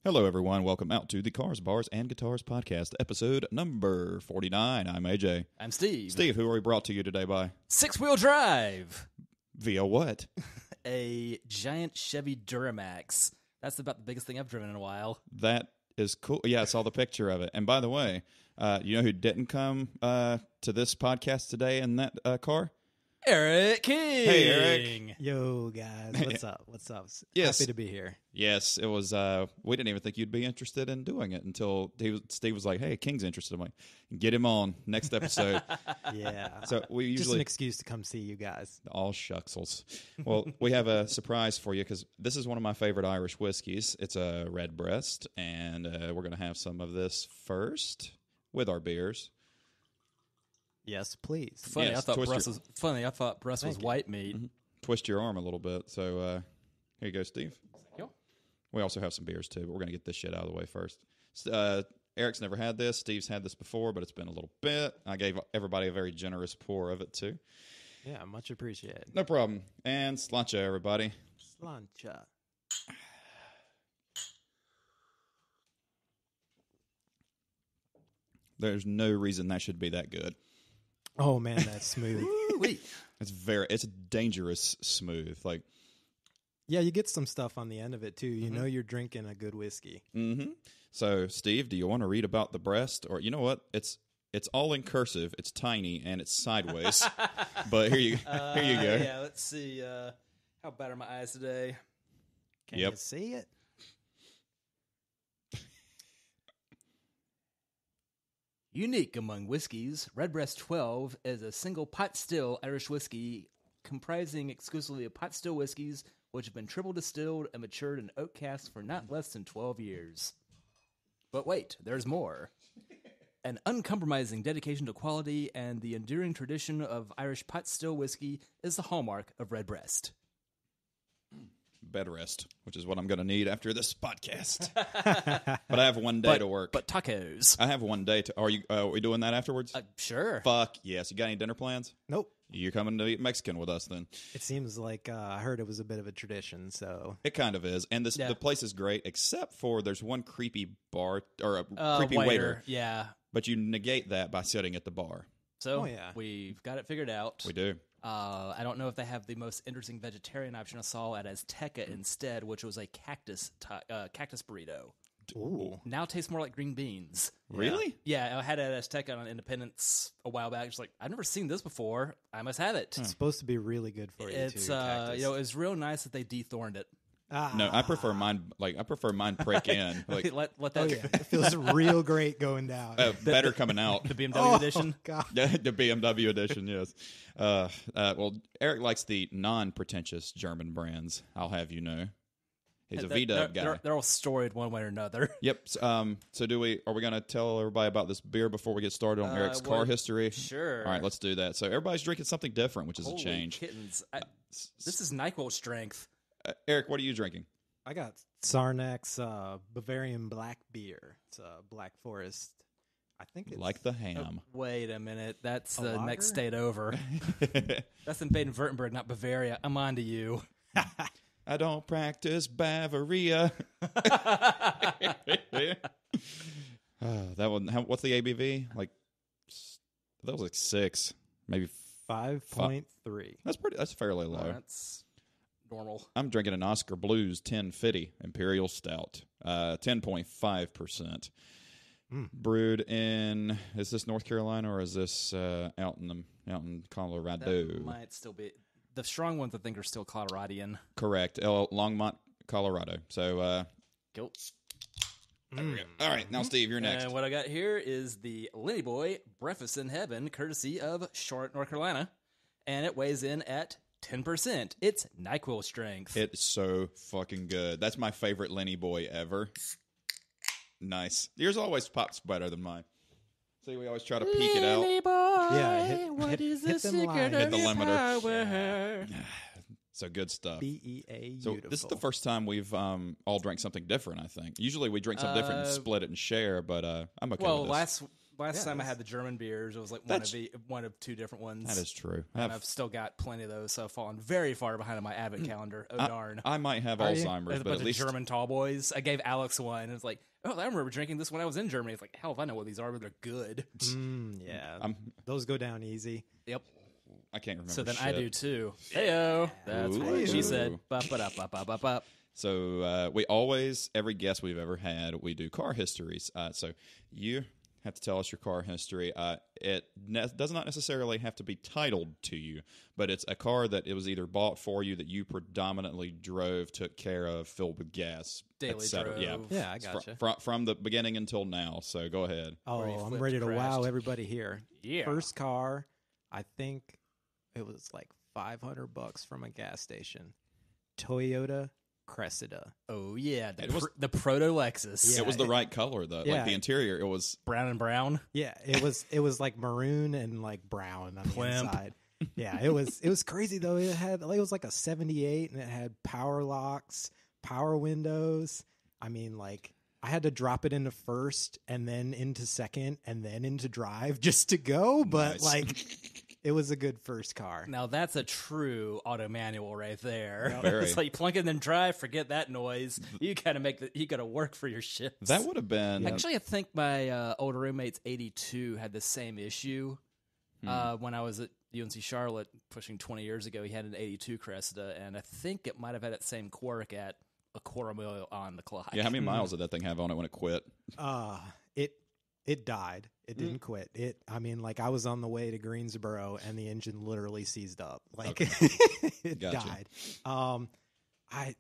Hello, everyone. Welcome out to the Cars, Bars, and Guitars podcast, episode number 49. I'm AJ. I'm Steve. Steve, who are we brought to you today by? Six-wheel drive. Via what? A giant Chevy Duramax. That's about the biggest thing I've driven in a while. That is cool. Yeah, I saw the picture of it. And by the way, you know who didn't come to this podcast today in that car? Eric King. Hey, Eric. Yo, guys. What's up? What's up? Yes. Happy to be here. Yes, it was. We didn't even think you'd be interested in doing it until Steve was like, hey, King's interested. I'm like, get him on next episode. Yeah. So we usually... Just an excuse to come see you guys. All shucksles. Well, we have a surprise for you because this is one of my favorite Irish whiskeys. It's a Redbreast, and we're going to have some of this first with our beers. Yes, please. Funny, Yes, I thought breast was white meat. Mm-hmm. Twist your arm a little bit. So here you go, Steve. Yo. We also have some beers, too, but we're going to get this shit out of the way first. Eric's never had this. Steve's had this before, but it's been a little bit. I gave everybody a very generous pour of it, too. Yeah, much appreciated. No problem. And sláinte, everybody. Sláinte. There's no reason that should be that good. Oh, man, that's smooth. It's dangerous smooth. Like, yeah, you get some stuff on the end of it, too. You know you're drinking a good whiskey. mm-hmm. So, Steve, do you want to read about the breast? Or, you know what? It's all in cursive. It's tiny, and it's sideways. But here you go. Yeah, let's see. How bad are my eyes today? Can you see it? Unique among whiskeys, Redbreast 12 is a single pot still Irish whiskey comprising exclusively of pot still whiskeys which have been triple distilled and matured in oak casks for not less than 12 years. But wait, there's more. An uncompromising dedication to quality and the enduring tradition of Irish pot still whiskey is the hallmark of Redbreast. Bed rest, which is what I'm going to need after this podcast. But I have one day to work. But tacos. I have one day to... Are we doing that afterwards? Sure. Fuck yes. You got any dinner plans? Nope. You're coming to eat Mexican with us then. It seems like I heard it was a bit of a tradition, so... It kind of is. And the place is great, except for there's one creepy bar... or a creepy waiter. Yeah. But you negate that by sitting at the bar. So we've got it figured out. We do. I don't know if they have the most interesting vegetarian option. I saw at Azteca instead, which was a cactus burrito. Ooh. Now it tastes more like green beans. Really? Yeah, I had it at Azteca on Independence a while back. It's like, I've never seen this before. I must have it. It's supposed to be really good for you, It's too, cactus. it's real nice that they dethorned it. No, I prefer mine. I prefer mine prick in. Like, let that. Oh, yeah. It feels real great going down. better coming out. The BMW edition. God. The BMW edition, yes. Well, Eric likes the non-pretentious German brands. I'll have you know, he's a VW guy. They're all storied one way or another. Yep. So are we going to tell everybody about this beer before we get started on Eric's car history? Sure. All right, let's do that. So everybody's drinking something different, which is a change. Kittens. This is NyQuil strength. Eric, what are you drinking? I got Sarnak's Bavarian Black Beer. It's a Black Forest. I think it's... Like the ham. Wait a minute. That's the lager? next state over. That's in Baden-Württemberg, not Bavaria. I'm on to you. I don't practice Bavaria. That one. What's the ABV? That was like 6, maybe 5.3. That's fairly low. That's normal. I'm drinking an Oscar Blues 1050 Imperial Stout, 10.5%. Brewed in, is this North Carolina or is this out in Colorado? That might still be. The strong ones, I think, are still Coloradian. Correct. Longmont, Colorado. So, Cool. there we go. All right, now Steve, you're next. And what I got here is the Lenny Boy Breakfast in Heaven, courtesy of Charlotte, North Carolina, and it weighs in at 10%. It's NyQuil strength. It's so fucking good. That's my favorite Lenny Boy ever. Nice. Yours always pops better than mine. See, we always try to peek it out. Lenny Boy, Yeah, hit the secret line. of Hit the your limiter. power? So good stuff. BEA So beautiful. this is the first time we've all drank something different, I think. Usually we drink something different and split it and share, but I'm okay with this. Last time I had the German beers, it was like one of two different ones. That is true. And I've still got plenty of those, so I've fallen very far behind on my advent calendar. Oh, darn. I might have Alzheimer's, There's a but bunch at least of German tall boys. I gave Alex one, and it's like, oh, I remember drinking this when I was in Germany. It's like, hell if I know what these are, but they're good. Yeah. Those go down easy. Yep. I can't remember. So then shit. I do too. Heyo. That's what she said. Ba-ba-da-ba-ba-ba-ba. So we always, every guest we've ever had, we do car histories. So you have to tell us your car history. It does not necessarily have to be titled to you, but it's a car that it was either bought for you that you predominantly drove, took care of, filled with gas, Daily etc. drove. Yeah, I gotcha. From the beginning until now. So go ahead. Or you I'm flipped, ready to wow crashed. everybody here. Yeah. First car, I think it was like $500 from a gas station. Toyota Cressida. Oh, yeah. It was- The proto Lexus. Yeah. It was the right color, though. Yeah. Like the interior, it was. Brown and brown. Yeah, it was like maroon and like brown on the Plimp. inside. Yeah, it was crazy though. It was like a 78 and it had power locks, power windows. I mean, like I had to drop it into first and then into second and then into drive just to go, but Nice. like it was a good first car. Now that's a true auto manual right there. Very. It's like plunk it and drive, forget that noise. You gotta work for your shifts. That would have been. Actually, I think my older roommate's 82 had the same issue. When I was at UNC Charlotte pushing 20 years ago, he had an 82 Cressida, and I think it might have had that same quirk at a quarter mile on the clock. Yeah, how many miles did that thing have on it when it quit? It died. It didn't quit. I mean, like I was on the way to Greensboro and the engine literally seized up. Like it Gotcha. died.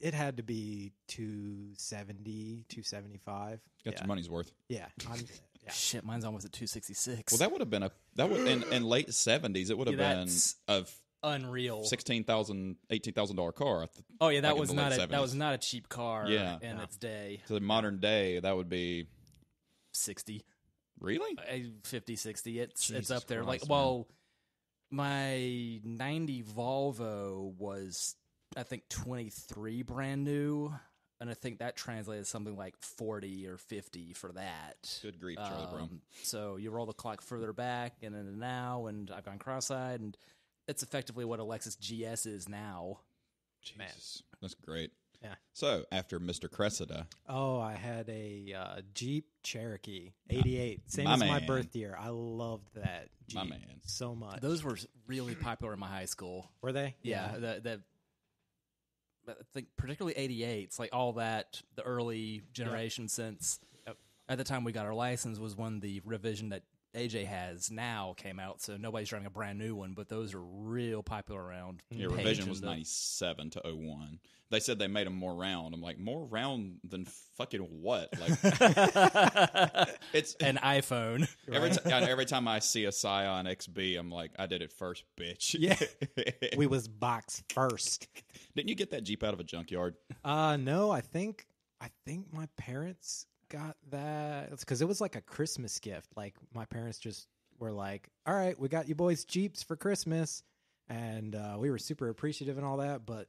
It had to be 270, 275. Got your money's worth. Yeah. Shit, mine's almost at 266. Well, that would have been in late 70s. It would have been that's a unreal. $16,000, $18,000 car. Oh yeah, that back was in the not late that 70s. was not a cheap car in its day. So the modern day, that would be 60. really. 50, 60. It's Jesus up there. Christ, Like, well, my 90 Volvo was, I think, 23 brand new, and I think that translated something like 40 or 50 for that. Good grief, Charlie Brown. So you roll the clock further back and into now, and I've gone cross-eyed, and it's effectively what a Lexus GS is now. Jesus, that's great. Yeah. So after Mr. Cressida, Oh, I had a Jeep Cherokee 88, same My as my man. birth year. I loved that Jeep My man. so much. Those were really popular in my high school. Were they? Yeah, I think particularly 88s, like all that, the early generation since at the time we got our license was when the revision that AJ has now came out, so nobody's driving a brand new one, but those are real popular around. your Page revision and was the- 97 to 01. They said they made them more round. I'm like, more round than fucking what? Like, it's An iPhone. every time I see a Scion XB, I'm like, I did it first, bitch. Yeah. We was box first. Didn't you get that Jeep out of a junkyard? No, I think my parents got that because it was like a Christmas gift. Like my parents just were like, "All right, we got you boys Jeeps for Christmas," and we were super appreciative and all that. But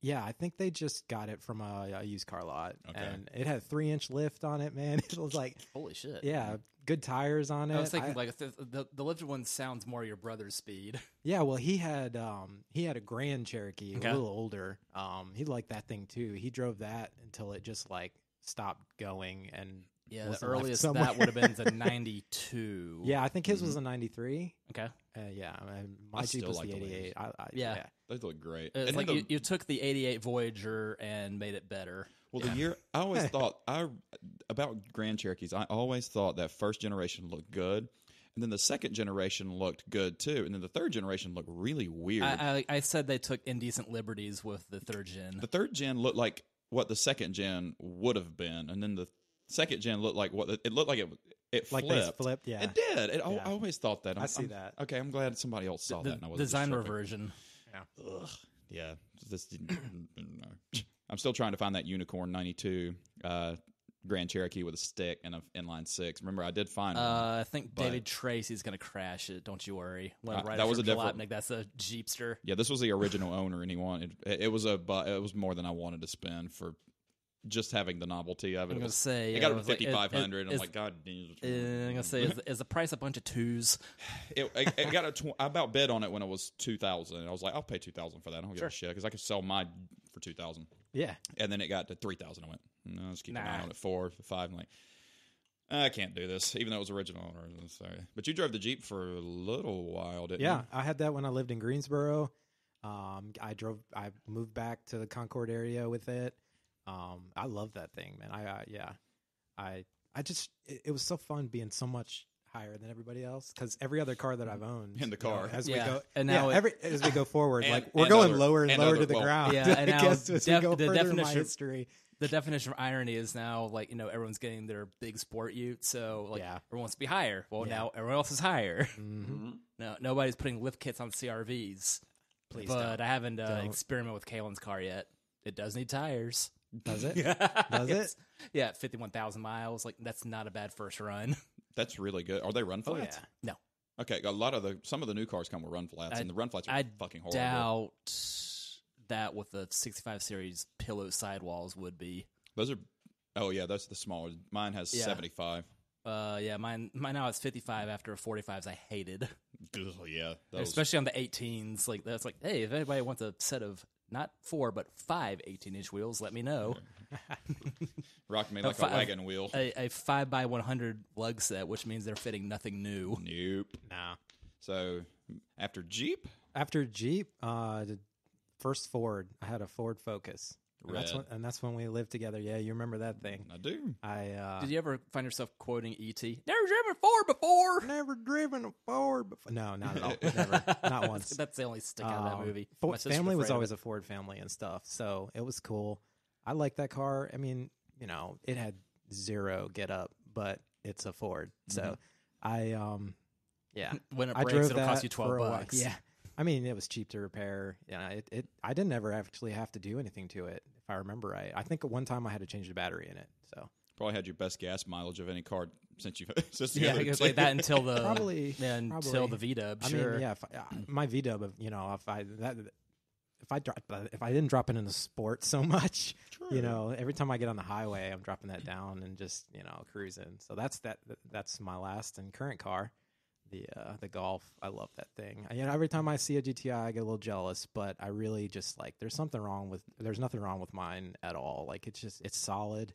yeah, I think they just got it from a used car lot, Okay. and it had a 3-inch lift on it. Man, it was like, Holy shit. yeah, good tires on it. I was thinking the lifted one sounds more your brother's speed. Yeah, well, he had a Grand Cherokee, Okay. a little older. He liked that thing too. He drove that until it just like stopped going and Yeah, was the left earliest somewhere. that would have been the 92. Yeah, I think his was a 93. Okay. Yeah, I mean, my I Jeep still was like the the 88. Yeah. They look great. It's And like then you took the 88 Voyager and made it better. well, the year I always thought about Grand Cherokees. I always thought that first generation looked good, and then the second generation looked good too, and then the third generation looked really weird. I said they took indecent liberties with the third gen. The third gen looked like what the second gen would have been, and then the second gen looked like what it looked like. It Like flipped. they flipped, yeah. It did. I Yeah. always thought that. I see that. Okay, I'm glad somebody else saw that. And I wasn't design just tripping. reversion. Ugh. Yeah. This didn't. No. I'm still trying to find that Unicorn 92 Grand Cherokee with a stick and an inline six. Remember, I did find one. I think But- David Tracy's going to crash it. Don't you worry. that was a different- That's a Jeepster. Yeah, this was the original owner, and he wanted it was more than I wanted to spend for just having the novelty of it. I'm gonna say it got up to 5,500. I'm like, God damn. I'm gonna say, is the price a bunch of twos? It got I about bid on it when it was 2,000. And I was like, I'll pay 2,000 for that. I don't give a shit because I could sell mine for 2,000. Yeah. And then it got to 3,000. I went, no, let's keep an eye on it. 4, 5. I'm like, I can't do this, even though it was original. Sorry. But you drove the Jeep for a little while, didn't you? Yeah, I had that when I lived in Greensboro. I moved back to the Concord area with it. I love that thing, man. It was so fun being so much higher than everybody else because every other car that I've owned in the car as we go, and now as we go forward, we're going lower and lower to the ground. Yeah, and now as we go further in my history. The definition of irony is now, like, everyone's getting their big sport ute, so, like, everyone wants to be higher. Well, now everyone else is higher. Mm-hmm. No, nobody's putting lift kits on CRVs. Please but don't. I haven't experimented with Kailyns' car yet. It does need tires. Does it? Does it? Yeah, 51,000 miles. Like, that's not a bad first run. That's really good. Are they run flats? Yeah. No. Okay, some of the new cars come with run flats, and the run flats are fucking horrible. I doubt that with the 65 series pillow sidewalls would be. Those are, that's the smaller. Mine has 75. Mine now has 55 after a 45s I hated. Ugh, yeah. Especially on the 18s. Like, that's like, hey, if anybody wants a set of not 4 but 5 18-inch wheels, let me know. Rock me like a wagon wheel. A 5x100 lug set, which means they're fitting nothing new. Nope. No. So, after Jeep? After Jeep, the first Ford, I had a Ford Focus. That's when we lived together. Yeah, you remember that thing? I do. Did you ever find yourself quoting E.T.? Never driven a Ford before. Never driven a Ford before. No, not at all. Never. Not once. That's the only stick out of that movie. Family was always a Ford family and stuff, so it was cool. I like that car. I mean, it had zero get up, but it's a Ford. So when it I breaks, drove it'll that cost you for a while. $12. Yeah. I mean, it was cheap to repair. I didn't ever actually have to do anything to it, if I remember right. I think at one time I had to change the battery in it. So probably had your best gas mileage of any car since you've because like that until the until the V-dub. I mean, my V-dub. If I didn't drop it in the sport so much, every time I get on the highway, I'm dropping that down and just cruising. So that's my last and current car. The Golf, I love that thing. Every time I see a GTI, I get a little jealous, but I really just there's nothing wrong with mine at all. Like it's solid.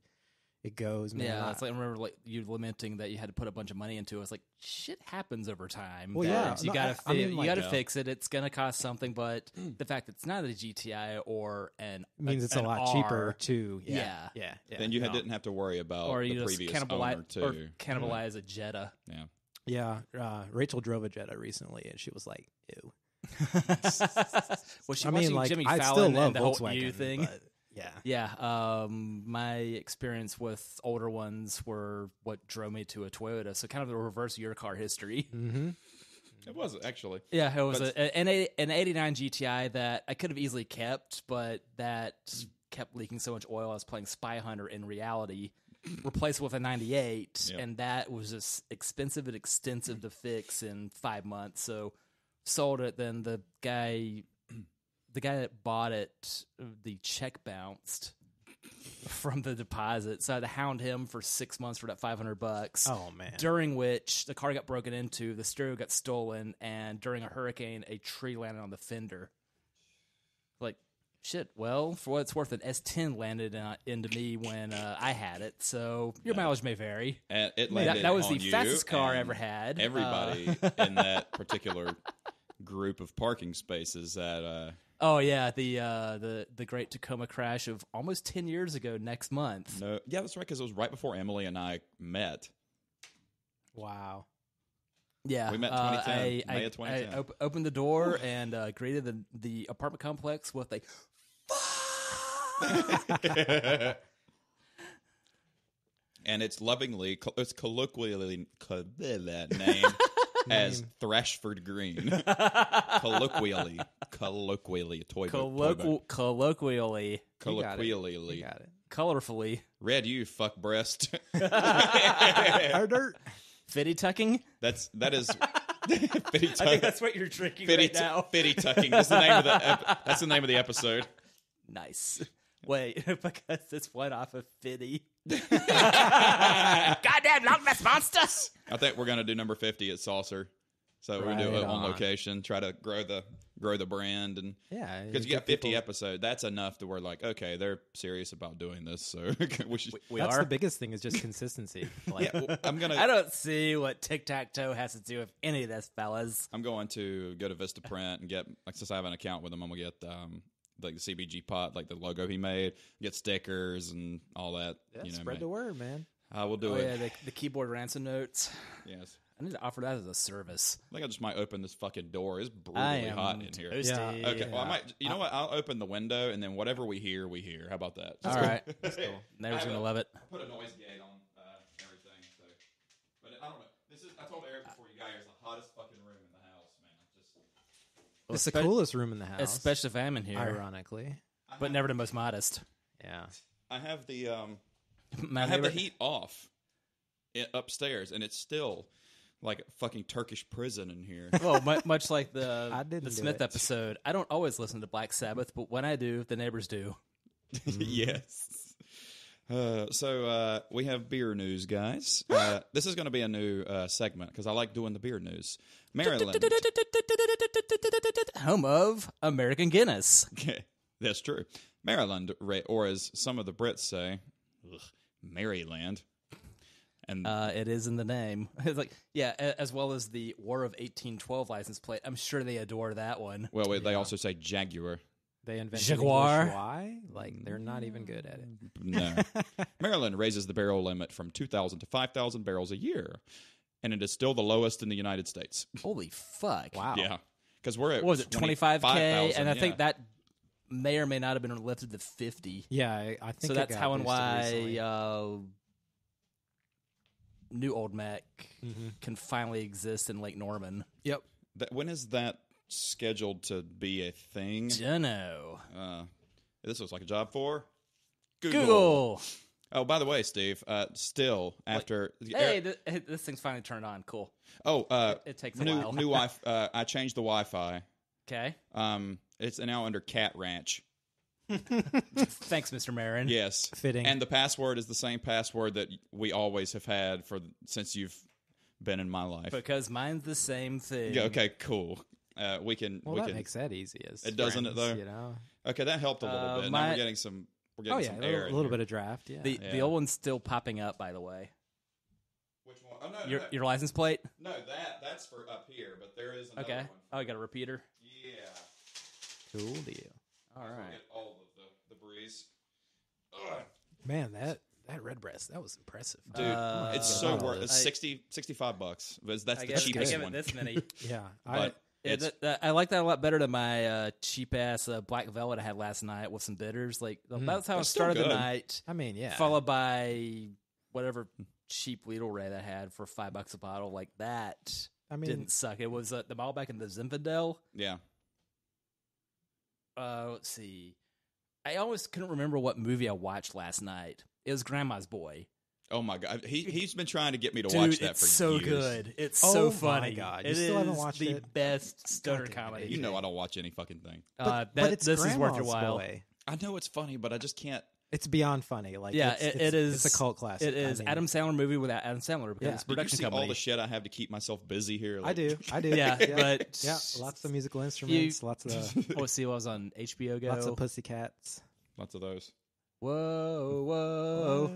It goes, man. Yeah, it's like I remember you lamenting that you had to put a bunch of money into it. It's like shit happens over time. Well, yeah, you gotta fix it. It's gonna cost something, but the fact that it's not a GTI or means it's a lot cheaper too. Yeah. Then you didn't have to worry about the previous owner too. Or cannibalize a Jetta. Yeah. Yeah, Rachel drove a Jetta recently, and she was like, "Ew." Was she watching Jimmy Fallon I still love and the whole Volkswagen EU thing? Yeah. My experience with older ones were what drove me to a Toyota. So kind of the reverse of your car history. Mm-hmm. It was actually. Yeah, it was an 89 GTI that I could have easily kept, but that kept leaking so much oil. I was playing Spy Hunter in reality. Replaced with a 98, and that was just expensive and extensive to fix in 5 months. So sold it. Then the guy that bought it, the check bounced from the deposit, so I had to hound him for 6 months for that $500. Oh man! During which the car got broken into, the stereo got stolen, and during a hurricane, a tree landed on the fender. Like. Shit, well, for what it's worth, an S10 landed into me when I had it, so your mileage may vary. And it landed that was on the fastest car I ever had. Everybody in that particular group of parking spaces that... the great Tacoma crash of almost 10 years ago next month. No, yeah, that's right, because it was right before Emily and I met. Wow. Yeah, we met 2010, May of 2010. I opened the door and greeted the apartment complex with a and it's colloquially named as Thrashford Green. colloquially, toy boat. Colloquially, You got it. Colorfully. Red, you fuck breast. Our dirt. Fitty tucking. That is. Fitty tuck. I think that's what you're drinking right now. Fitty tucking. That's the name of the episode. Nice. Wait, because it's one off of Fitty. Goddamn Loch Ness monsters! I think we're gonna do number 50 at Saucer. So we're gonna do it Right on on. location, try to grow the brand, and Yeah, because you get got 50 people- episodes, that's enough to where like, okay, they're serious about doing this, so we should. That's the biggest thing is just consistency. Like, Yeah, well, I'm gonna. I don't see what tic-tac-toe has to do with any of this, fellas. I'm going to go to Vistaprint and get, like, since I have an account with him, I'm gonna get like the CBGPod, like the logo he made, get stickers and all that. yeah, You know, spread the word, man. I will do Oh, it. yeah, the keyboard ransom notes. Yes. I need to offer that as a service. I think I just might open this fucking door. It's I brutally am hot in here. toasty. Yeah. Okay, well, I might. You know what? I'll open the window, and then whatever we hear, we hear. How about that? All right. That's cool. Neighbors going to love it. Put a noise gate on everything. So, but I don't know. This is. I told Eric before you got here. It's the hottest fucking room in the house, man. It's the coolest room in the house. Especially if I'm in here. ironically. But never the most modest. Yeah. I have the My I have the neighbor- heat off upstairs, and it's still like a fucking Turkish prison in here. Well, much like I didn't the do Smith it. episode, I don't always listen to Black Sabbath, but when I do, the neighbors do. Yes. So we have beer news, guys. This is going to be a new segment because I like doing the beer news. Maryland. Home of American Guinness. That's true. Maryland, or as some of the Brits say, Maryland. And It is in the name. It's like, yeah, as well as the War of 1812 license plate. I'm sure they adore that one. well, they also say Jaguar. They invented Jaguar. English Y. Like, they're not even good at it. No. Maryland raises the barrel limit from 2,000 to 5,000 barrels a year, and it is still the lowest in the United States. Holy fuck. Wow. Yeah, because we're at What was it, 25K? 25,000, And I yeah. think that may or may not have been lifted to 50. Yeah, I think So it that's got how and boosted why recently. New Old Mac Mm-hmm. can finally exist in Lake Norman. Yep. When is that scheduled to be a thing? Dunno. This looks like a job for Google. Oh, by the way, Steve, still after Hey, this thing's finally turned on. Cool. It takes a new while. new Wi-Fi. I changed the Wi-Fi. Okay. It's now under Cat Ranch. Thanks, Mr. Marin. Yes, Fitting. And the password is the same password that we always have had since you've been in my life. Because mine's the same thing. Yeah, okay, cool. We can. Well, we that can. makes that easy. As It doesn't it, friends, though? You know? Okay, that helped a little bit. Now we're getting some. We're getting Oh, yeah. some air. A in little here. bit of draft. Yeah. The Yeah. old one's still popping up, by the way. Which one? Oh no, Your no, your license plate? no. That's for up here, but there is another Okay. one. Oh, I got a repeater. Yeah. Cool deal. All We'll right. get all of the breeze. Ugh. Man, that Redbreast, that was impressive. Dude, Uh, it's so oh, worth. It's I- 65 bucks. That's I the guess I cheapest give it one. this many. Yeah. But Yeah, it's I like that a lot better than my cheap ass Black Velvet I had last night with some bitters. Like that's how I That's still started the good. night. I mean, yeah. Followed by whatever cheap Lidl Ray I had for $5 a bottle. Like that I mean, didn't suck. It was the Malbec and the Zinfandel. yeah. Let's see. I always couldn't remember what movie I watched last night. It was Grandma's Boy. Oh my god, he's been trying to get me to Dude, watch that it's for so years. good. It's Oh so my funny. God, you It still haven't is watched the it? best stoner damn it, comedy. You know I don't watch any fucking thing. but it's this is worth your Grandma's while. Boy. I know it's funny, but I just can't. It's beyond funny. Like, Yeah, it's, it is. It's a cult classic. It is I mean, Adam Sandler movie without Adam Sandler because Yeah. it's a Did you production see company. all the shit I have to keep myself busy here? I do. Yeah, but yeah, lots of musical instruments, lots of let's see what was on HBO Go. lots of pussycats. Lots of those. Whoa, whoa!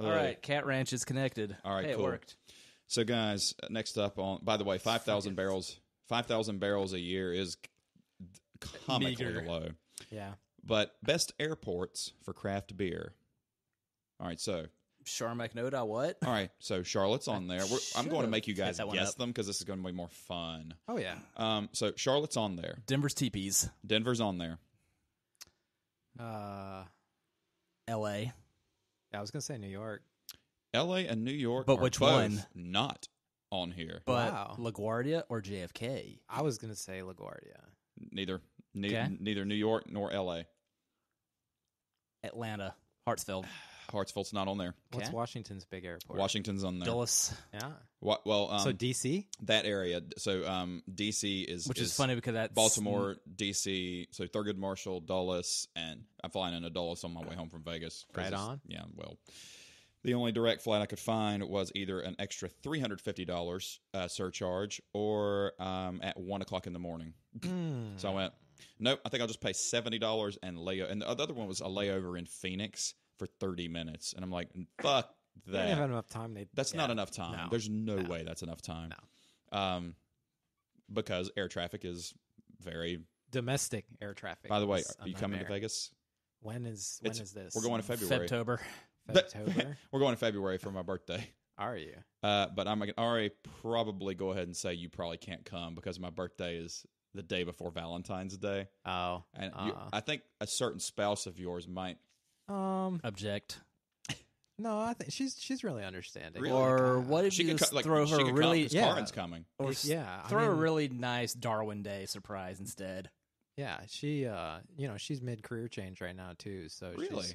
All right, Cat Ranch is connected. All right, hey, cool. it worked. So, guys, next up on. By the way, 5,000 barrels. 5,000 barrels a year is comically Meager. low. Yeah. But best airports for craft beer. All right, so Charmac what? all right, so Charlotte's on there. I'm going to should've make you guys hit that one guess up. them because this is going to be more fun. Oh yeah. So Charlotte's on there. Denver's Teepees. Denver's on there. L.A. I was gonna say New York. L.A. and New York, But are which both one? not on here. But Wow. LaGuardia or JFK? I was gonna say LaGuardia. Neither Okay. neither New York nor L.A. Atlanta. Hartsfield. Hartsville's not on there. What's Okay. Washington's big airport? Washington's on there. Dulles, Yeah. Well, So DC? that area. So DC which is funny because that's Baltimore, DC. So Thurgood Marshall, Dulles, and I'm flying into Dulles on my way home from Vegas. 'Cause Right on. Yeah. Well, the only direct flight I could find was either an extra $350 surcharge or at 1:00 in the morning. So I went, nope. I think I'll just pay $70 and layover. And the other one was a layover in Phoenix for 30 minutes, and I'm like, fuck They didn't have that. enough time. That's not enough time. No. There's no way that's enough time. No. Because air traffic is very. Domestic air traffic. By the way, is a are you coming to nightmare. Vegas? When is this? We're going to February. Febtober. Febtober? We're going in February for my birthday. Are you? But I'm going to already probably go ahead and say you probably can't come because my birthday is the day before Valentine's Day. Oh. And I think a certain spouse of yours might. Object. No, I think she's really understanding. Really? Or what if She you could just like throw she her could really come 'cause yeah. Karen's coming. or Yeah, I throw a mean- really nice Darwin Day surprise instead. Yeah, she she's mid career change right now too. So Really?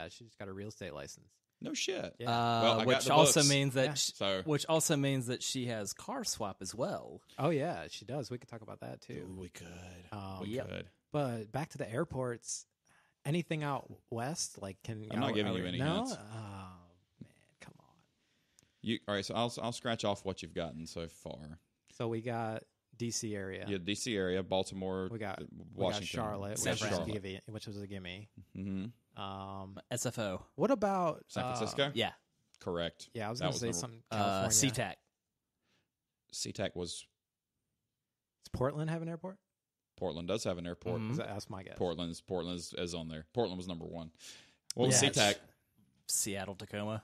she's got a real estate license. No shit. Yeah. Well, I got Which the also books. means that Yeah. So which also means that she has car swap as well. Oh yeah, she does. We could talk about that too. we could. We Yep. could. But back to the airports. Anything out west? Like, I'm not giving you any no? hints. Oh man, come on. All right, so I'll scratch off what you've gotten so far. So we got DC area. Yeah, DC area, Baltimore, We got Washington, Charlotte, San which was, Francisco. which was a gimme. Mm-hmm. SFO. What about San Francisco. Yeah. Correct. Yeah, I was That going to say number- something. California. SeaTac. SeaTac was Does Portland have an airport? Portland does have an airport. Mhm. That's my guess. Portland is on there. Portland was number one. Well, Yeah. SeaTac, Seattle, Tacoma.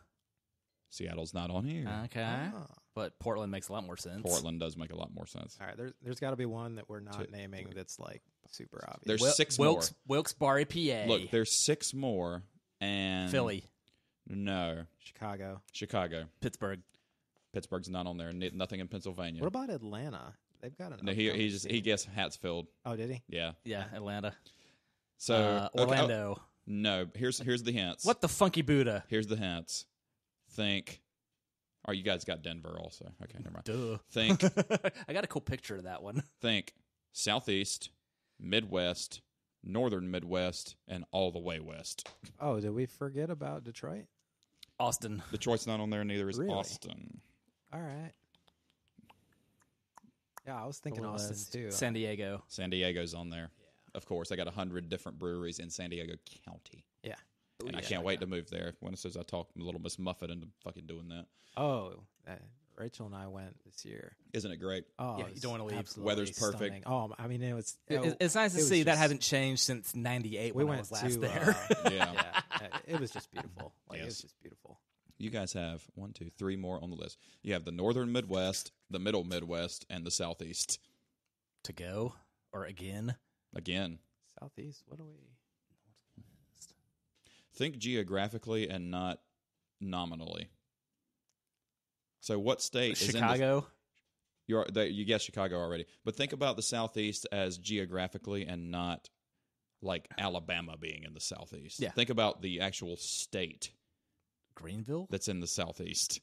Seattle's not on here. Okay. Oh. But Portland makes a lot more sense. Portland does make a lot more sense. All right, there's got to be one that we're not Two, naming that's like super obvious. There's six more. Wilkes-Barre, PA. Look, there's six more, and Philly, No, Chicago. Chicago. Pittsburgh. Pittsburgh's not on there. Nothing in Pennsylvania. What about Atlanta? They've got an. No, he guessed Hatfield. Oh, did he? Yeah. Yeah, Atlanta. So okay, Orlando. no, here's the hints. What the funky Buddha? Here's the hints. Think. Oh, you guys got Denver also. Okay, never mind. Duh. Think. I got a cool picture of that one. Think. Southeast, Midwest, Northern Midwest, and all the way west. Oh, did we forget about Detroit? Austin. Detroit's not on there. Neither is Really? Austin. All right. Yeah, I was thinking What Austin was too. San Diego. San Diego's on there. Of course, they got 100 different breweries in San Diego County. Yeah. And I can't wait to move there. When it says I talk Little Miss Muffet into fucking doing that. Oh, Rachel and I went this year. Isn't it great? Oh, Yeah, it you was don't wanna leave. absolutely Weather's perfect. stunning. Oh, I mean, it was. It's nice to it was see that just- hasn't changed since '98 We when I went was last to. there. Yeah. Yeah, it was just beautiful. Like it was Yes. just beautiful. You guys have 1, 2, 3 more on the list. You have the Northern Midwest, the Middle Midwest, and the Southeast. To go or again. Again, Southeast. What do we? think geographically and not nominally. So, what state is in Chicago. you guessed Chicago already, but think about the Southeast as geographically and not like Alabama being in the Southeast. Yeah. Think about the actual state Greenville. that's in the Southeast.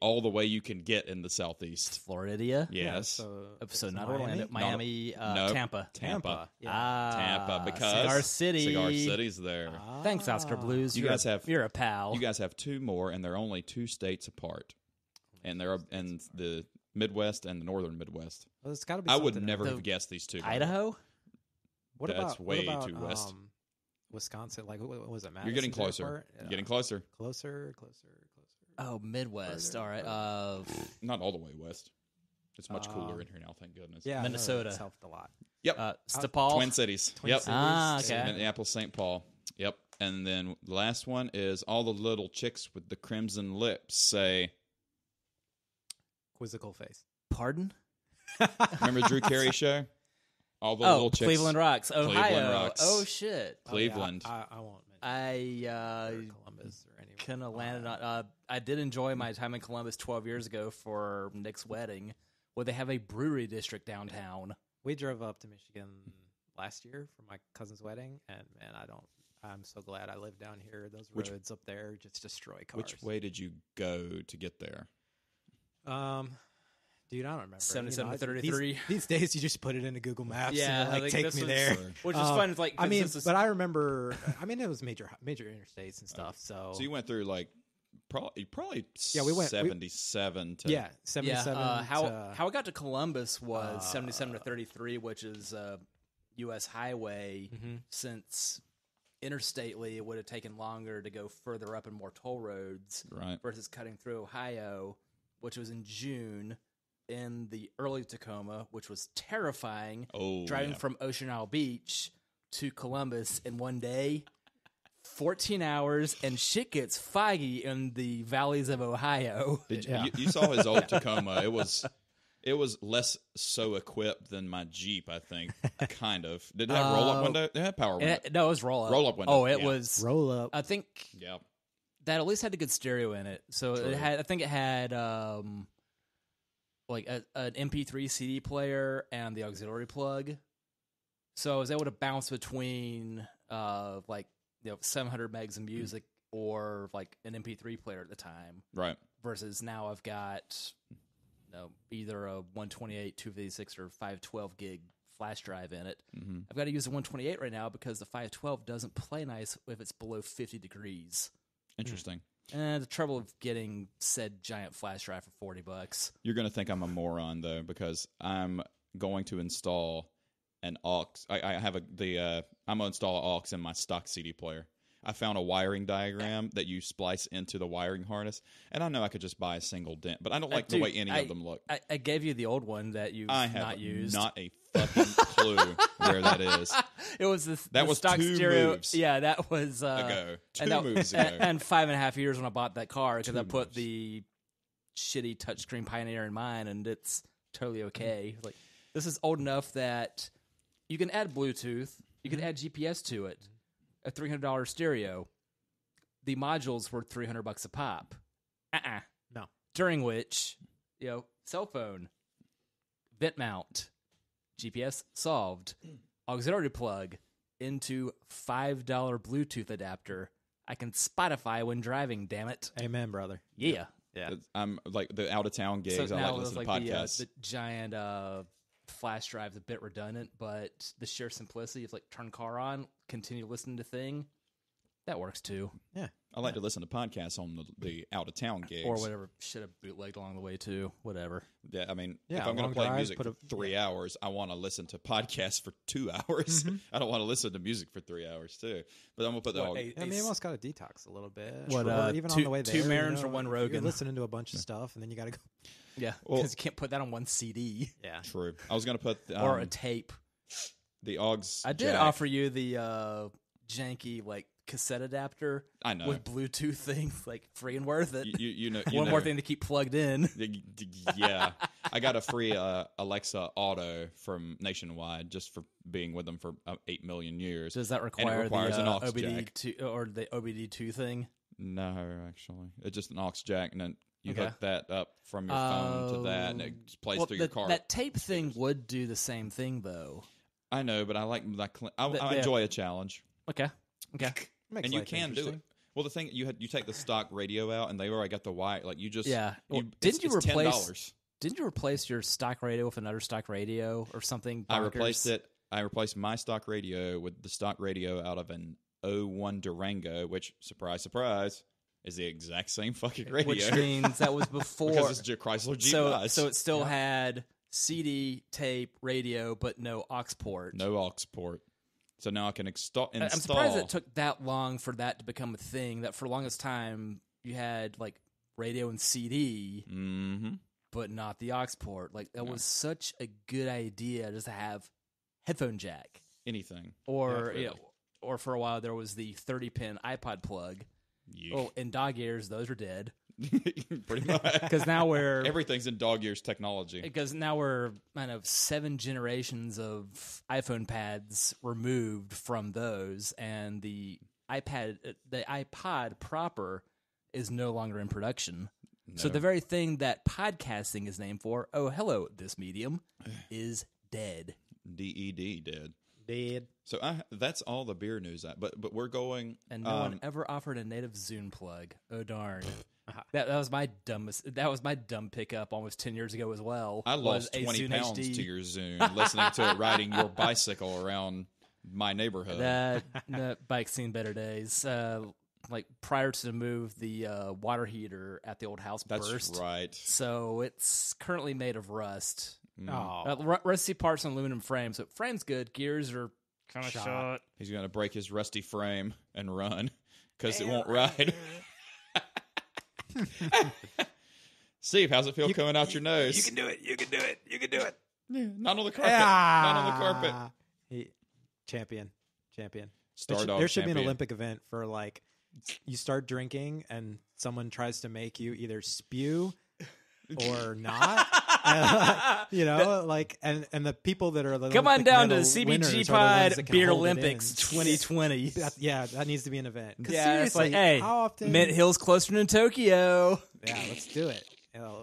All the way you can get in the Southeast. Florida. Yes. so So it's not Miami? Orlando. Miami. No. Tampa. Tampa. Yeah. Ah, Tampa, because Cigar City. Cigar City's there. Thanks, Oscar Blues. You You're guys you're a pal. You guys have 2 more, and they're only 2 states apart. And they're in the Midwest and the Northern Midwest. Well, it's got to be. I would something never in- have guessed these 2. Idaho. What That's about, way what about, too west. Wisconsin. Like, what was it? You're getting Madison's closer. airport? You're getting closer. Closer. Oh, Midwest. All right. Not all the way west. It's much cooler in here now, thank goodness. Yeah, Minnesota. It's helped a lot. Yep. Stapal. Twin Cities. Yep. Ah, okay. Minneapolis, St. Paul. Yep. And then the last one is all the little chicks with the crimson lips say, Quizzical face. Pardon? remember Drew Carey show? All the little chicks. Cleveland Rocks, Ohio. Cleveland Rocks. Oh shit. Cleveland. Oh, yeah, I won't mention I Columbus or anyone. kind of landed on. I did enjoy my time in Columbus 12 years ago for Nick's wedding, where they have a brewery district downtown. We drove up to Michigan last year for my cousin's wedding, and man, I'm so glad I live down here. Those Which- roads up there just destroy cars. Which way did you go to get there? Dude, I don't remember. 77 to 33. These days, you just put it into Google Maps Yeah, and I it, like, think take this me was- there. Which is fun. It's like, I mean, this is, but I remember. I mean, it was major interstates and stuff. So So you went through like probably Yeah, we went- 77 to yeah, 77. how I got to Columbus was 77 to 33, which is a U.S. highway. Since interstately, it would have taken longer to go further up and more toll roads right. versus cutting through Ohio, which was in June in the early Tacoma, which was terrifying. Oh, Driving yeah. from Ocean Isle Beach to Columbus in one day, 14 hours, and shit gets foggy in the valleys of Ohio. You saw his old Tacoma. It was less so equipped than my Jeep, I think. Kind of. Did it have roll-up window? It had power window. No, it was roll-up. Roll-up window, Oh, it yeah. was. roll up. I think Yeah. that at least had a good stereo in it. So True. it had. I think it had like an MP3 CD player and the auxiliary plug. So I was able to bounce between like 700 megs of music or like an MP3 player at the time. Right. Versus now I've got either a 128, 256, or 512 gig flash drive in it. Mm-hmm. I've got to use a 128 right now because the 512 doesn't play nice if it's below 50 degrees. Interesting. And the trouble of getting said giant flash drive for $40. You're going to think I'm a moron, though, because I'm going to install an aux. I'm going to install an aux in my stock CD player. I found a wiring diagram that you splice into the wiring harness, and I know I could just buy a single dent, but I don't like the way any of them look. I gave you the old one that you've I have not used. not a fucking clue where that is. It was the was stock two stereo. moves Yeah, that was ago. and Two moves ago. and 5.5 years when I bought that car because I 2 put moves. the shitty touchscreen Pioneer in mine, and it's totally okay. Like, this is old enough that you can add Bluetooth, you can add GPS to it. A $300 stereo. The modules were $300 a pop. No. During which, cell phone, vent mount, GPS solved, auxiliary plug into $5 Bluetooth adapter. I can Spotify when driving, damn it. Amen, brother. Yeah. Yeah. I'm like the out of town gigs. So I now like it's listening like to podcasts. the giant flash drive's a bit redundant, but the sheer simplicity of like turn car on, continue listening to thing, that works too. Yeah. I like to listen to podcasts on the out of town gigs Or whatever shit I bootlegged along the way too. Whatever. Yeah, I mean, Yeah, if I'm going long to play drive, music put for 3 hours, I want to listen to podcasts for 2 hours. Mm-hmm. I don't want to listen to music for 3 hours too. But I'm going to put that all. I mean, you almost got to detox a little bit. What, Or even on two- the way two there. Marins or one You're Rogan? listening to a bunch of stuff, and then you got to go. Yeah, Well- because you can't put that on one CD Yeah. True. I was going to put or a tape. the aux. I did jack. offer you the janky like cassette adapter I know. with Bluetooth things, like freaking worth it. You know. One more thing to keep plugged in. Yeah, I got a free Alexa Auto from Nationwide just for being with them for 8 million years. Does that And it require requires the an aux OBD jack. or the OBD2 thing? No, actually, it's just an aux jack, and then you Okay. hook that up from your phone to that, and it just plays Well, through your car. that tape thing would do the same thing, though. I know, but I like that. I Yeah. enjoy a challenge, Okay. Makes and you life can do it. interesting. Well, the thing you take the stock radio out, and they already got the wire. Like you just Yeah. Well, it's didn't you $10. replace your stock radio with another stock radio or something? I bonkers? replaced it. I replaced my stock radio with the stock radio out of an 01 Durango, which surprise, surprise, is the exact same fucking radio. which means that was before. because it's Chrysler G5. So it still had CD, tape, radio, but no aux port. no aux port. So now I can install. I'm surprised it took that long for that to become a thing. That for the longest time you had like radio and CD, Mm-hmm. but not the aux port. Like that was such a good idea just to have headphone jack, Anything. or Yeah, really. or for a while there was the 30-pin iPod plug. Yeah. Oh, in dog ears, those are dead Pretty much. because now we're Everything's in dog ears technology. Because now we're kind of 7 generations of iPhone pads removed from those, and the iPod proper is no longer in production. So No. the very thing that podcasting is named for, oh, hello, this medium, is dead. DED did. Dead. So that's all the beer news. But we're going. And no one ever offered a native Zune plug. Oh darn! that was my dumbest. That was my dumb pickup almost 10 years ago as well. I lost was a 20 Zune pounds HD. to your Zune listening to it riding your bicycle around my neighborhood. That bike's seen better days. Like prior to the move, the water heater at the old house That's burst. right. So it's currently made of rust. Oh, Rusty parts and aluminum frame. So frame's good. Gears are kind of shot. He's going to break his rusty frame and run because it won't ride. Steve, how's it feel coming out your nose? You can do it. You can do it. You can do it. Yeah, not on the carpet. Not on the carpet. Champion. Start There should be an Olympic event for like you start drinking and someone tries to make you either spew or not. You know, like and the people that are the Come on Olympic down to medal winners are the ones that CBGPod can Beer hold it Olympics in. 2020. That needs to be an event. 'Cause Yeah, it's seriously, like, hey, how often? Mint Hill's closer than Tokyo. Yeah, let's do it.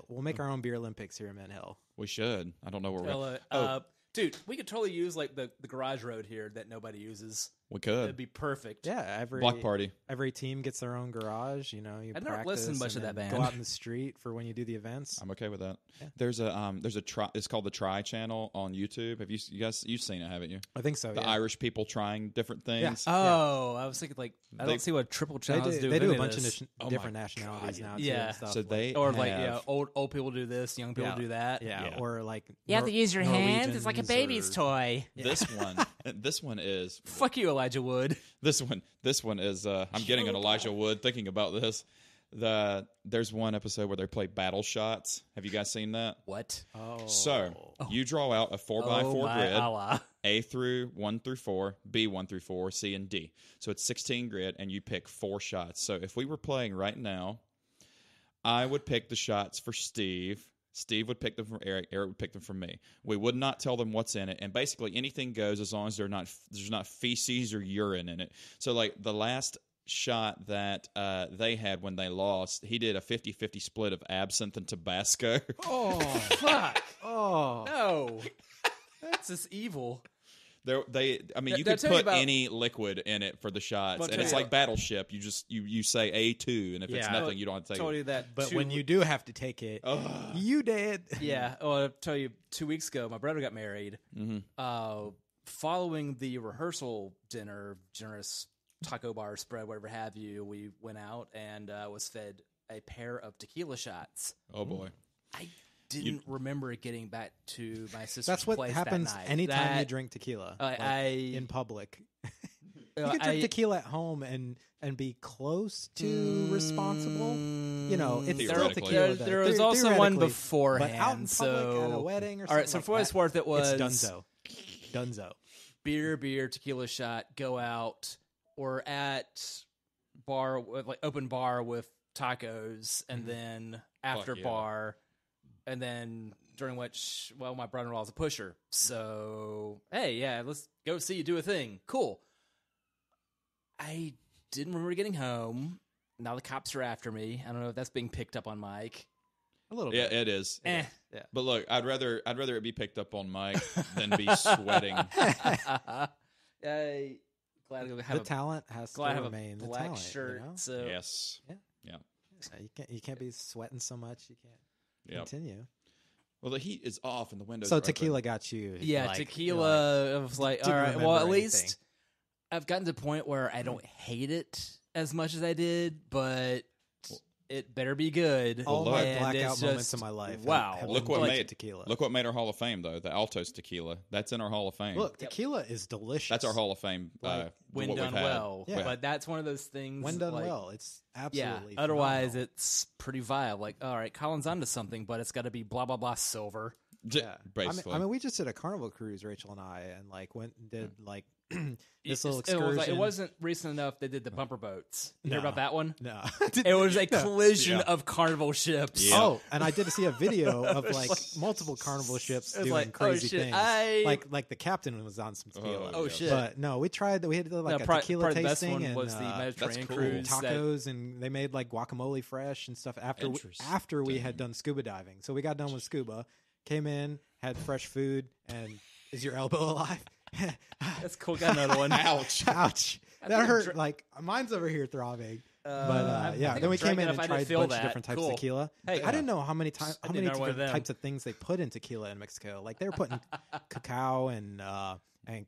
We'll make our own beer Olympics here in Mint Hill. We should. I don't know where we're going. Dude, we could totally use like the garage road here that nobody uses. We It'd could. be perfect. Yeah, Block party. Every team gets their own garage. You know, you I've never practice listened much and to that then band. Go out in the street for when you do the events. I'm okay with that. Yeah. There's a try. It's called the Try Channel on YouTube. Have you guys you've seen it, haven't you? I think so. The yeah. Irish people trying different things. Oh, I was thinking like I They- don't see what Triple They Challenge do, with a any bunch of this. different my nationalities God. now. Too, Yeah. and stuff. So they Or like have- old people do this, young people do that. yeah, or like You have to use your hands. It's like a Norwegians baby's or- toy. This one is Fuck you, Elijah Wood. this one is I'm getting an Elijah Wood thinking about this. There's one episode where they play battle shots. Have you guys seen that? What? Oh, So you draw out a 4x4 my grid, Allah. A through 1 through 4, B 1 through 4, C and D. So it's 16 grid, and you pick 4 shots. So if we were playing right now, I would pick the shots for Steve. Steve would pick them from Eric. Eric would pick them from me. We would not tell them what's in it, and basically anything goes as long as there's not feces or urine in it. So like the last shot that they had when they lost, he did a 50-50 split of absinthe and Tabasco. oh, Fuck. oh, No. That's just evil. You Now could tell me put about- any liquid in it for the shots, Well, and tell it's you like Battleship. You just you say A2, and if it's Yeah. nothing, you don't have to take Told it. you that. but two- when you do have to take it, you did. Yeah. Well, I'll tell you, 2 weeks ago, my brother got married. Mm-hmm. Following the rehearsal dinner, generous taco bar spread, whatever have you, we went out and was fed a pair of tequila shots. Oh boy. I didn't remember getting back to my sister's That's what place happens that night. anytime you drink tequila in public. You can drink tequila at home and be close to responsible. You know, it's still Theoretically. tequila. There was also one theoretically, beforehand. but out in public at a wedding or something. All right, so for what it's worth, it was it's Dunzo. beer, tequila shot, go out, or at bar, like open bar with tacos, and then after yeah. bar, and then during which, well, my brother-in-law is a pusher, so hey, yeah, let's go see you do a thing. Cool. I didn't remember getting home. Now the cops are after me. I don't know if that's being picked up on mic. A little Yeah, bit. it is. Eh. Yeah. But look, I'd rather it be picked up on mic than be sweating. I glad to have The talent has to glad I have remain a the black talent. shirt. You know? So Yes. Yeah, you can't be sweating so much. You can't Yep. continue. Well, the heat is off and the windows. So are open. tequila got you. yeah, like, tequila. I was like, all didn't right. Well, remember at anything. least I've gotten to the point where I don't hate it as much as I did, but it better be good. all look. my And blackout it's moments just- of my life. Wow. have Look been what like made tequila. Look what made our Hall of Fame though. The Altos tequila. That's in our Hall of Fame. Look, tequila is delicious. That's our Hall of Fame. Like, when what done we've had. well. Yeah. But that's one of those things. when done like, well. It's Yeah. absolutely. Otherwise, phenomenal. it's pretty vile. Like, all right, Colin's onto something, but it's got to be blah blah blah silver. Yeah. Basically. I mean, we just did a carnival cruise, Rachel and I, and like went and did like this little It excursion. was like, it wasn't recent enough they did the bumper boats. You hear No. about that one? No, It was a No. collision Yeah. of carnival ships. Yeah. Oh, and I did see a video of like multiple carnival ships It was doing like, oh, crazy shit, things. Like the captain was on some tequila. Oh, yeah. shit. But no, we tried. We had like No, a part tequila of the best tasting one and was the Mediterranean cool. cruise. that- tacos, and they made like guacamole fresh and stuff after we had done scuba diving. So we got done with scuba, came in, had fresh food, and is your elbow alive? That's cool. Got another one. Ouch. Ouch. That hurt. Like, mine's over here throbbing. But yeah, then we came in and tried a bunch of different types of tequila. Hey, I didn't know how many different them. types of things they put in tequila in Mexico. Like, they were putting cacao and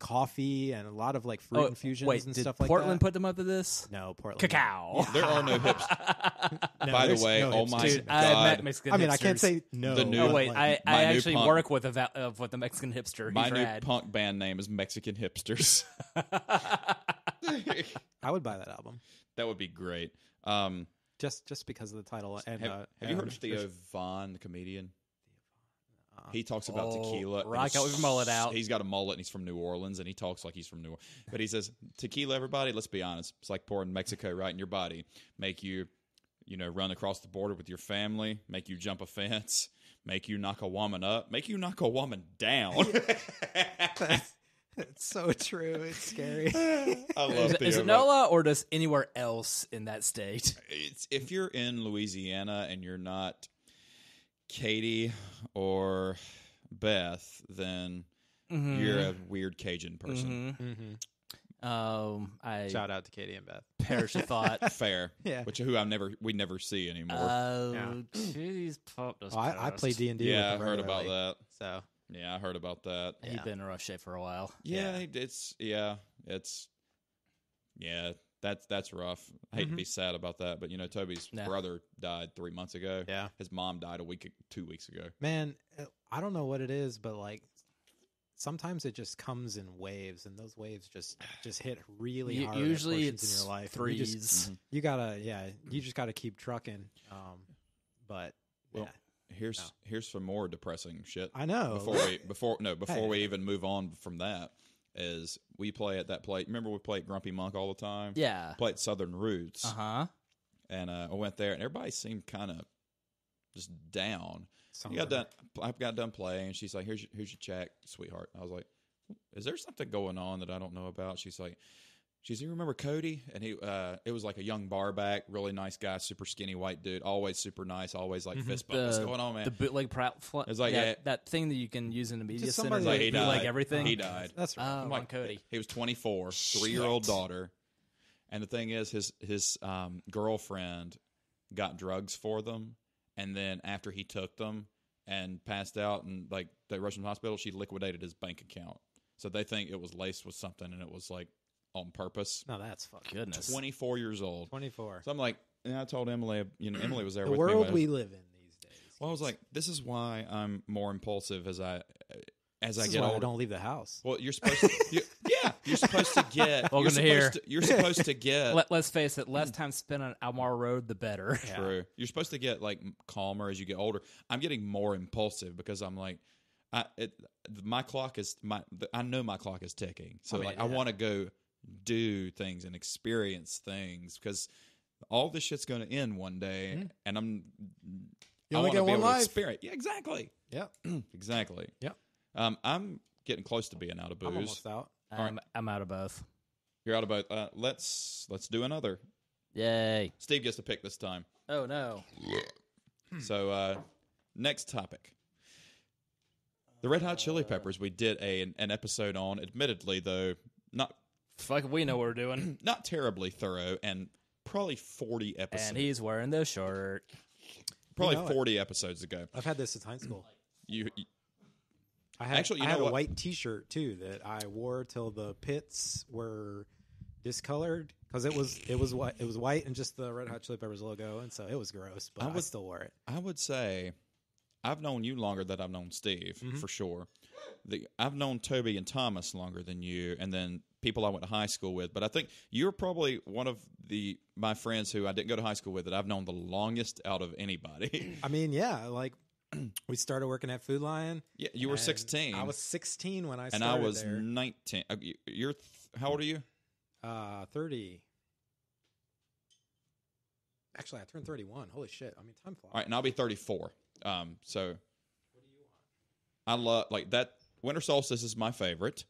coffee and a lot of like fruit infusions and stuff like that. Portland put them up to this? No, Portland. Cacao. There are no hipsters. No, By the there's way, no oh hipsters. my Dude, I God. met Mexican hipsters. I can't say no. The new- Oh, wait. I My new actually punk- work with a Mexican hipster. My He's new rad. punk band name is Mexican Hipsters. I would buy that album That would be great. just because of the title. And Have you heard of Theo Von, the comedian? He talks about tequila. and rock out with your mullet out. He's got a mullet, and he's from New Orleans, and he talks like he's from New Orleans. But he says, tequila, everybody, let's be honest. It's like pouring Mexico right in your body. Make you, run across the border with your family. Make you jump a fence. Make you knock a woman up. Make you knock a woman down. It's so true. It's scary. I love Theo Is it Von. NOLA or does anywhere else in that state? If you're in Louisiana and you're not Katie or Beth, then you're a weird Cajun person. I Shout out to Katie and Beth. perish the thought. Fair, Yeah. Which we never see anymore. Jeez, popped us. I play D&D. Yeah, I with him heard about regularly, that. So Yeah, I heard about that. He's been in a rough shape for a while. Yeah, that's rough. I hate to be sad about that, but Toby's brother died 3 months ago. Yeah. His mom died 2 weeks ago. man, I don't know what it is, but like sometimes it just comes in waves, and those waves just hit really hard. Usually at portions it's in your life. And threes. You just gotta keep trucking. But Well, yeah. here's some more depressing shit. I know. Before we even move on from that, is we play at that place. Remember we play at Grumpy Monk all the time? Yeah. Play at Southern Roots. Uh-huh. And I went there, and everybody seemed kind of just down. Somber. I got done playing, and she's like, here's your check, sweetheart. I was like, is there something going on that I don't know about? She's like, you remember Cody? And he, it was like a young barback, really nice guy, super skinny white dude, always super nice, always like fist bump. What's going on, man? The bootleg It's like, yeah. that thing that you can use in the media Just center. somebody Like, he bootleg died. everything. He died. That's right. Oh, I'm like Cody. He was 24, 3-year-old daughter. And the thing is, his girlfriend got drugs for them. And then after he took them and passed out and like they rushed him to the hospital, she liquidated his bank account. So they think it was laced with something, and it was like on purpose. No, that's fucking Goodness. 24 years old. 24. So I'm like, I told Emily, Emily was there The with world me. we live in these days. Well, I was like, this is why I'm more impulsive as I This is get why older. I don't leave the house. Well, you're supposed to. You're supposed to get. Welcome to here. You're supposed to get. Let's face it, less time spent on Almar Road, the better. True. You're supposed to get like calmer as you get older. I'm getting more impulsive because I'm like, my clock is I know my clock is ticking. So I want to go do things and experience things because all this shit's going to end one day, and You I only want get to be one able to life. experience. Yeah, exactly. Yep. Exactly. Yep. I'm getting close to being out of booze. I'm almost out. I'm out of both. You're out of both. Let's do another. Yay. Steve gets to pick this time. Oh, no. So, next topic. The Red Hot Chili Peppers, we did an episode on, admittedly, though, not Fuck, we know what we're doing. not terribly thorough, and probably 40 episodes. And he's wearing the shirt. probably You know 40 episodes ago. I've had this since high school. You I had, Actually, you I know had what? a white T-shirt too that I wore till the pits were discolored because it was white and just the Red Hot Chili Peppers logo, and so it was gross. But I still wore it. I would say I've known you longer than I've known Steve, for sure. I've known Toby and Thomas longer than you, and then people I went to high school with. But I think you're probably one of my friends who I didn't go to high school with that I've known the longest out of anybody. I mean, yeah, like we started working at Food Lion. Yeah, you were and 16. I was 16 when I and started I was there. 19. You're how old are you? 30. Actually, I turned 31. Holy shit! I mean, time flies. All right, and I'll be 34. So what do you want? I love like that. Winter Solstice is my favorite.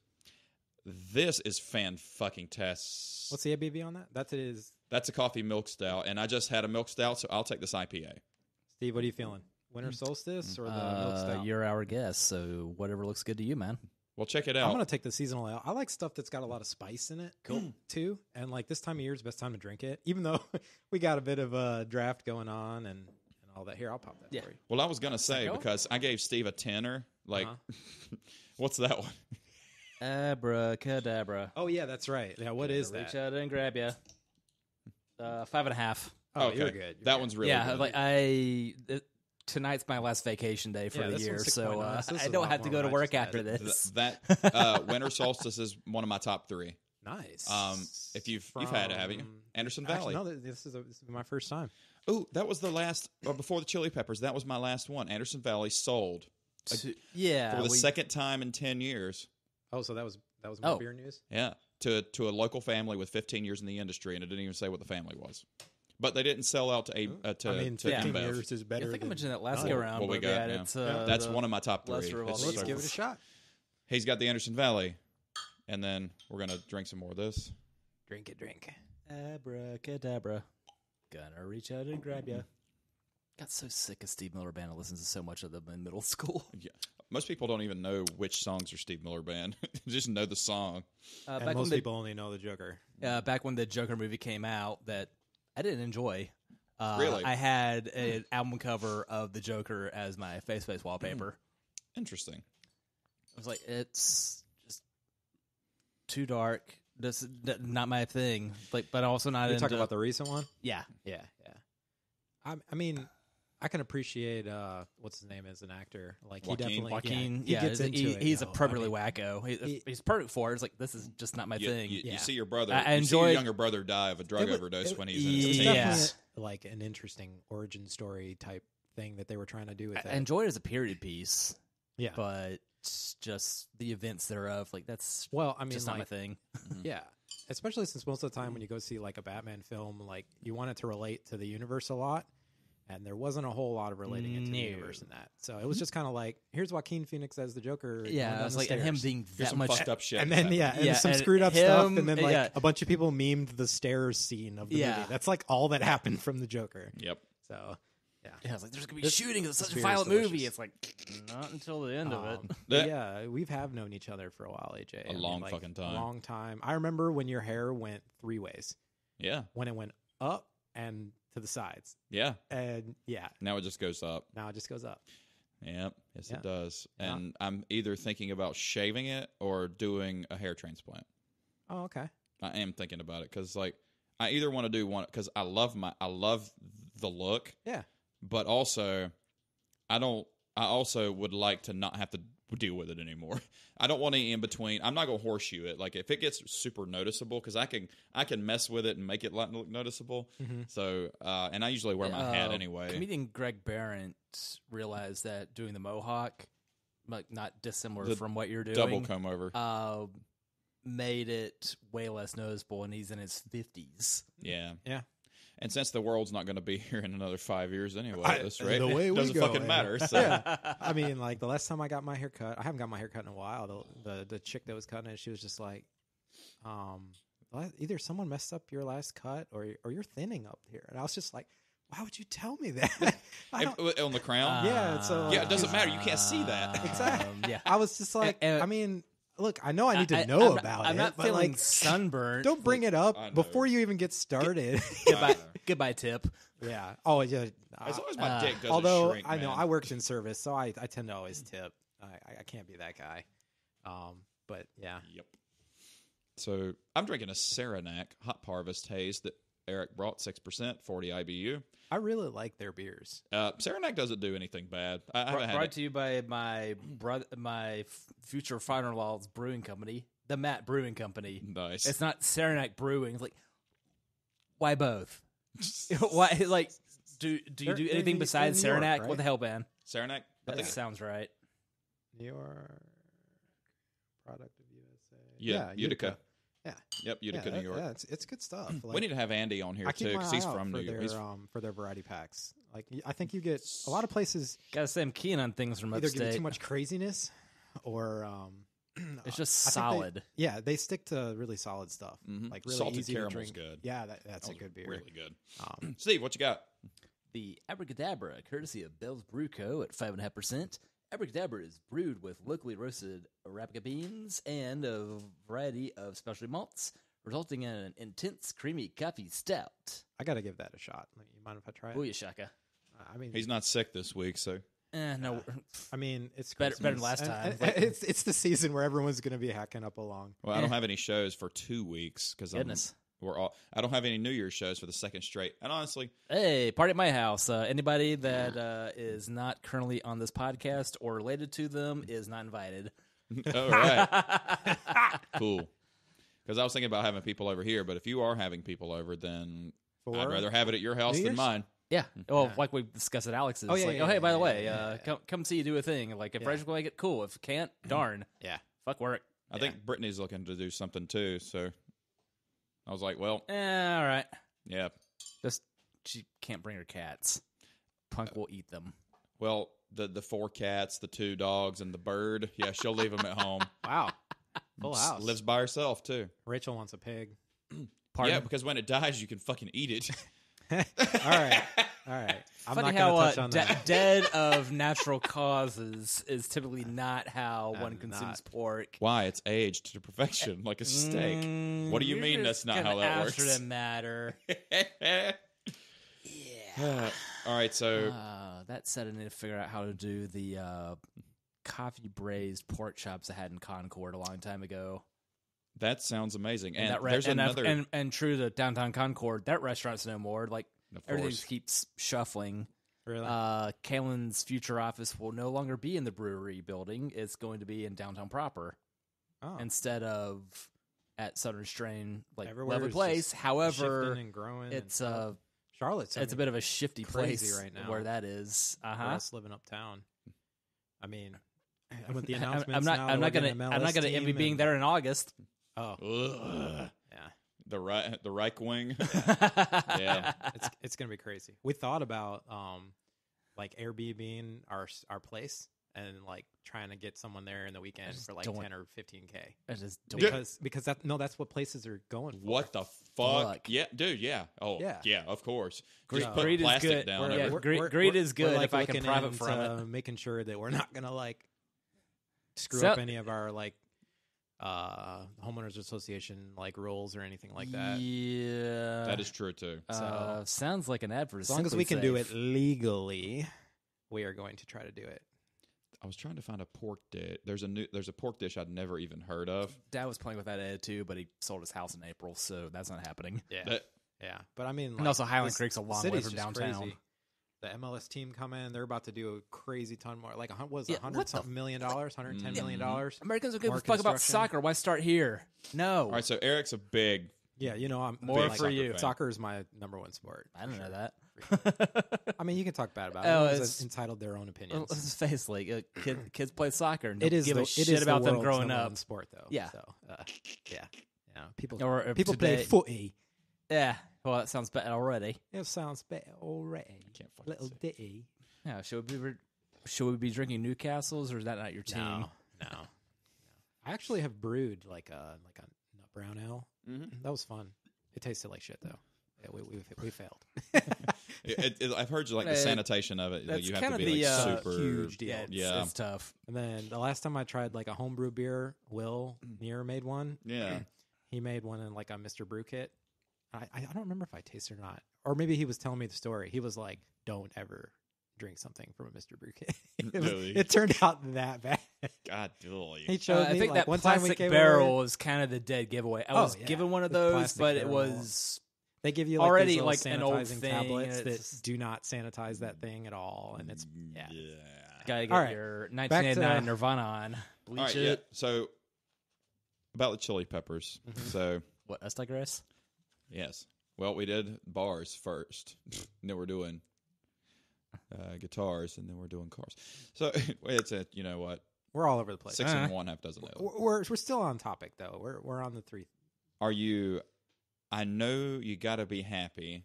This is fan-fucking-tastic. What's the ABV on that? That's a coffee milk stout, and I just had a milk stout, so I'll take this IPA. Steve, what are you feeling? Winter solstice or the milk stout? You're our guest, so whatever looks good to you, man. Well, check it I'm out. gonna take the seasonal ale. I like stuff that's got a lot of spice in it, too. And like this time of year is the best time to drink it. Even though we got a bit of a draft going on and all that. Here, I'll pop that for you. Well, I was gonna say because I gave Steve a tenner. Like, what's that one? Abracadabra. Oh yeah, that's right. Yeah, what is Reach that? out and grab you. 5.5. Oh, Okay. you're good. That one's really good. Like tonight's my last vacation day for the this year, one's so 6.9. This is I a don't lot have to more go to than I work just after had. this. That Winter Solstice is one of my top 3. Nice. If you've had it, haven't you? Anderson Valley. Actually, no, this is my first time. Oh, that was the last, or before the Chili Peppers. That was my last one. Anderson Valley sold for the second time in 10 years. Oh, so that was my beer news. Yeah, to a local family with 15 years in the industry, and it didn't even say what the family was. But they didn't sell out to 15 InBev. years is better. I think I than mentioned that last go around. What we but got, yeah, yeah. it's, That's one of my top 3. lesser of all It's the Let's so give it cool. a shot. He's got the Anderson Valley, and then we're gonna drink some more of this. Drink it, drink. Abracadabra. Gonna reach out and grab ya. Got so sick of Steve Miller Band. I listened to so much of them in middle school. Yeah, most people don't even know which songs are Steve Miller Band. They just know the song. And most people only know the Joker. Back when the Joker movie came out, that I didn't enjoy. Really? I had an album cover of the Joker as my face wallpaper. Interesting. I was like, it's just too dark. This is not my thing. Like, but also not. You're talking about the recent one? Yeah. I mean, I can appreciate what's his name as an actor. Like Joaquin. he definitely Joaquin, he gets into it. He's though. appropriately wacko. He's perfect for it. It's like, this is just not my thing. You see your brother. I you see your enjoyed- younger brother die of a drug overdose when he's in It his was teens. definitely like an interesting origin story type thing that they were trying to do with I that. enjoyed it as a period piece. Yeah. But just the events thereof, like that's Well, I mean, just not my like, thing. yeah, especially since most of the time when you go see like a Batman film, like you want it to relate to the universe a lot, and there wasn't a whole lot of relating it to the universe in that. So it was just kind of like, here's Joaquin Phoenix as the Joker. going Yeah, down it's the like and him stairs. being Here's that some much. fucked up shit. And then Yeah, some and screwed up stuff, him- and then like yeah. a bunch of people memed the stairs scene of the movie. That's like all that happened from the Joker. Yep. So Yeah, it's like there's gonna be shooting. It's such a beer is violent delicious. movie. It's like not until the end of it. but yeah, we've known each other for a while, AJ. A long fucking time. A long time. I remember when your hair went 3 ways. Yeah. When it went up and to the sides. Yeah. And yeah, Now it just goes up. now it just goes up. Yep. Yes, Yeah. it does. And I'm either thinking about shaving it or doing a hair transplant. Oh, okay. I am thinking about it because, like, I either want to do one because I love the look. Yeah. But also, I also would like to not have to deal with it anymore. I don't want any in between. I'm not going to horseshoe it. Like, if it gets super noticeable, because I can mess with it and make it look noticeable. Mm-hmm. So, and I usually wear my hat anyway. Comedian Greg Barrett realized that doing the mohawk, like not dissimilar from what you're doing, Double comb over. made it way less noticeable, and he's in his 50s. Yeah. Yeah. And since the world's not going to be here in another 5 years anyway, at this rate, the way it we doesn't go, fucking yeah. matter. So. Yeah. I mean, like the last time I got my hair cut, I haven't got my hair cut in a while. The chick that was cutting it, she was just like, either someone messed up your last cut or you're thinning up here. And I was just like, why would you tell me that? On the crown? Yeah, so Yeah, it doesn't matter. You can't see that. Exactly. Yeah. I was just like, I mean, look, I know I need to I'm know not- about I'm it. not but feeling like, sunburnt. don't bring it up I know. before you even get started. Goodbye, tip. Yeah. Oh, yeah. As long as my dick doesn't Although shrink, I know man. I worked in service, so I tend to always tip. I can't be that guy. But yeah. Yep. So I'm drinking a Saranac Hop Harvest Haze that Eric brought, 6%, 40 IBU. I really like their beers. Saranac doesn't do anything bad. I haven't had Brought it. to you by my brother, my future father-in-law's brewing company, the Matt Brewing Company. Nice. It's not Saranac Brewing. It's like, why both? Why, like, do you They're- do they're anything New- besides they're New York, Saranac? right? What the hell, man? Saranac? I That think sounds right. New York product of USA. Yeah, Utica. Yeah. Yep, Utica, New York. Yeah, it's good stuff. We need to have Andy on here I keep too my because eye he's out from for New York. their, He's for their variety packs. Like I think you get a lot of places Gotta say, I'm keen on things from either give you upstate. too much craziness or It's just I think solid. they stick to really solid stuff. Like really Salted easy caramel's to drink. good. Yeah, that's a good beer. Really good. Um, Steve, what you got? The Abracadabra, courtesy of Bell's Brew Co. at 5.5%, Abracadabra is brewed with locally roasted Arabica beans and a variety of specialty malts, resulting in an intense, creamy coffee stout. I got to give that a shot. You mind if I try it? Booyah shaka. I mean, He's not sick this week, so No, I mean, it's better than Christmas. last time. It's the season where everyone's going to be hacking up along. well, I don't have any shows for 2 weeks because goodness. I don't have any New Year's shows for the second straight. And honestly, Hey, party at my house. Anybody that is not currently on this podcast or related to them is not invited. all right, cool. Because I was thinking about having people over here, but if you are having people over, then I'd rather have it at your house New than Year's? mine. Yeah. Well, like we discussed at Alex's. Oh, yeah, like, yeah, hey, yeah, by the yeah, way, yeah, yeah. come see you do a thing. Like, if Rachel can make it, cool. If can't, darn. Yeah. Fuck work. I think Brittany's looking to do something too, so I was like, well, All right. yeah. Just she can't bring her cats. Punk will eat them. Well, the 4 cats, the 2 dogs, and the bird, yeah, she'll leave them at home. Wow. Full house. Lives by herself, too. Rachel wants a pig. Pardon? Yeah, because when it dies, you can fucking eat it. All right. All right. I'm Funny not how going to touch on that. dead of natural causes is typically not how one consumes not. pork. Why? It's aged to perfection, like a steak. What do you You're mean just that's not gonna how that answer works? the matter. All right, so That said, I need to figure out how to do the coffee braised pork chops I had in Concord a long time ago. that sounds amazing. And that there's another. and true to downtown Concord, that restaurant's no more. Like Of everything course. keeps shuffling. Really? Kailyns Future office will no longer be in the brewery building. It's going to be in downtown proper Oh. instead of at Southern Strain, like Everywhere lovely is place. just However, shifting and growing. it's and Charlotte's. it's a bit of a shifty crazy place right now. where that is. We're us living uptown. I mean, with the I'm announcements not. now I'm that not we're gonna. getting an I'm not MLS gonna envy team being and- there in August. Oh, Ugh. yeah. The right wing. Yeah. It's gonna be crazy. We thought about like Airbnb our place and like trying to get someone there in the weekend for like don't- 10 or 15K. I just don't. Because that's what places are going for. What the fuck? Fuck. Yeah, dude. Yeah. Oh, Yeah. yeah. Of course. Greed- Just put greed is plastic good. down. Yeah, everywhere. greed is good like, if I can looking profit into from it. making sure that we're not gonna like screw So- up any of our like homeowners association like rules or anything like that. Yeah, That is true too. sounds like an ad for As long as we can do it legally, we are going to try to do it. I was trying to find a pork dish. There's a pork dish I'd never even heard of. Dad was playing with that ad too, but he sold his house in April, so that's not happening. Yeah, That- yeah. But I mean, And also Highland this Creek's a long way city's from just downtown. crazy. The MLS team coming, they're about to do a crazy ton more. Like, was Yeah, it what $100 the something million, $110 million. Americans don't give More a fuck about construction. soccer. Why start here? No, All right, so Eric's a big. Yeah, you know, I'm More big for soccer you. fan. Soccer is my number one sport. I don't know that. I mean, you can talk bad about it. Oh, Everyone's it's- entitled their own Well, opinions. let's face it, like kids play soccer and don't It is give the, a it shit is about the them world's growing number up. one sport, though. Yeah. So, yeah. People Or people play today- footy. Yeah, well, that sounds bad already. It sounds better already. Can't fucking Little say. ditty. Yeah, should we be drinking Newcastles, or is that not your team? No. I actually have brewed like a nut brown ale. Mhm. That was fun. It tasted like shit though. Yeah, we failed. I've heard like the Uh, sanitation of it. Like, that's you have kind to of be the, like super huge deal. Yeah, Yeah. it's tough. And then the last time I tried like a homebrew beer, Will Near made one. Yeah. He made one in like a Mr. Brew kit. I don't remember if I tasted it or not. Or maybe he was telling me the story. He was like, don't ever drink something from a Mr. Brew kit. Really? It turned out that bad. God, Dilly. He showed I me think like, that one time we plastic came barrel over, was kind of the dead giveaway. I Oh, was yeah. given one of The those, plastic but it barrel. was they give you like already these like little an old sanitizing thing, tablets and that it's- do not sanitize that thing at all. And it's, yeah. gotta get All right. your Back 1989 to- Nirvana on. Bleach All right, it. yeah. So about the chili peppers. So What, us digress? yes. Well, we did bars first. And then we're doing guitars, and then we're doing cars. So it's a, you know what? We're all over the place. 6 and 1, half dozen ale. We're still on topic though. We're on the 3. Are you? I know you got to be happy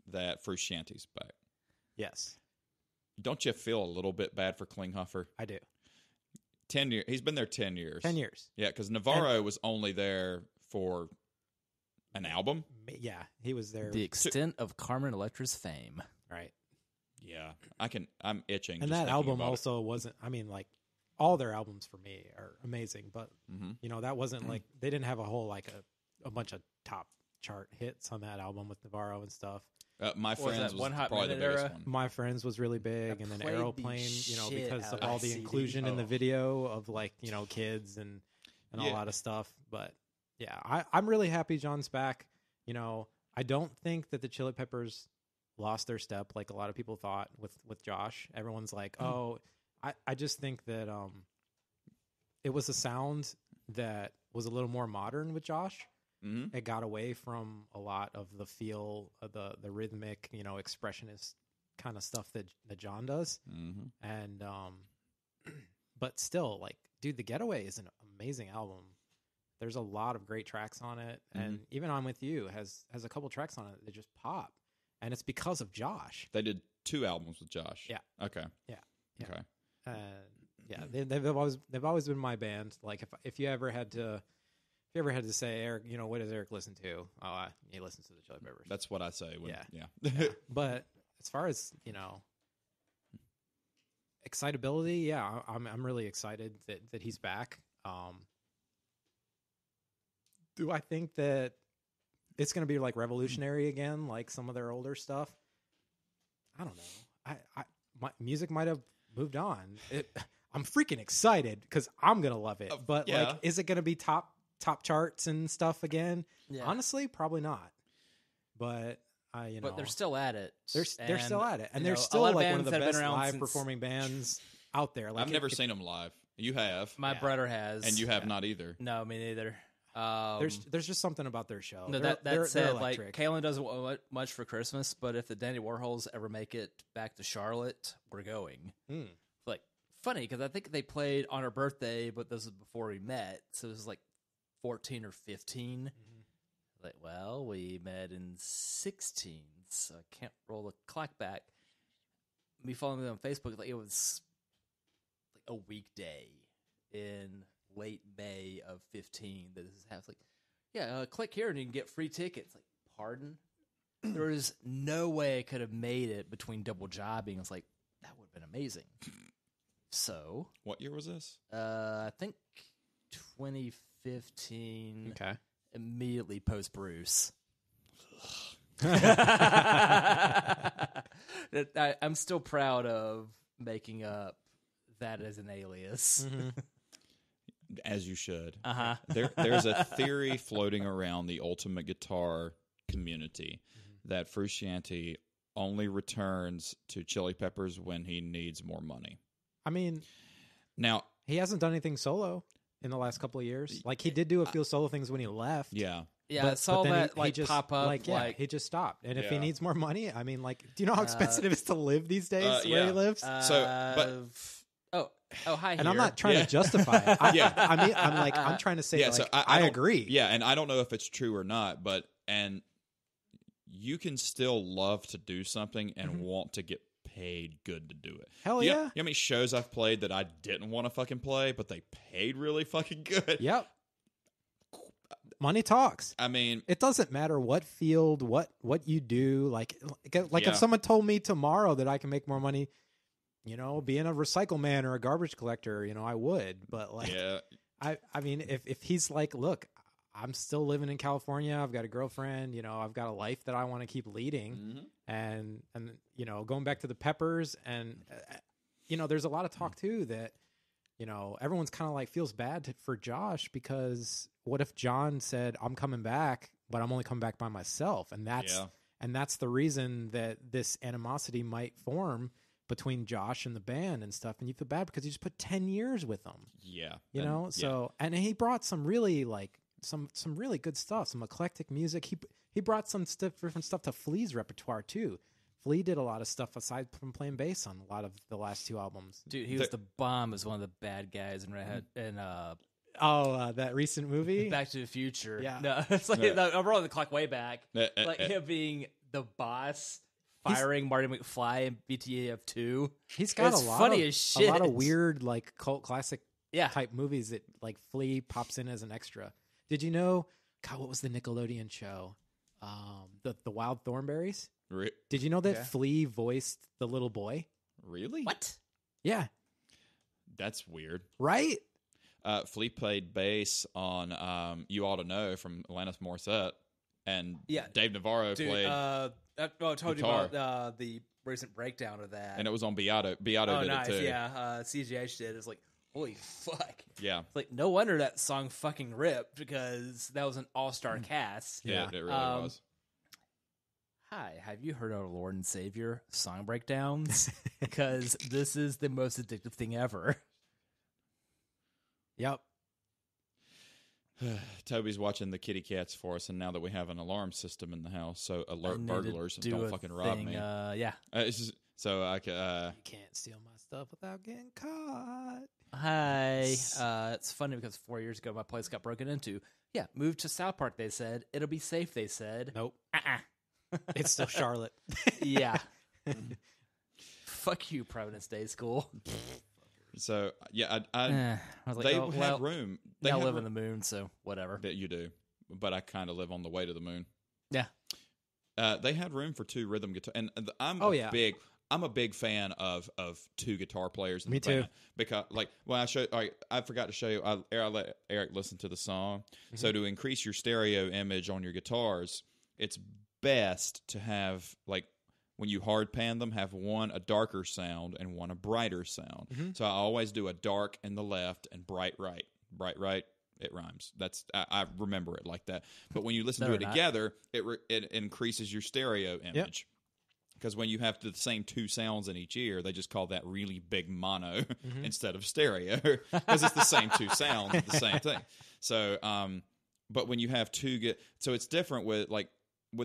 that Fruit Shanty's back. Yes, Don't you feel a little bit bad for Klinghoffer? I do. 10 years. He's been there 10 years. 10 years. Yeah, because Navarro was only there for an album. Yeah, he was there. The extent of Carmen Electra's fame. Right. Yeah, I'm itching. And just that thinking album about it. also wasn't. I mean, like all their albums for me are amazing, but that wasn't like they didn't have a whole like a bunch of top chart hits on that album with Navarro and stuff. My Friends was One Hot probably the Minute biggest era? one. My Friends was really big, and then played the Aeroplane, shit because out of of all that the CD. inclusion in the Oh. video of like kids and a Yeah. lot of stuff. But yeah, I'm really happy Jons back. I don't think that the Chili Peppers lost their step like a lot of people thought with Josh. Everyone's like, I just think that it was a sound that was a little more modern with Josh. Mm-hmm. It got away from a lot of the feel of the rhythmic, expressionist kind of stuff that John does. Mm-hmm. And but still, like, dude, The Getaway is an amazing album. There's a lot of great tracks on it, and even I'm With You has a couple tracks on it that just pop, and it's because of Josh. They did 2 albums with Josh. Yeah. Okay. Yeah. Okay. Yeah, they've always been my band. Like if you ever had to say, Eric, what does Eric listen to? Oh, he listens to the Chili Peppers. That's what I say. Yeah. Yeah. But as far as excitability, yeah, I'm really excited that he's back. Do I think that it's going to be like revolutionary again, like some of their older stuff? I don't know. My music might have moved on. I'm freaking excited because I'm gonna love it. But yeah. like, is it going to be top charts and stuff again? Yeah. Honestly, probably not. But But they're still at it. they're still at it, and they're a still lot of like one of bands the that have been best around live since- performing bands out there. Like I've never seen them live. You have. My brother has, And you have not either. No, me neither. There's just something about their show. No, They're that said, like electric. Kailyns doesn't want much for Christmas, but if the Dandy Warhols ever make it back to Charlotte, we're going. Like funny because I think they played on her birthday, but this was before we met, so it was like 14 or 15. Like, well, we met in 16, so I can't roll the clock back. Me following them on Facebook, like it was like a weekday in late May of 15 that this is happening. Like, click here and you can get free tickets. Like, pardon? There is no way I could have made it between double jobbing. It's like, that would have been amazing. So, What year was this? I think 2015. Okay. Immediately post Bruce. I'm still proud of making up that as an alias. As you should. Uh-huh. There's a theory floating around the ultimate guitar community that Frusciante only returns to Chili Peppers when he needs more money. I mean, Now, he hasn't done anything solo in the last couple of years. Like he did do a few solo things when he left. yeah. Yeah, I saw then that he like just, pop up. Like, he just stopped. And if he Yeah. needs more money, I mean, like, do you know how expensive it is to live these days where yeah. he lives? oh, hi. and here. I'm not trying Yeah. to justify it. Yeah. I'm trying to say, Yeah, like, so I don't- agree. Yeah, and I don't know if it's true or not, but you can still love to do something and want to get paid good to do it. Hell You know yeah. how many shows I've played that I didn't want to fucking play, but they paid really fucking good? Yep. Money talks. I mean, It doesn't matter what field, what you do. Like Yeah. if someone told me tomorrow that I can make more money, being a recycle man or a garbage collector, I would. But like, yeah. I mean, if he's like, look, I'm still living in California. I've got a girlfriend. I've got a life that I want to keep leading. And going back to the Peppers, and there's a lot of talk too that everyone's kind of like feels bad for Josh because what if John said, "I'm coming back, but I'm only coming back by myself," and that's the reason that this animosity might form between Josh and the band and stuff. And you feel bad because you just put 10 years with them. Yeah. So and he brought some really like some really good stuff, some eclectic music. He brought some different stuff to Flea's repertoire too. Flea did a lot of stuff aside from playing bass on a lot of the last 2 albums. Dude, he was the bomb as one of the bad guys in Red Hat and That recent movie? Back to the Future. Yeah. No, it's like I'm rolling the clock way back. Like him being the boss, firing Marty McFly in BTAF 2. He's got It's a lot funny of as shit. a lot of weird like cult classic Yeah. type movies that like Flea pops in as an extra. Did you know? God, what was the Nickelodeon show? The Wild Thornberries. Did you know that Flea voiced the little boy? Really? What? Yeah. That's weird. Right? Flea played bass on "You Ought to Know" from Alanis Morissette, and Dave Navarro played. I told you guitar. about the recent breakdown of that, and it was on Beato. Beato did nice. it too. Yeah, CGH did. It's like, holy fuck. Yeah. It's like, no wonder that song fucking ripped, because that was an all-star cast. Yeah, it really was. Hi, have you heard our Lord and Savior song breakdowns? Because this is the most addictive thing ever. Yep. Toby's watching the kitty cats for us, and now that we have an alarm system in the house, so alert burglars do don't a fucking rob me. Yeah. So I can. You can't steal my stuff without getting caught. Hi. It's funny because 4 years ago my place got broken into. Yeah, moved to South Park, they said. It'll be safe, they said. Nope. It's still Charlotte. Yeah. Fuck you, Providence Day School. So yeah, I was like, they have room. They live in the moon, so whatever. That you do, but I kind of live on the way to the moon. Yeah. They had room for 2 rhythm guitar, and I'm a big fan of 2 guitar players. In Me the too. band because I forgot to show you. I let Eric listen to the song. Mm-hmm. So to increase your stereo image on your guitars, it's best to have when you hard pan them, have one a darker sound and one a brighter sound. Mm-hmm. So I always do a dark in the left and bright right. Bright right, it rhymes. I remember it like that. But when you listen to it together, it increases your stereo image. Because when you have the same 2 sounds in each ear, they just call that really big mono instead of stereo, because it's the same 2 sounds at the same thing. So, but when you have 2 so it's different with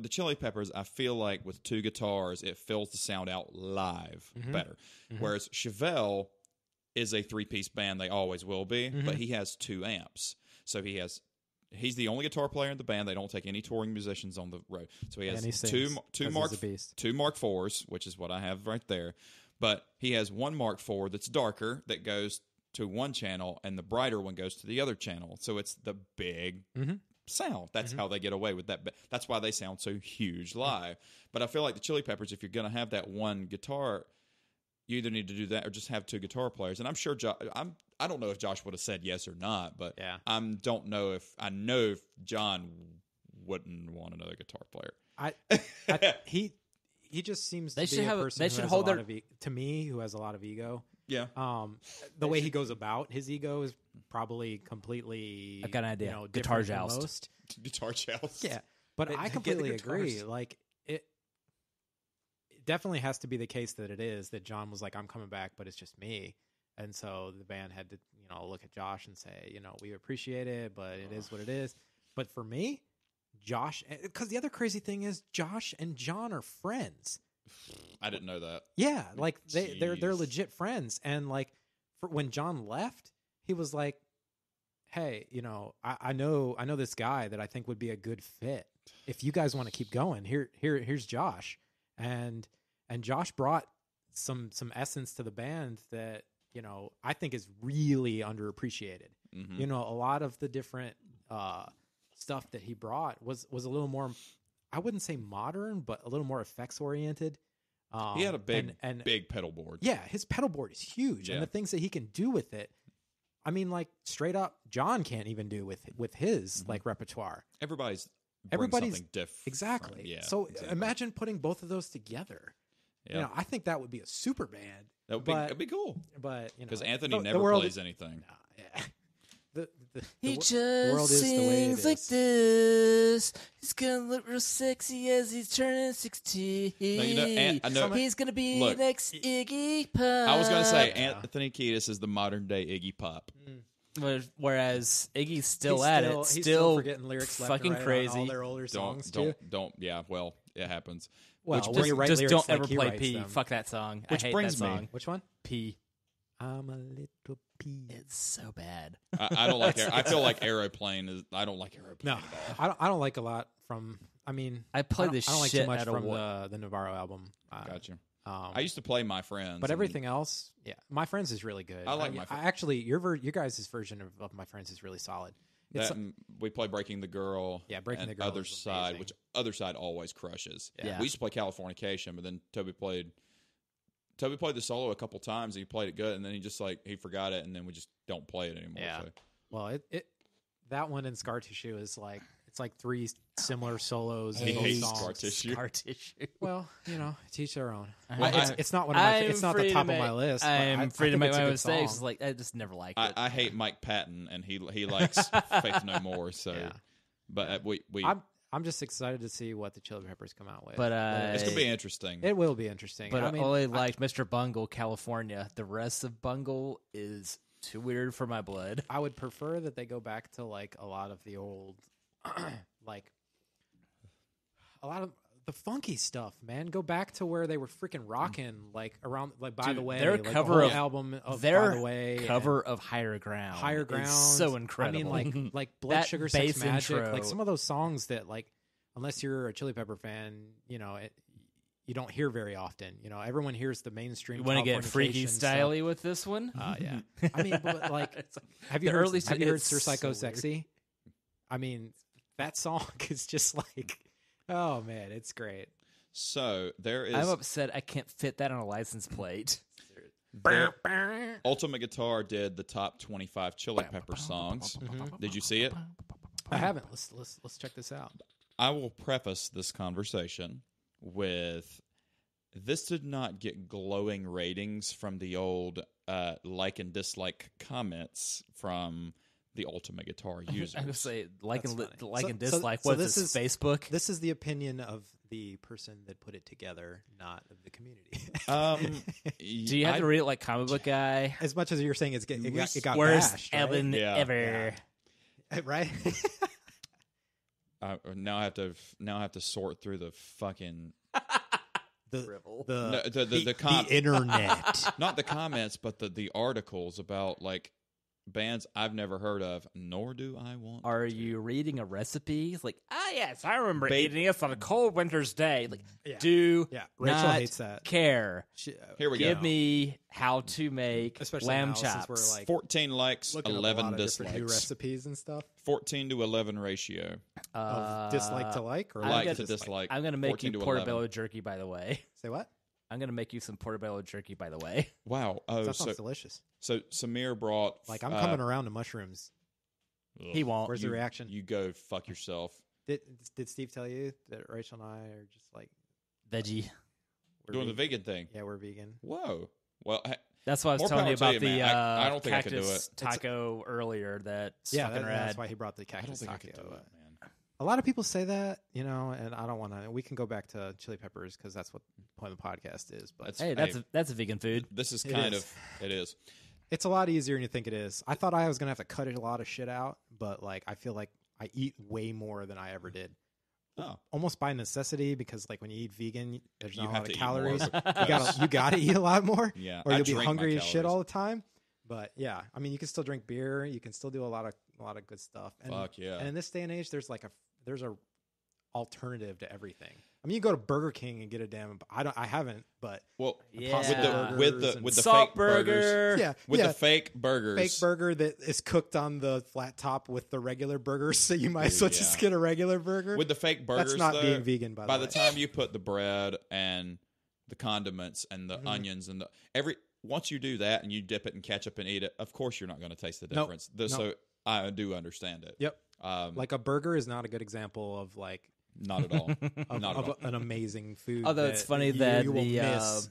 the Chili Peppers. I feel like with 2 guitars, it fills the sound out live better. Whereas Chevelle is a 3-piece band; they always will be. But he has 2 amps, so he's the only guitar player in the band. They don't take any touring musicians on the road. So he has two Mark IVs, which is what I have right there. But he has one Mark IV that's darker that goes to one channel, and the brighter one goes to the other channel. So it's the big sound. That's how they get away with that. That's why they sound so huge live. But I feel like the Chili Peppers, if you're going to have that one guitar, you either need to do that or just have 2 guitar players. And I'm sure I don't know if Josh would have said yes or not, but I know if John wouldn't want another guitar player. He just seems they to should be a have person they who should has hold a lot their of to me who has a lot of ego. Yeah. The way he goes about his ego is probably completely. I've got an idea. Different Guitar than joust. most. Guitar joust. Yeah, but I Get the completely agree. guitars. Like it definitely has to be the case that John was like, I'm coming back, but it's just me. And so the band had to, look at Josh and say, we appreciate it, but it is what it is. But for me, Josh, because the other crazy thing is Josh and John are friends. I didn't know that. Yeah, like they're Jeez. legit friends. And like when John left, he was like, hey, I know this guy that I think would be a good fit. If you guys want to keep going, here's Josh. And Josh brought some essence to the band that I think is really underappreciated. Mm-hmm. A lot of the different stuff that he brought was a little more, I wouldn't say modern, but a little more effects oriented. He had a big pedal board. Yeah, his pedal board is huge, and the things that he can do with it. I mean, like straight up, John can't even do with his like repertoire. Everybody's something different. Exactly. Yeah. So imagine putting both of those together. Yeah. I think that would be a super band. That'd be cool. But because Anthony the never world, plays anything. Yeah. The just world is the way it sings like is. this. He's gonna look real sexy as he's turning 16. I know. He's gonna be Look, next Iggy Pop. I was going to say Anthony Kiedis is the modern day Iggy Pop. Whereas Iggy's still He's at still- it, he's still forgetting lyrics left fucking and right crazy. on all their older songs too. Don't. Yeah. Well, it happens. Well, Which when brings- you write just lyrics don't like ever he play writes P. them. Fuck that song. Which I hate brings that me- song. Which one? P. I'm a little pea. It's so bad. I don't like. I feel like Aeroplane is. I don't like Aeroplane. No, at all. I don't like a lot from. I mean, I play I the don't like shit too much out of from what. the Navarro album. Gotcha. I I used to play My Friends, but and everything else, yeah, My Friends is really good. I like My Friends. Actually, your guys' version of My Friends is really solid. It's we play Breaking the Girl. Yeah, Breaking and the Girl Other is Side, amazing. which Other Side always crushes. Yeah. We used to play Californication, but then Toby played the solo a couple times. And he played it good, and then he forgot it, and then we just don't play it anymore. Yeah. So. Well, it that one in Scar Tissue is like it's like 3 similar solos. He in both hates songs. Scar Tissue. Scar tissue. Well, teach their own. Well, It's not one of my. It's not the top of my list. but I'm free to think make it's a my good mistakes. song. It's like I just never liked it. I hate Mike Patton, and he likes Faith No More. So, Yeah. but we I'm just excited to see what the Chili Peppers come out with. But it's gonna be interesting. it will be interesting. But I mean, only liked Mr. Bungle, California. The rest of Bungle is too weird for my blood. I would prefer that they go back to like a lot of the old, like a lot of the funky stuff, man. Go back to where they were freaking rocking, like around, like By Dude, the Way, their like cover the whole of- album of Their By the Way, cover of Higher Ground. Higher Ground, is so incredible. I mean, like Blood That Sugar Sex bass Magic, intro. like some of those songs that, like, unless you're a Chili Pepper fan, you don't hear very often. Everyone hears the mainstream. You want to get freaky Californication stuff. styly with this one? Yeah. I mean, but like, It's like- have you the heard? early Have you heard it's Sir Psycho so weird. Sexy? I mean, that song is just like, oh man, it's great. So there is I'm upset I can't fit that on a license plate. Ultimate Guitar did the top 25 Chili Pepper songs. Did you see it? I haven't. Let's check this out. I will preface this conversation with this did not get glowing ratings from the old like and dislike comments from the Ultimate Guitar users. I would say like That's and funny. So- and so- dislike. so What's this this? is- Facebook? This is the opinion of the person that put it together, not of the community. Do you have to read it like comic book guy? As much as you're saying, it got Worst bashed, right? album Yeah. ever. Right? now I have to sort through the fucking the internet. not the comments, but the articles about like bands I've never heard of, nor do I want. Are to. you reading a recipe? It's like, yes, I remember Ba- eating this on a cold winter's day. Like, Yeah. do Yeah, Rachel not hates that. care. Here we Give go. me how to make Especially lamb now, since chops. we're like 14 likes, looking up a 11 lot of different new dislikes. recipes and stuff. 14 to 11 ratio. Of dislike to like, or I'm Like gonna- to dislike. I'm going to make 14 you to portobello 11. jerky, by the way. Say what? I'm going to make you some portobello jerky, by the way. Wow. Oh, That so sounds delicious. Samir brought Like I'm coming around to mushrooms. He won't. Where's the reaction? You go fuck yourself. Did Steve tell you that Rachel and I are just like Veggie. we're Doing the vegan? vegan thing. Yeah, we're vegan. Whoa. Well, That's why I was More telling power you to about you, the man. I don't think I could do cactus it. taco earlier. That's Yeah, fucking rad. that's why he brought the I don't cactus think I taco. could do it, man. A lot of people say that, and I don't want to. We can go back to chili peppers because that's what the point of the podcast is. But Hey, that's a vegan food. This is It kind is. of it is. it's a lot easier than you think it is. I thought I was gonna have to cut a lot of shit out, but like I feel like I eat way more than I ever did. Oh, Almost by necessity, because like when you eat vegan, there's You not a have lot to of eat more calories. because- You gotta eat a lot more, yeah. or I you'll be drink my hungry as shit calories. all the time. But yeah, I mean, you can still drink beer. You can still do a lot of good stuff. And, Fuck yeah. And in this day and age, there's a alternative to everything. I mean, you go to Burger King and get a damn. I haven't, but Well, Yeah. with the Salt fake burgers, burger. yeah, with yeah. the fake burgers, Fake burger that is cooked on the flat top with the regular burger, so you might as well just Yeah. get a regular burger. with the fake burgers. That's not though, being vegan, by By the the way. time you put the bread and the condiments and the onions and once you do that and you dip it in ketchup and eat it, of course you're not going to taste the Nope. difference. Nope. So I do understand it. Yep. Like Like a burger is not a good example of like not at all. of, Not of at all. an amazing food. Although it's funny you that will the, miss,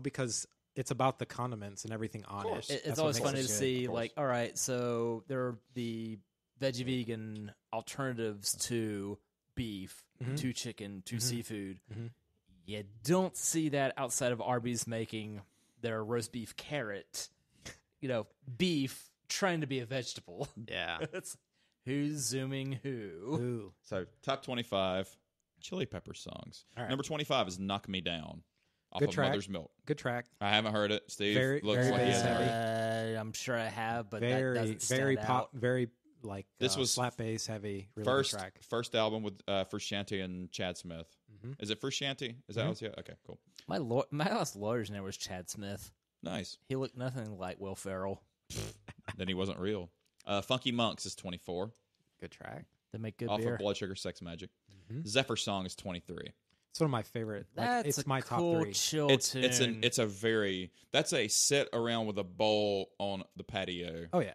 because it's about the condiments and everything on it. course. It's That's always what funny makes to it good. see, of course. like, all right, so there are the veggie vegan alternatives to beef, Mhm. to chicken, to Mhm. seafood. Mhm. You don't see that outside of Arby's making their roast beef carrot. Beef trying to be a vegetable. Yeah. It's who's zooming who. Ooh. So top 25 Chili Pepper songs. All right. Number 25 is "Knock Me Down" off Good of track. Mother's Milk. Good track. I haven't heard it. Steve Very- looks very like he bass has heavy. heard it. I'm sure I have, but that Very, doesn't very stand pop. out. Very like This was slap bass heavy. Really good track. First album with Frusciante and Chad Smith. Mhm. Is it Frusciante? Is that what's yeah? Okay, cool. My last lawyer's name was Chad Smith. Nice. He looked nothing like Will Ferrell. Then he wasn't real. Funky Monks is 24. Good track. They make good off beer. of Blood Sugar Sex Magic. Mhm. Zephyr Song is 23. It's one of my favorite. Like, That's it's a my cool top 3. chill It's tune. that's a sit around with a bowl on the patio. Oh yeah,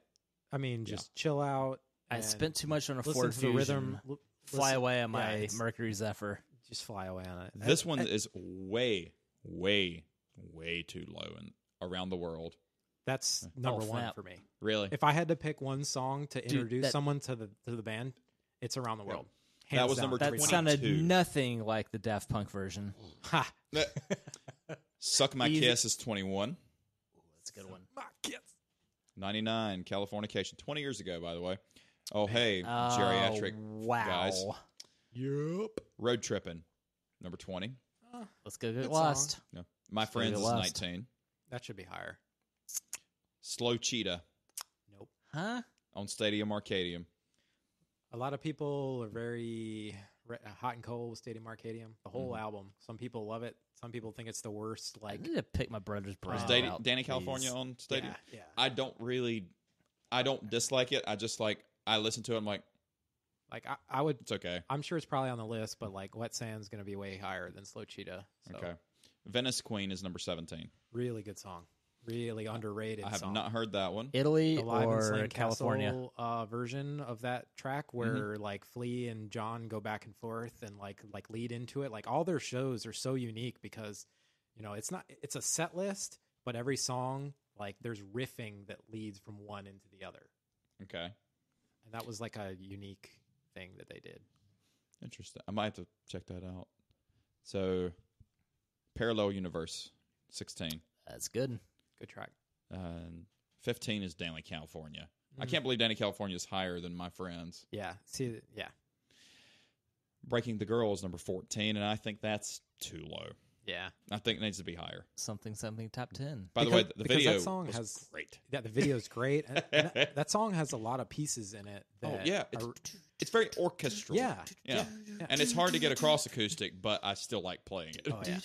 I mean just chill out. I and spent too much on a listen Ford to the Fusion. rhythm. Fly away on my it's- Mercury Zephyr. Just fly away on it. This one is way, way, way too low and around the world. That's number one snap. for me. Really, If I had to pick one song to introduce that- someone to the band, it's Around the World. That Hands was down. number That 22. sounded nothing like the Daft Punk version. Ha! Suck My Easy. Kiss is 21. That's a good one. 99, Californication. 20 years ago, by the way. Oh, hey, geriatric wow. guys. Yep. Road Trippin', number 20. Let's go get Good lost. song. No. My Let's go Friends get is lost. 19. That should be higher. Slow Cheetah Nope. Huh? on Stadium Arcadium. A lot of people are very hot and cold with Stadium Arcadium. The whole album. Some people love it. Some people think it's the worst. I Like, need to pick my brother's brain Is out. Danny please. California on Stadium? yeah. I don't dislike it. I just I listen to it. I'm like, Like I would. it's okay. I'm sure it's probably on the list, but like Wet Sand's going to be way higher than Slow Cheetah. So, Okay. Venice Queen is number 17. really good song. Really underrated. I have song. not heard that one. Italy The Live and or Slain California? Castle, version of that track where like Flea and John go back and forth and like lead into it. Like all their shows are so unique because it's a set list, but every song like there's riffing that leads from one into the other, Okay. and that was like a unique thing that they did. Interesting. I might have to check that out. So, Parallel Universe, 16. That's good. Good track. And 15 is Danny California. I Mhm. can't believe Danny California is higher than My Friends. Yeah. See. Yeah. Breaking the Girl is number 14, and I think that's too low. Yeah. I think it needs to be higher. Something top 10. By the way, Because- the because video that song was has- great. Yeah. The video's great. And that song has a lot of pieces in it. Oh, That yeah. It's very orchestral. yeah. Yeah. And it's hard to get across acoustic, but I still like playing it. Oh, yeah.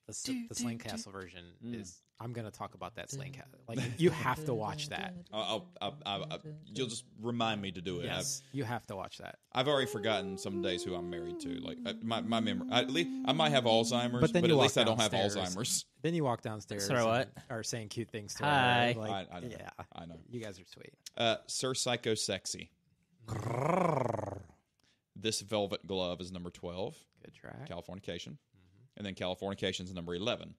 The Slain do, Castle version is. I'm gonna talk about that Slain Castle. Like you have to watch that. You'll just remind me to do it. Yes, you have to watch that. I've already forgotten some days who I'm married to. Like my memory, at least I might have Alzheimer's, But then but you at walk least I don't have downstairs. Alzheimer's. Then you walk downstairs. Sorry, what? and are saying cute things to Hi. her. Like, I know. Yeah, I know. you guys are sweet. Sir Psycho Sexy. This Velvet Glove is number 12. Good track. Californication. And then Californication is number 11.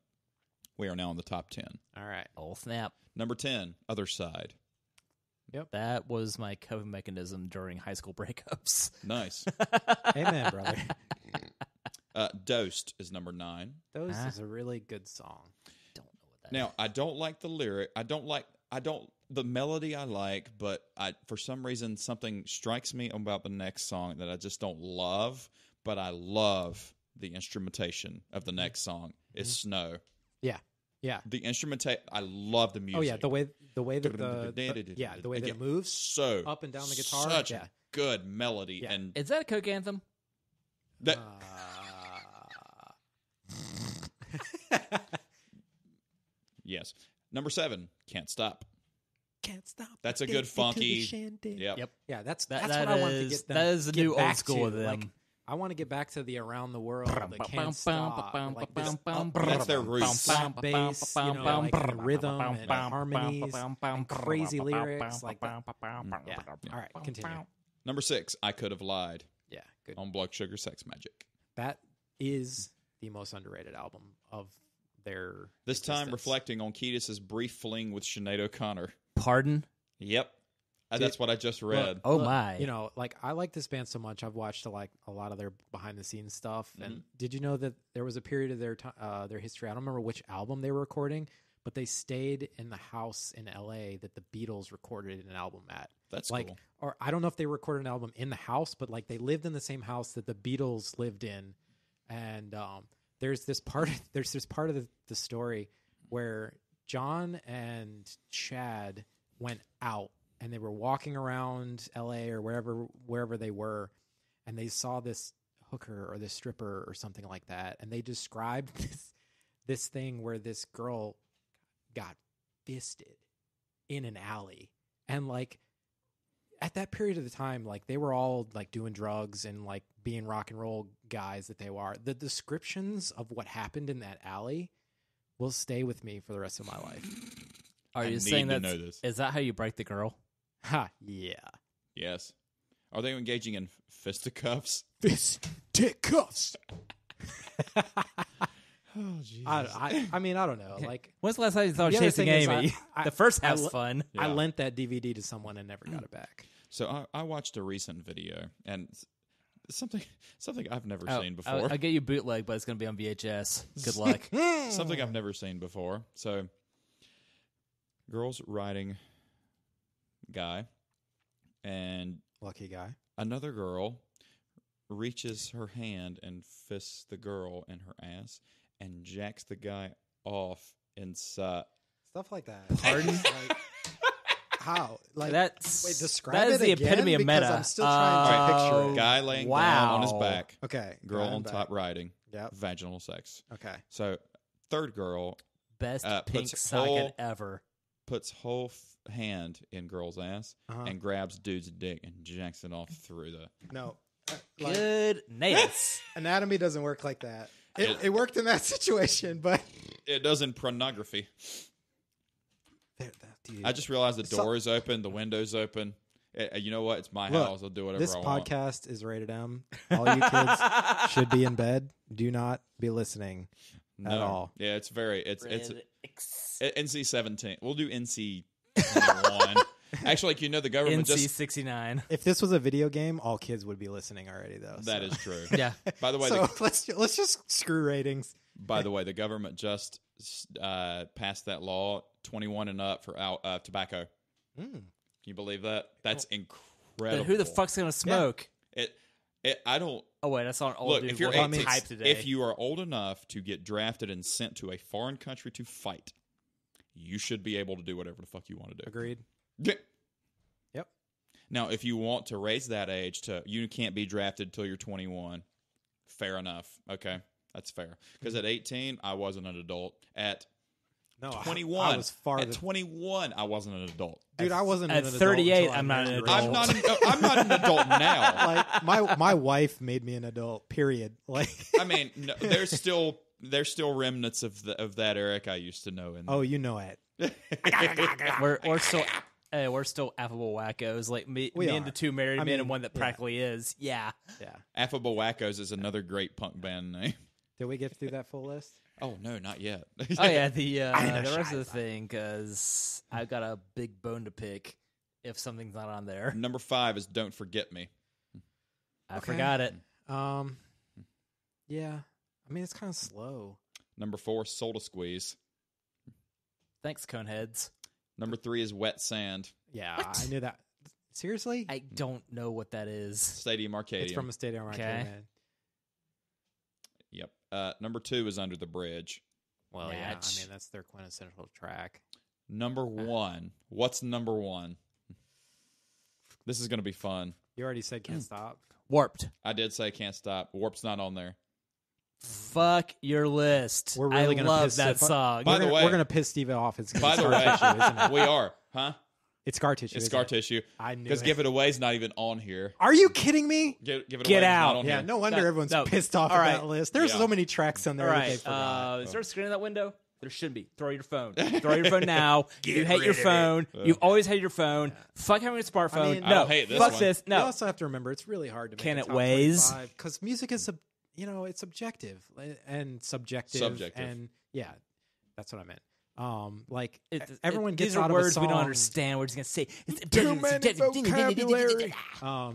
We are now in the top 10. All right. Oh, snap. Number 10, Other Side. That was my coping mechanism during high school breakups. Nice. Amen, brother. Dosed is number 9. Those is a really good song. Don't know what that Now, I don't like the lyric. The melody I like, but for some reason something strikes me about the next song that I just don't love, but I love the instrumentation of the next song. Is Snow. Yeah. Yeah. The instrumentation, I love the music. Oh yeah. The way that the way that it moves so up and down the guitar. Such yeah. a good melody, Yeah. and is. Is that a Coke anthem? that yes. Number 7, Can't Stop. Can't stop. That's a good funky. Yep. Yep. Yeah, that's That what I want to is- get them. that is the get new old back school to. of them. Like, I want to get back to the Around the World, the Can't Stop, like this That's their roots. slap bass, like rhythm and harmonies and crazy lyrics like that. Yeah. All right, continue. Number 6, I Could Have Lied Yeah, good. on Blood Sugar Sex Magic. That is the most underrated album of their. This time existence. reflecting on Kiedis' brief fling with Sinead O'Connor. Pardon? Yep. That's what I just read. Oh, Look, my. You know, like I like this band so much. I've watched a lot of their behind the scenes stuff. And did you know that there was a period of their history? I don't remember which album they were recording, but they stayed in the house in L.A. that the Beatles recorded an album at. That's like, cool. or I don't know if they recorded an album in the house, but like they lived in the same house that the Beatles lived in. And there's this part of the story where John and Chad went out. And they were walking around L.A. or wherever they were, and they saw this hooker or this stripper or something like that, and they described this thing where this girl got fisted in an alley, and like at that period of the time, like they were all like doing drugs and like being rock and roll guys that they were. The descriptions of what happened in that alley will stay with me for the rest of my life. Are I you need saying to that? know this. Is that how you break the girl? Ha, yeah. Yes. Are they engaging in fisticuffs? Fisticuffs. Oh, Jesus. I mean, I don't know. Like, When's the last time you thought The other chasing thing is Amy? I- The first I half's lo- fun. I Yeah. lent that DVD to someone and never got it back. So I watched a recent video, and something I've never Oh, seen before. I'll get you bootleg, but it's going to be on VHS. Good luck. Something I've never seen before. So, girls riding guy, and Lucky guy. another girl reaches her hand and fists the girl in her ass and jacks the guy off inside. Stuff like that. Pardon? Like, how? Like, That's wait, describe that is it the again, epitome of because meta. I'm still trying to picture it. Guy laying wow. down on his back, Okay. girl I'm on back. top riding, Yep. vaginal sex. Okay. So, third girl Best pink puts socket whole- ever. puts whole hand in girl's ass Uh-huh. and grabs dude's dick and jacks it off through the. No. Like, Good nails. anatomy doesn't work like that. It worked in that situation, but It does in pornography. dude, I just realized the door is open, the window's open. You know what? It's my Look, house. I'll do whatever this I want. podcast is rated M. All you kids should be in bed. Do not be listening at all. Yeah, it's very it's Red NC-17. We'll do NC-21. Actually, like, the government just NC-69. If this was a video game, all kids would be listening already, though. that so. is true. Yeah. By the way, So let's just screw ratings. the government just passed that law 21 and up for tobacco. Can you believe that? That's incredible. But who the fuck's going to smoke? I don't. Oh, wait, that's not an old Look, dude. if you're What about 18, type today? if you are old enough to get drafted and sent to a foreign country to fight, you should be able to do whatever the fuck you want to do. Agreed. Yeah. Yep. Now, if you want to raise that age to, you can't be drafted till you're 21. Fair enough. Okay, that's fair. Because at 18, I wasn't an adult. At No, 21, I was farther. at 21, I wasn't an adult. Dude, I wasn't at an adult 38, until I I'm not an married adult. Rachel. I'm not an adult now. Like my wife made me an adult. Period. Like, I mean, no, there's still remnants of that Eric I used to know. oh, you know it. we're still affable wackos. Like me We and are. the two married I men mean, and one that yeah. practically is. Yeah. Yeah. Affable Wackos is another great punk band name. Did we get through that full list? Oh no, not yet. Oh yeah, the know rest of the Scheiße. thing, because I've got a big bone to pick if something's not on there. Number 5 is Don't Forget Me. I Okay. forgot it. Yeah. I mean, it's kind of slow. Number 4, Soda Squeeze. Thanks, Coneheads. Number 3 is Wet Sand. Yeah, What? I knew that. Seriously? I don't know what that is. Stadium Arcadium. It's from a stadium arcade. Okay. Man. Yep. Number 2 is Under the Bridge. Well, yeah. Match. I mean, that's their quintessential track. Number 1. What's number 1? This is going to be fun. You already said Can't Stop. Warped. I did say Can't Stop. Warp's not on there. Fuck your list. We're really I gonna love piss that Steve- song. By the way- we're gonna piss Steve off. It's By the scar way, tissue, isn't it? we are. Huh? It's scar tissue. It's isn't scar it? tissue. I knew Because it. Give It Away's not even on here. Are you kidding me? Give It Get Away out. Not on Yeah, here. no wonder No, everyone's no. pissed off All at right. that list. There's Yeah. so many tracks on there All that they right. forgot. Is there a screen in that window? There shouldn't be. Throw your phone. Throw your phone now. You hate your phone. You've always hated your phone. Fuck having a smartphone. I mean- I no. don't hate this Fuck one. this. You No. also have to remember it's really hard to make Can a it top weighs? because music is it's objective and subjective. Subjective. And yeah, that's what I meant. Like It- everyone it- gets these are out words of a we don't song. understand. We're just gonna say it's Too many vocabulary. Ah.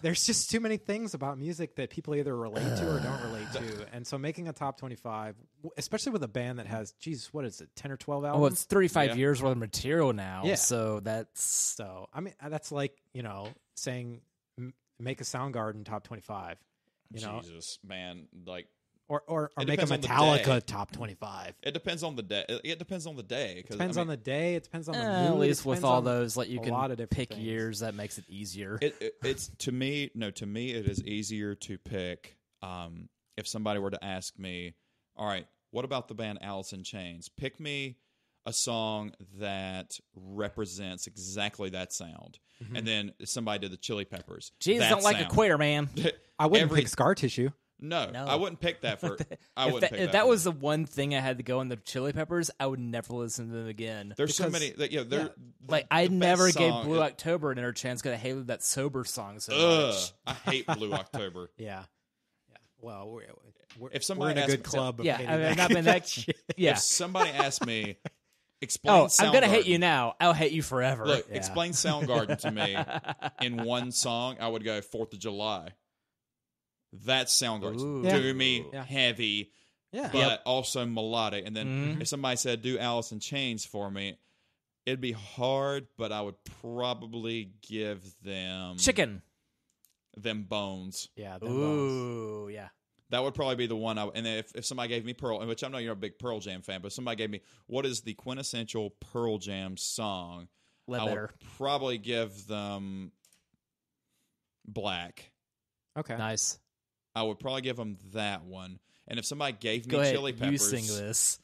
There's just too many things about music that people either relate to or don't relate to, and so making a top 25, especially with a band that has, what is it, 10 or 12 albums? Well, it's 35 Yeah. years worth of material now. Yeah. So that's So I mean, that's like saying make a Soundgarden top 25, Jesus, man. Like, or It make a depends on the Metallica day. top 25. it depends on the day. It depends on the day. It depends on the day. It depends on the mood. at it least with depends all on those, like you a can lot of different pick things. years. That makes it easier. It's to me. No, to me, it is easier to pick. If somebody were to ask me, all right, what about the band Alice in Chains? Pick me a song that represents exactly that sound. And then somebody did the Chili Peppers. Jesus that don't like a sound. quitter, man. I wouldn't pick Scar Tissue. No, No. I wouldn't pick that for. I wouldn't pick If that. that for- was the one thing I had to go on the Chili Peppers, I would never listen to them again. There's so because- many. That, they're Like, the I best never gave song Blue is- October an inner chance because I hated that sober song so Ugh, much. I hate Blue October. Yeah. Well, we're If somebody in a asked good me- club. Of Yeah, hating I mean, that, I've been that. shit. Yeah. If somebody asked me, explain. Oh, I'm gonna hate Soundgarden. you now. I'll hate you forever. Look, Yeah. explain Soundgarden to me in one song. I would go 4th of July. That's Soundgarden. Ooh. Yeah. Doomy, Yeah. heavy, Yeah. but also melodic. And then Mhm. if somebody said, do Alice in Chains for me, it'd be hard, but I would probably give them Chicken. them Bones. Yeah. them bones. Ooh, yeah. That would probably be the one. And then if somebody gave me Pearl, which I know you're a big Pearl Jam fan, but if somebody gave me, what is the quintessential Pearl Jam song? I Ledbetter. would probably give them Black. Okay. Nice. I would probably give them that one. And if somebody gave me Go ahead. Chili Peppers, You sing this.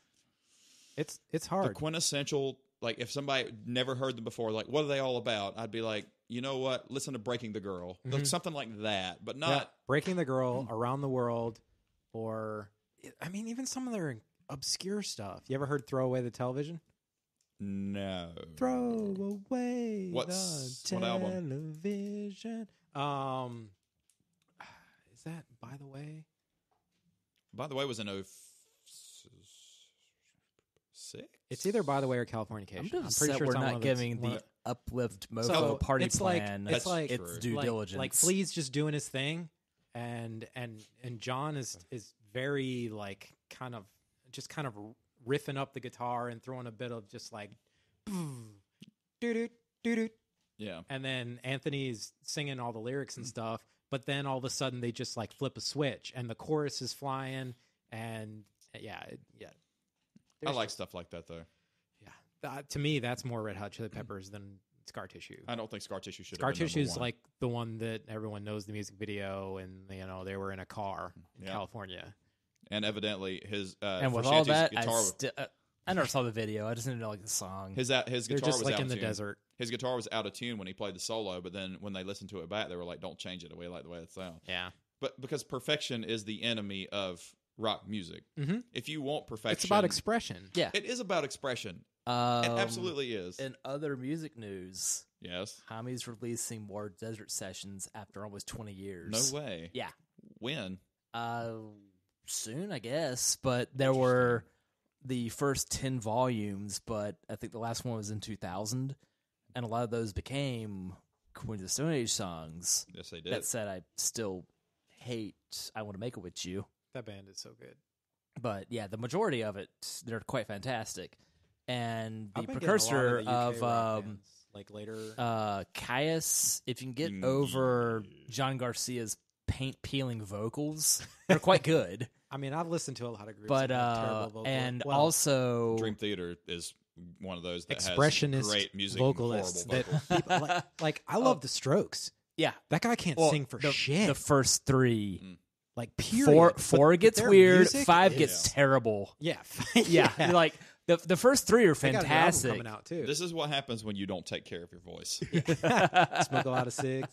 It's the hard. quintessential, like if somebody never heard them before, like what are they all about? I'd be like, you know what? Listen to Breaking the Girl, like something like that, but Yeah. not. Breaking the Girl, Around the World, or I mean, even some of their obscure stuff. You ever heard "Throw Away the Television"? No. Throw away What's- the what album? television. Is that By the Way? By the way, it was in 06? It's either By the Way or Californication. I'm just pretty upset sure we're it's on one not of the- giving one the of uplift mofo So, party it's like- plan. it's like- its due like, diligence. Like Flea's just doing his thing, and John is very like kind of riffing up the guitar and throwing a bit of just like doo doo doo doo, Yeah. and then Anthony's singing all the lyrics and stuff. But then all of a sudden they just like flip a switch and the chorus is flying, and yeah. I There's like just- stuff like that, though. to me that's more Red Hot Chili Peppers than Scar Tissue. I don't think Scar Tissue should Scar have been Tissue is number one. like the one that everyone knows the music video, and they were in a car in Yeah. California. And evidently his and with all Frusciante's that, guitar I never saw the video. I just didn't know like the song. his They're guitar just was like out in the of tune. desert. His guitar was out of tune when he played the solo, but then when they listened to it back, they were like, "Don't change it. We like the way it sounds." Yeah, But because perfection is the enemy of rock music. Mhm. If you want perfection, it's about expression. Yeah. It is about expression. It Um, absolutely is. In other music news, Yes. Hami's releasing more Desert Sessions after almost 20 years. No way. Yeah. When? Soon, I guess. But there were the first 10 volumes, but I think the last one was in 2000. And a lot of those became Queen of the Stone Age songs. Yes, they did. That said, I still hate I Want to Make It With You. That band is so good. But yeah, the majority of it, they're quite fantastic. And the I've been getting a lot precursor of, the UK of rock bands, like later. Caius, if you can get Mm. over John Garcia's paint peeling vocals, they're quite good. I mean, I've listened to a lot of groups, But that have terrible vocal. and well, also Dream Theater is one of those that expressionist has great music vocalists and horrible that vocals. people, like I love the Strokes. yeah, That guy can't well, sing for the, shit. The first three, like period. four But gets their weird, music 5 is- gets terrible. Yeah, Yeah, like the first 3 are They got a new album fantastic. coming out too. This is what happens when you don't take care of your voice. Smoke a lot of cigs.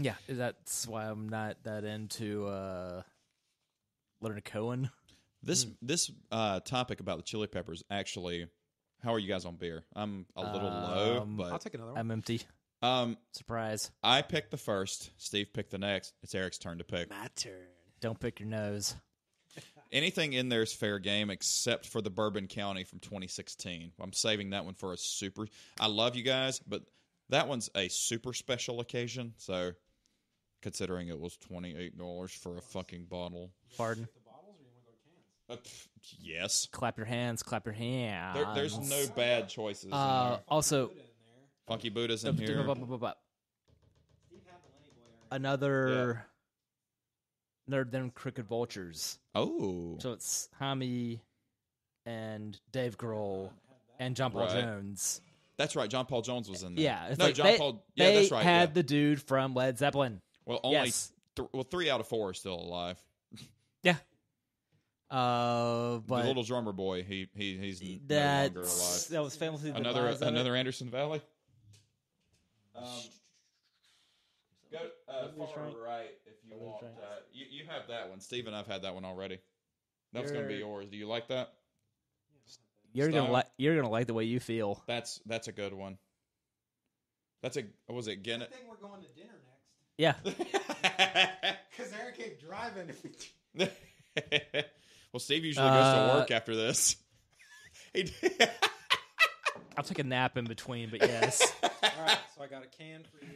Yeah, that's why I'm not that into Leonard Cohen. This topic about the Chili Peppers, actually, how are you guys on beer? I'm a little low, I'll but take another one. I'm empty. Surprise. I picked the first. Steve picked the next. It's Eric's turn to pick. My turn. Don't pick your nose. Anything in there is fair game except for the Bourbon County from 2016. I'm saving that one for a super. I love you guys, but that one's a super special occasion. So, considering it was $28 for a fucking bottle. Pardon. Yes. Clap your hands. Clap your hands. There's no bad choices in there. Also, Funky Buddha's in here. another them Crooked Vultures. Oh. So it's Hami and Dave Grohl and John Paul Right. Jones. That's right. John Paul Jones was in there. Yeah, it's No, like John they, Paul. Yeah, they that's right. had yeah. the dude from Led Zeppelin. Well, only Yes. 3 out of 4 are still alive. Yeah. But the little drummer boy, he's no that longer alive. that was famously the Another demise of it. another Anderson Valley. Go far right if you want. You have that one, Steve, and I've had that one already. That's going to be yours. Do you like that? You're gonna like the way you feel. That's a good one. Was it Guinness? I think we're going to dinner next. Yeah. Because Eric kept driving. Well, Steve usually goes to work after this. I'll take a nap in between, but yes. All right, so I got a can for you.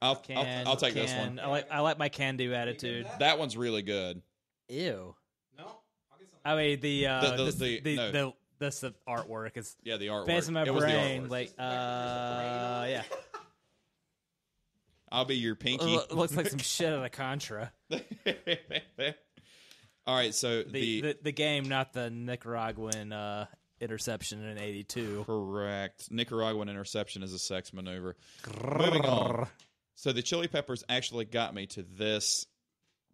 I'll take this one. I like my can-do attitude. That one's really good. Ew. No, I'll get some. I mean the artwork is Yeah, the artwork. fancy my It was the brain. artwork. Like yeah. I'll be your pinky. Looks like some shit out of Contra. All right, so The game, not the Nicaraguan interception in '82. correct. Nicaraguan interception is a sex maneuver. Moving on. So the Chili Peppers actually got me to this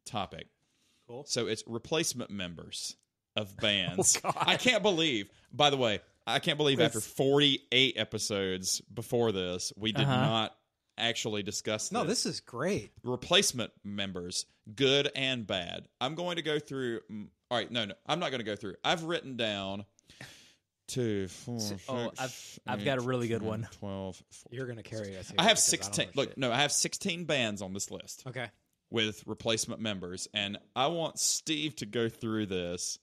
topic. Cool. So it's replacement members of bands. Oh, God. I can't believe, by the way, after 48 episodes before this, we did not actually discuss this. No, this is great. Replacement members, good and bad. I'm going to go through. All right, no, I'm not going to go through. I've written down 2, 4, 6, I've got a really good one. 12. 14. You're going to carry us here. I have because 16. don't know shit. I have 16 bands on this list Okay. with replacement members, and I want Steve to go through this.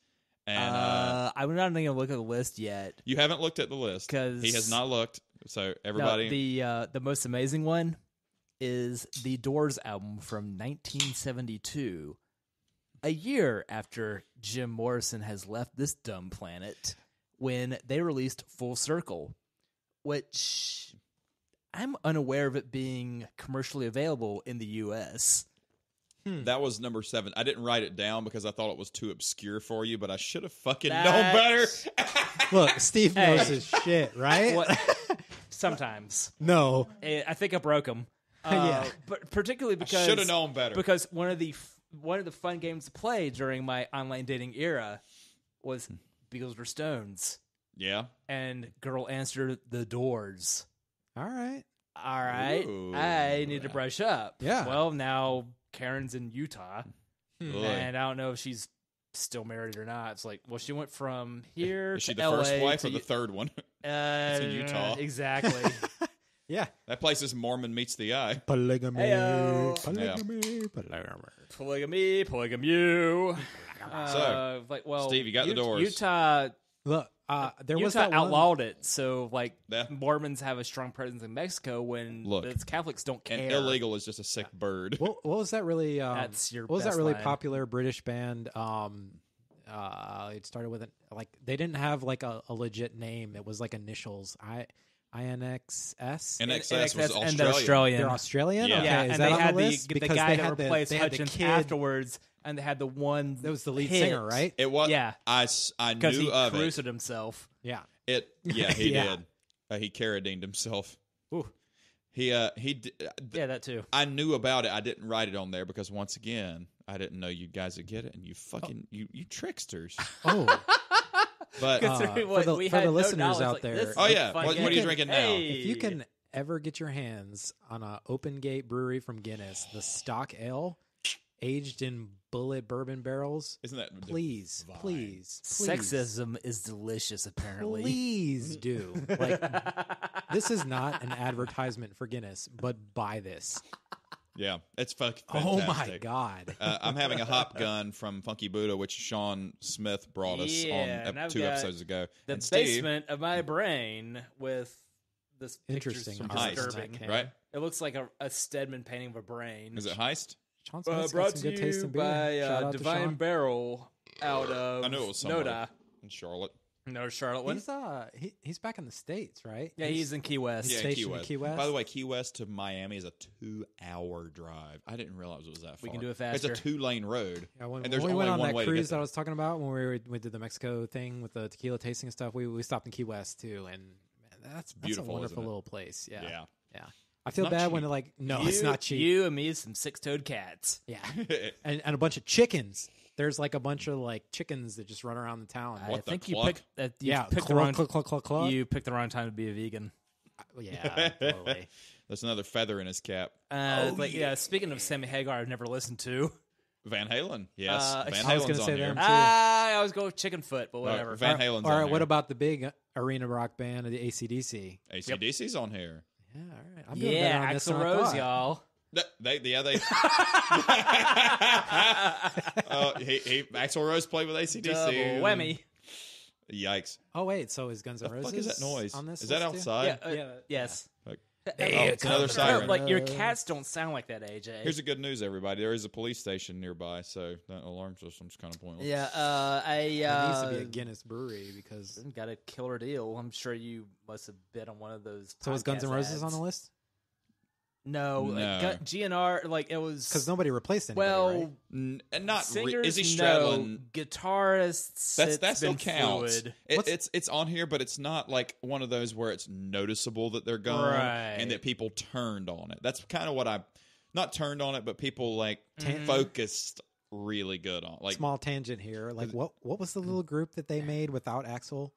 And I'm not even gonna look at the list yet. you haven't looked at the list. 'Cause- He has not looked. So everybody, The most amazing one is the Doors album from 1972, a year after Jim Morrison has left this dumb planet, when they released Full Circle, which I'm unaware of it being commercially available in the U.S. that was number 7. I didn't write it down because I thought it was too obscure for you, but I should have fucking known better. Look, Steve knows Hey. his shit, right? What? Sometimes. No. I think I broke them. Yeah. But particularly because should have known better. Because one of the fun games to play during my online dating era was Beatles or Stones, Yeah. and girl answered the Doors. All right. All right, Ooh. I need to brush up. Yeah. Well, now Karen's in Utah, Boy. and I don't know if she's still married or not. It's like, well, she went from here Is she to the LA first wife to or the third one? in Utah. Exactly. Yeah. That place is Mormon meets the eye. Polygamy. Heyo. Polygamy. Polygamy, polygamy. So, like, well, Steve, you got the Doors. Utah Look, there was Utah that one. outlawed it, so like Yeah. Mormons have a strong presence in Mexico when Look, the Catholics don't care. And illegal is just a sick bird. What was that really? That's your What was best that really line. popular British band? It started with they didn't have like a legit name. It was like initials. INXS. NXS was and Australian. they're Australian. They're Australian. Yeah. Okay, Yeah, is and that they on had the list? the Because guy they that had replaced they had the Hutchins kid. afterwards, and they had the one That was the lead hit. singer, right? It was. Yeah. I Because knew he of it. cruised himself. Yeah. Yeah, he Yeah. did. He carradined himself. Ooh. He Yeah, that too. I knew about it. I didn't write it on there because once again, I didn't know you guys would get it, and you fucking you tricksters. Oh. But Considering for what the- we for had the no listeners knowledge, out like, there- this is Oh, a yeah. fun What are you game. drinking now? Hey. If you can ever get your hands on a Open Gate Brewery from Guinness, the stock ale, aged in bullet bourbon barrels, isn't that please, divine? please, Sexism is delicious, apparently. please do. Like, this is not an advertisement for Guinness, but buy this. Yeah, it's fucking Oh fantastic. my god! I'm having a hop gun from Funky Buddha, which Sean Smith brought us Yeah, and on I've 2 got episodes ago. The And Steve, basement of my brain with this Interesting. picture's Heist, disturbing. Okay. right? It looks like a Stedman painting of a brain. Is it Heist? Sean Smith's got brought some to good taste you in beer. by Shout out to Divine Sean. Barrel out of I knew it was somebody Noda. in Charlotte. No, Charlotte one. He's back in the States, right? Yeah, he's in Key West. He's Yeah, stationed Key in West. Key West. By the way, Key West to Miami is a 2-hour drive. I didn't realize it was that far. We can do it It's faster. a 2-lane road. Yeah, when, and there's when we only went on one that way to cruise get that I there. was talking about when we did the Mexico thing with the tequila tasting and stuff, we stopped in Key West too, and man, that's Beautiful, a wonderful isn't it? little place. Yeah, Yeah. I feel not bad when cheap. it's not cheap. You and me, some 6-toed cats. Yeah, and a bunch of chickens. there's like a bunch of like chickens that just run around the town. I What the think you cluck? picked. Yeah, picked the wrong. cluck, cluck, cluck, cluck. You picked the wrong time to be a vegan. Yeah, totally. That's another feather in his cap. Speaking of Sammy Hagar, I've never listened to. Van Halen, yes. Van I was Halen's gonna on say here. them. I was going with Chicken Foot, but whatever. Van Halen's All on right, here. what about the big arena rock band of the AC/DC? AC/DC's on here. Yeah, all right. I'm doing better on this Axl than I Rose, thought. y'all. They Axl Rose played with AC/DC. Double whammy. Yikes! Oh wait, so is Guns N' The Roses? fuck is that noise? On this Is that list too? outside? Yes. Like, Hey, it's another siren. Like your cats don't sound like that, AJ. Here's the good news, everybody. There is a police station nearby, so that alarm system's kind of pointless. Yeah, There needs to be a Guinness brewery because. got a killer deal. I'm sure you must have bid on one of those. So is Guns N' podcast Roses ads. on the list? No, No. Like, GNR, like it was Because nobody replaced anybody. well, right? And not singers, is he no, straddling? guitarists. That still been counts. fluid. It's on here, but it's not like one of those where it's noticeable that they're gone Right. and that people turned on it. That's kind of what I, not turned on it, but people like Mm-hmm. focused really good on. Like Small tangent here. Like what was the little group that they made without Axl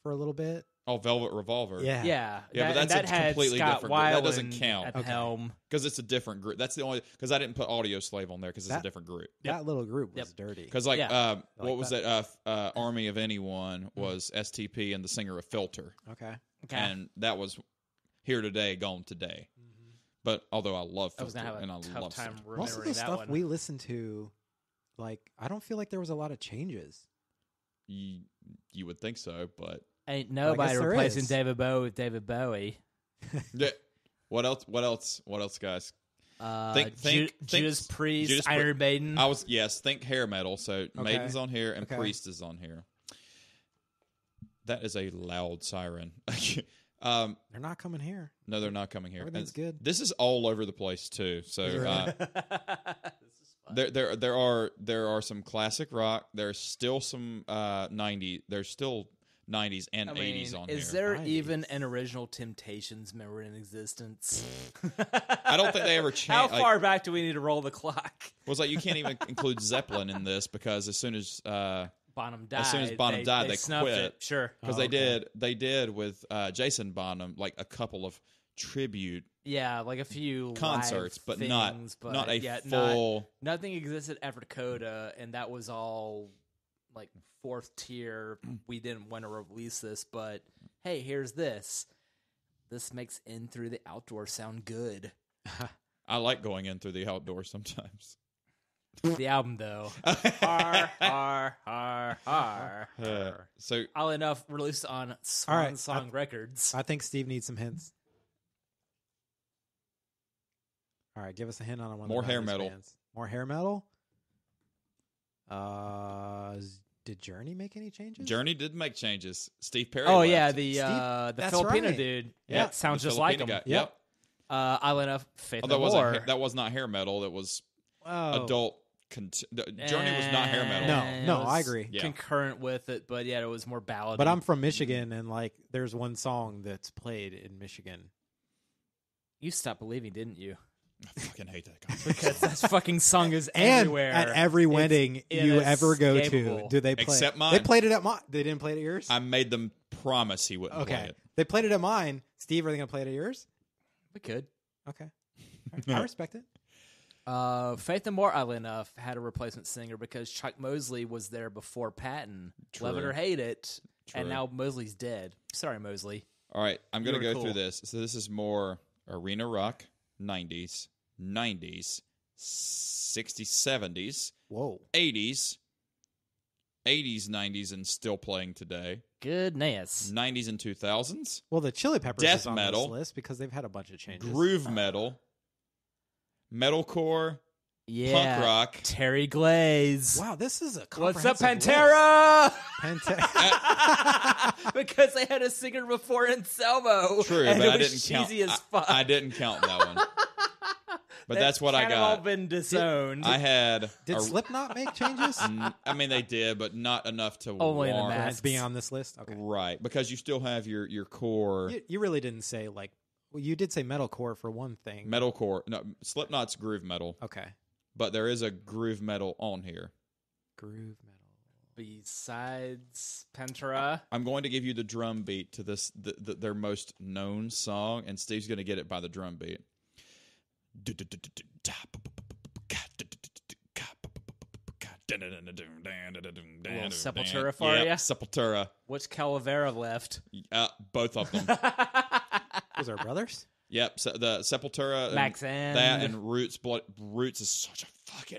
for a little bit? Velvet Revolver. Yeah, Yeah, but that's that a had completely Scott different group. That Weiland doesn't count. at the Okay. helm. Because it's a different group. That's the only because I didn't put Audio Slave on there because it's a That- different group. That little group was dirty. Because like, Yeah. what was that? Army of Anyone was STP and the singer of Filter, Okay. Okay. and that was Here Today, Gone Today. But although I love I was Filter gonna have and a I tough love time Filter. Most of remembering the that stuff one. we listened to, like, I don't feel like there was a lot of changes. You would think so, but Ain't Well, I nobody guess there replacing is. David Bowie with David Bowie. yeah. What else? What else, guys? Think- Judas Priest, Judas Iron Maiden. Think hair metal. So Maiden's on here and Okay. Priest is on here. That is a loud siren. They're not coming here. No, they're not coming here. Everything's And good. This is all over the place too. So there are some classic rock. There's still some 90s. There's still 90s and 80s on is here. there even an original Temptations member in existence? I don't think they ever How changed. far back do we need to roll the clock? Was like you can't even include Zeppelin in this because as soon as Bonham died. as soon as Bonham died, they snuffed quit. it. Sure. because they did with Jason Bonham like a couple of tribute Yeah, like a few concerts, live but not things, but not a yeah, full. nothing existed after Dakota, and that was all like fourth tier. We didn't want to release this, but hey, here's this. This makes In Through the Outdoor sound good. I like going in through the outdoors sometimes. The album, though. Har, har, har, har. So All enough released on Swan All right, Song Records. I think Steve needs some hints. All right, give us a hint on one. of the More hair 90s metal. bands. More hair metal. Did Journey make any changes? Journey did make changes. Steve Perry. Oh left. yeah, the that's Filipino right. dude. Yeah, sounds the just like Filipino him. guy. Yep. All enough Faith Although No it More. wasn't that was not hair metal. That was Oh. adult. Journey was not hair metal. No, it I was agree. Yeah. Concurrent with it, but yeah, it was more ballad. But I'm from Michigan, and like, there's one song that's played in Michigan. You stopped believing, didn't you? I fucking hate that guy. Because that fucking song is And everywhere. at every It's wedding you ever go to, inescapable. do they play? Except mine. They played it at mine. They didn't play it at yours. I made them promise he wouldn't play Okay, it. they played it at mine. Steve, are they gonna play it at yours? We could. Okay, all right. I respect it. Faith No More, oddly enough, had a replacement singer because Chuck Mosley was there before Patton. True. Love it or hate it. True. And now Mosley's dead. Sorry, Mosley. All right, I'm going to You were go cool. through this. So this is more arena rock, 90s, 60s, 70s, Whoa. 80s, 90s, and still playing today. Goodness. 90s and 2000s, Well, the Chili Peppers Death is on metal. this list because they've had a bunch of changes. groove metal, metalcore, Yeah. punk rock. Terry Glaze. Wow, this is a What's up, comprehensive Pantera? list. Pantera. Because they had a singer before Anselmo. True, and but it I was didn't count. cheesy as fuck. I didn't count that one. But that's what I kind of all got. been disowned. I had. Did Slipknot make changes? I mean, they did, but not enough to Only in the warrant. mask. Being on this list? Okay. Right, because you still have your core You really didn't say, like, well, you did say metalcore for one thing. metalcore. No, Slipknot's groove metal, Okay. but there is a groove metal on here. Groove metal. Besides Pantera. I'm going to give you the drum beat to this their most known song, and Steve's going to get it by the drum beat. Little Sepultura for ya? Sepultura. Which Calavera left? Both of them. Those are brothers? Yep. So the Sepultura, Max and that and Roots. Roots is such a fucking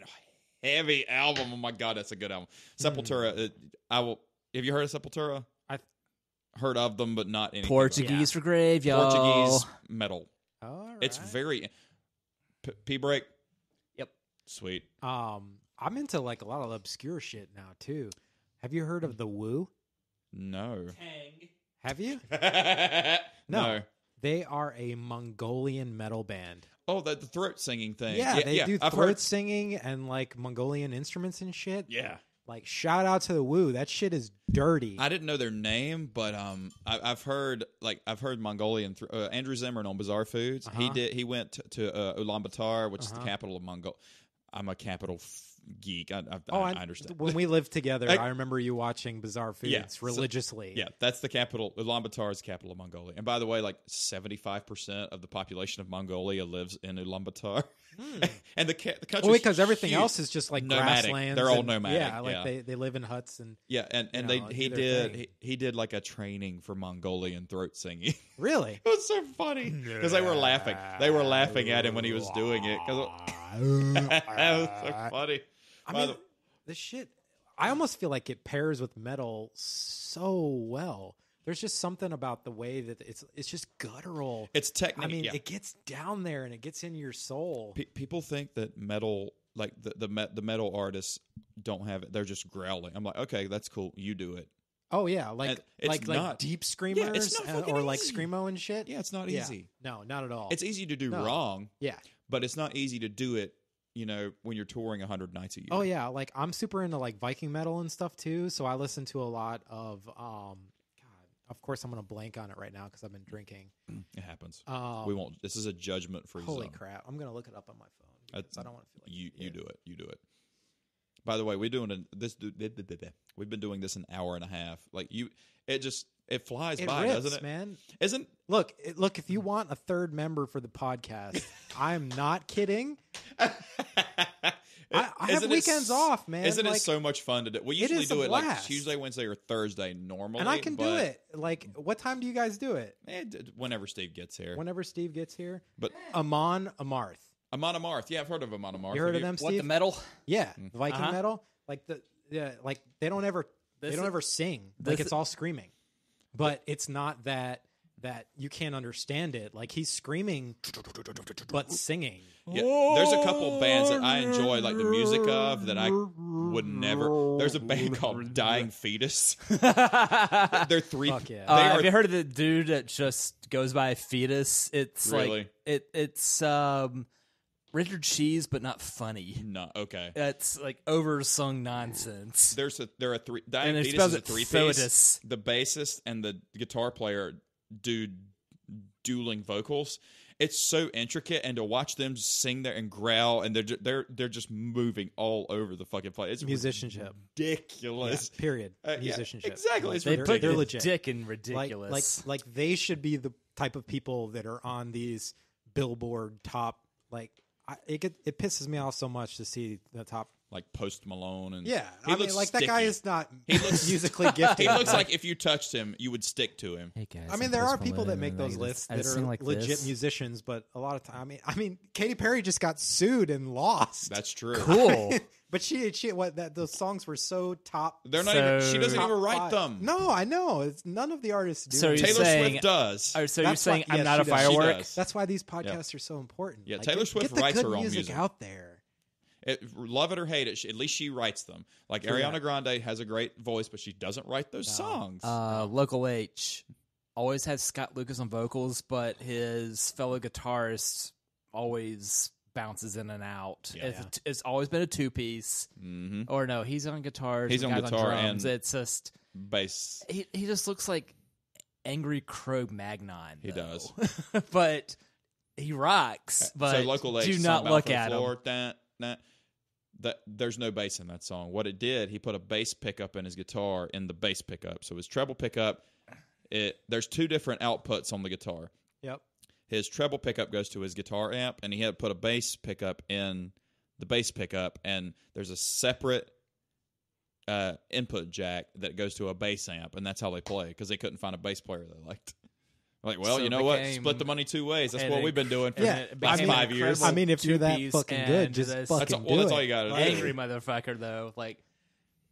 heavy album. Oh my god, that's a good album. Sepultura. I will. Have you heard of Sepultura? I've heard of them, but not anything. Portuguese for grave, y'all. Portuguese metal. All right. It's very P break. Yep. Sweet. I'm into like a lot of obscure shit now too. Have you heard of the Woo? No. Tang. Have you? No. They are a Mongolian metal band. Oh, the throat singing thing. Yeah, they do I've throat heard. singing and like Mongolian instruments and shit. Yeah. Like shout out to the Woo. That shit is dirty. I didn't know their name, but I've heard Mongolian. Andrew Zimmern on Bizarre Foods. He went to Ulaanbaatar, which is the capital of Mongolia. I'm a capital geek. I understand. When we lived together, I remember you watching Bizarre Foods religiously. Yeah, that's the capital. Ulaanbaatar is the capital of Mongolia. And by the way, like 75% of the population of Mongolia lives in Ulaanbaatar. And the country. Well, because everything else is just like nomadic. grasslands. They're all nomadic. Yeah, like they live in huts and he did like a training for Mongolian throat singing. Really? It was so funny because they were laughing. They were laughing at him when he was doing it. It was so funny. I mean, the shit. I almost feel like it pairs with metal so well. There's just something about the way that it's just guttural. It's technique. I mean, it gets down there and it gets into your soul. People think that metal, like the metal artists, don't have it. They're just growling. I'm like, okay, that's cool. You do it. Oh yeah, like deep screamers it's not or like easy. screamo and shit. Yeah, it's not easy. No, not at all. It's easy to do wrong. Yeah, but it's not easy to do it. You know, when you're touring 100 nights a year. Oh yeah, like I'm super into like Viking metal and stuff too. So I listen to a lot of of course I'm gonna blank on it right now because I've been drinking. It happens. We won't. This is a judgment-free zone. Holy crap! I'm gonna look it up on my phone because I don't want to feel like you do it. You do it. By the way, we've been doing this an hour and a half. Like it flies by, rips, doesn't it? Man, Isn't look. If you want a third member for the podcast, I'm not kidding. I have weekends off, man. Isn't it so much fun to do? We usually do it like blast. Tuesday, Wednesday, or Thursday normally. And I can do it. Like, what time do you guys do it? Whenever Steve gets here. Whenever Steve gets here. But Amon Amarth. Amon Amarth. Yeah, I've heard of Amon Amarth. You heard of them, Steve? What, the metal? Yeah, the Viking metal. Like like they don't ever sing. Like it's all screaming. But it's not that you can't understand it. Like he's screaming, but singing. Yeah, there's a couple bands that I enjoy, like the music of that I would never. There's a band called Dying Fetus. They're three. Fuck yeah. Have you heard of the dude that just goes by Fetus? It's really it's Richard Cheese, but not funny. No, okay. It's like oversung nonsense. There are three. Dying And it Fetus spells is a it three-piece. Foetus. The bassist and the guitar player do dueling vocals. It's so intricate, and to watch them sing there and growl, and they're just moving all over the fucking place. It's Musicianship. ridiculous. Yeah, period. Yeah, Musicianship. exactly. It's They put they're the legit. dick in ridiculous. Like they should be the type of people that are on these Billboard top. Like it pisses me off so much to see the top. Like Post Malone and Yeah, he I mean, looks like sticky. that guy is not He looks musically gifted. He looks like if you touched him, you would stick to him. Hey guys, I mean, there are people that make those lists that are like legit this. musicians, but a lot of time, I mean, Katy Perry just got sued and lost. That's true. Cool. But those songs were so top. They're not So- even. She doesn't top even write five. them. No, I know. It's none of the artists do. So it. you're Taylor saying- Swift does. Oh, so you're That's saying why- I'm yeah, not a she does. She firework? does. That's why these podcasts are so important. Yeah, Like, Taylor Swift get the writes good her own music music. out there. Love it or hate it, at least she writes them. Like Ariana Grande has a great voice, but she doesn't write those songs. Local H always had Scott Lucas on vocals, but his fellow guitarist always bounces in and out. Yeah. It's always been a two-piece. Mm-hmm. Or no, he's on guitar. He's the on guy's guitar drums. and It's just Bass. he just looks like Angry Crow Magnon. He though. does. But he rocks. But so local H, do Song not Bound look for the at him. floor, nah. there's no bass in that song. What it did, he put a bass pickup in his guitar in the bass pickup. So his treble pickup, there's two different outputs on the guitar. Yep. His treble pickup goes to his guitar amp, and he had to put a bass pickup in the bass pickup, and there's a separate input jack that goes to a bass amp, and that's how they play, because they couldn't find a bass player they liked. Like, well, So you know what? Split the money two ways. That's what we've been doing for the last 5 years. I mean, if you're that two-piece fucking good, and just this- fucking do that's it. all you got to do. Angry motherfucker, though. Like,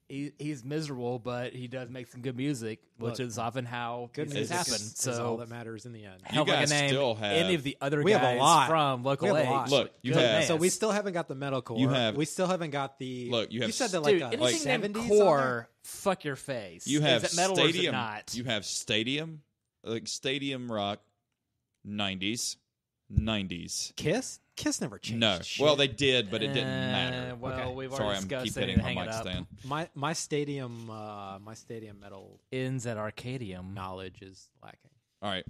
he's miserable, but he does make some good music, which is often how Good these things music happen. is all So, that matters in the end. hell, guys like a name still have- any of the other We have a guys lot. from Local We have a Age. lot. Look, you Good have- man. So we still haven't got the metalcore. You have- we still haven't got the. Look, you have said that Dude, like a anything named 70s core, fuck your face. You have is it metal or is it stadium. not? You have stadium, like stadium rock, 90s. Kiss. Kiss never changed. No, shit. well they did, but it didn't matter. Well, Okay. we've Sorry, already I'm discussed keep it. hitting Hang my it mic up. stand. my stadium metal Ends at Arcadium. knowledge is lacking. All right,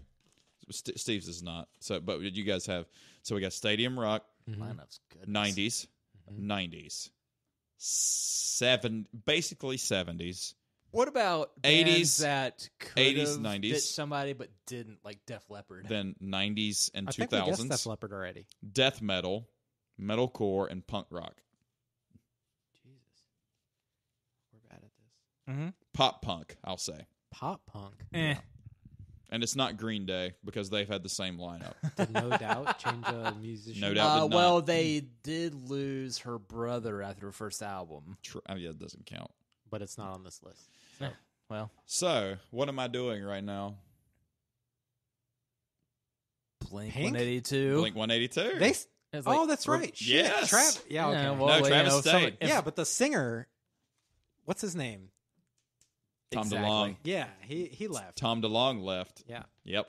Steve's is not. So, but you guys have. So we got stadium rock, Lineup's good. 90s, 90s, basically 70s. What about 80s, bands that could 80s, have 90s. ditched somebody but didn't, like Def Leppard? Then 90s and I think we guessed 2000s, Def Leppard already. death metal, metalcore, and punk rock. Jesus, we're bad at this. Pop punk, I'll say. Pop punk. Eh. And it's not Green Day because they've had the same lineup. Did No Doubt change a musician? No Doubt did not. Well, they did lose her brother after her first album. Yeah, it doesn't count. but it's not on this list. Well, So, what am I doing right now? Blink Pink? 182. Blink 182. They. It's like- Oh, that's right. Shit. Yes. Yeah. Okay. Yeah, well, No, you Travis know, stayed. if- Yeah, but the singer, what's his name? Tom exactly. DeLonge. Yeah, he left. Tom DeLonge left. Yeah. Yep.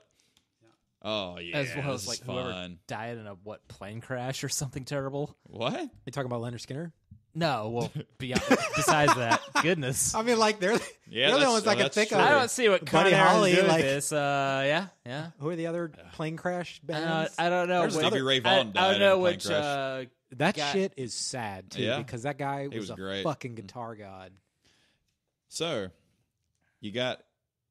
Oh, yeah. As well this as like is whoever fun. died in a plane crash or something terrible. What? You talking about Leonard Skinner? No, well, besides that, goodness. I mean, like they're Yeah, the only that's- ones I can that's think true. of. I don't see what Buddy Con Air is Holly, doing like- with this. Yeah. Who are the other plane crash bands? I don't know. There's which- Stevie Ray Vaughan I died don't in know a plane which. crash. That guy- shit is sad too, Yeah. because that guy was was a great. fucking guitar god. So, you got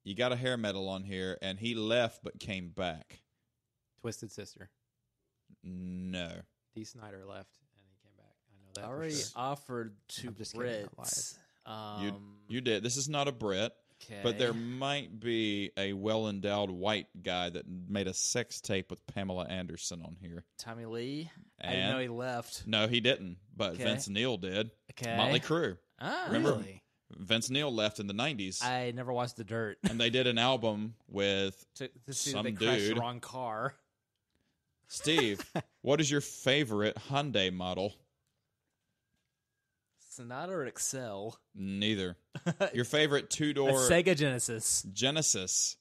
a hair metal on here, and he left but came back. Twisted Sister. No. Dee Snider left and he came back. I know that. I for already sure. offered to I'm just kidding, I Brits. You did. This is not a Brit, but there might be a well-endowed white guy that made a sex tape with Pamela Anderson on here. Tommy Lee. I And- didn't know he left. No, he didn't, but Okay. Vince Neil did. Okay. Motley Crue. Ah, Remember? Really? Vince Neil left in the 90s, I never watched The Dirt. and they did an album with to see Some that they crashed dude. the wrong car. Steve. What is your favorite Hyundai model? Sonata or Excel? Neither. Your favorite A two-door Sega Genesis. Genesis.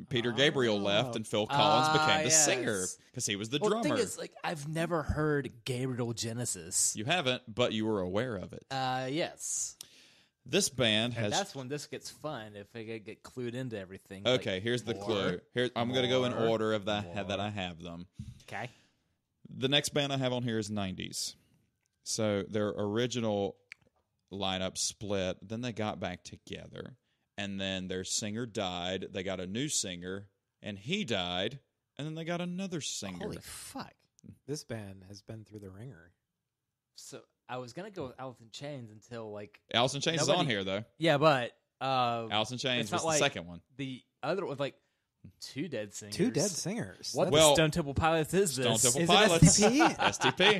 Peter Gabriel left, and Phil Collins became the singer yes. because he was the Well, the drummer. thing is, like, I've never heard Gabriel Genesis. You haven't, but you were aware of it. Yes. This band And has. that's when this gets fun, if I could get clued into everything. Okay, Like, here's the more. clue. Here, I'm going to go in more, order of that I have them. Okay. The next band I have on here is 90s. So their original lineup split, then they got back together, and then their singer died. They got a new singer, and he died, and then they got another singer. Holy fuck. This band has been through the ringer. So I was going to go with Alice in Chains until, like... Alice in Chains is on Nobody- here, though. Yeah, but... Alice in Chains it's was not the like second one. The other was, like, two dead singers. Two dead singers. What That's- Well, the Stone Temple Pilots is Stone this? Temple Is Pilots. it STP?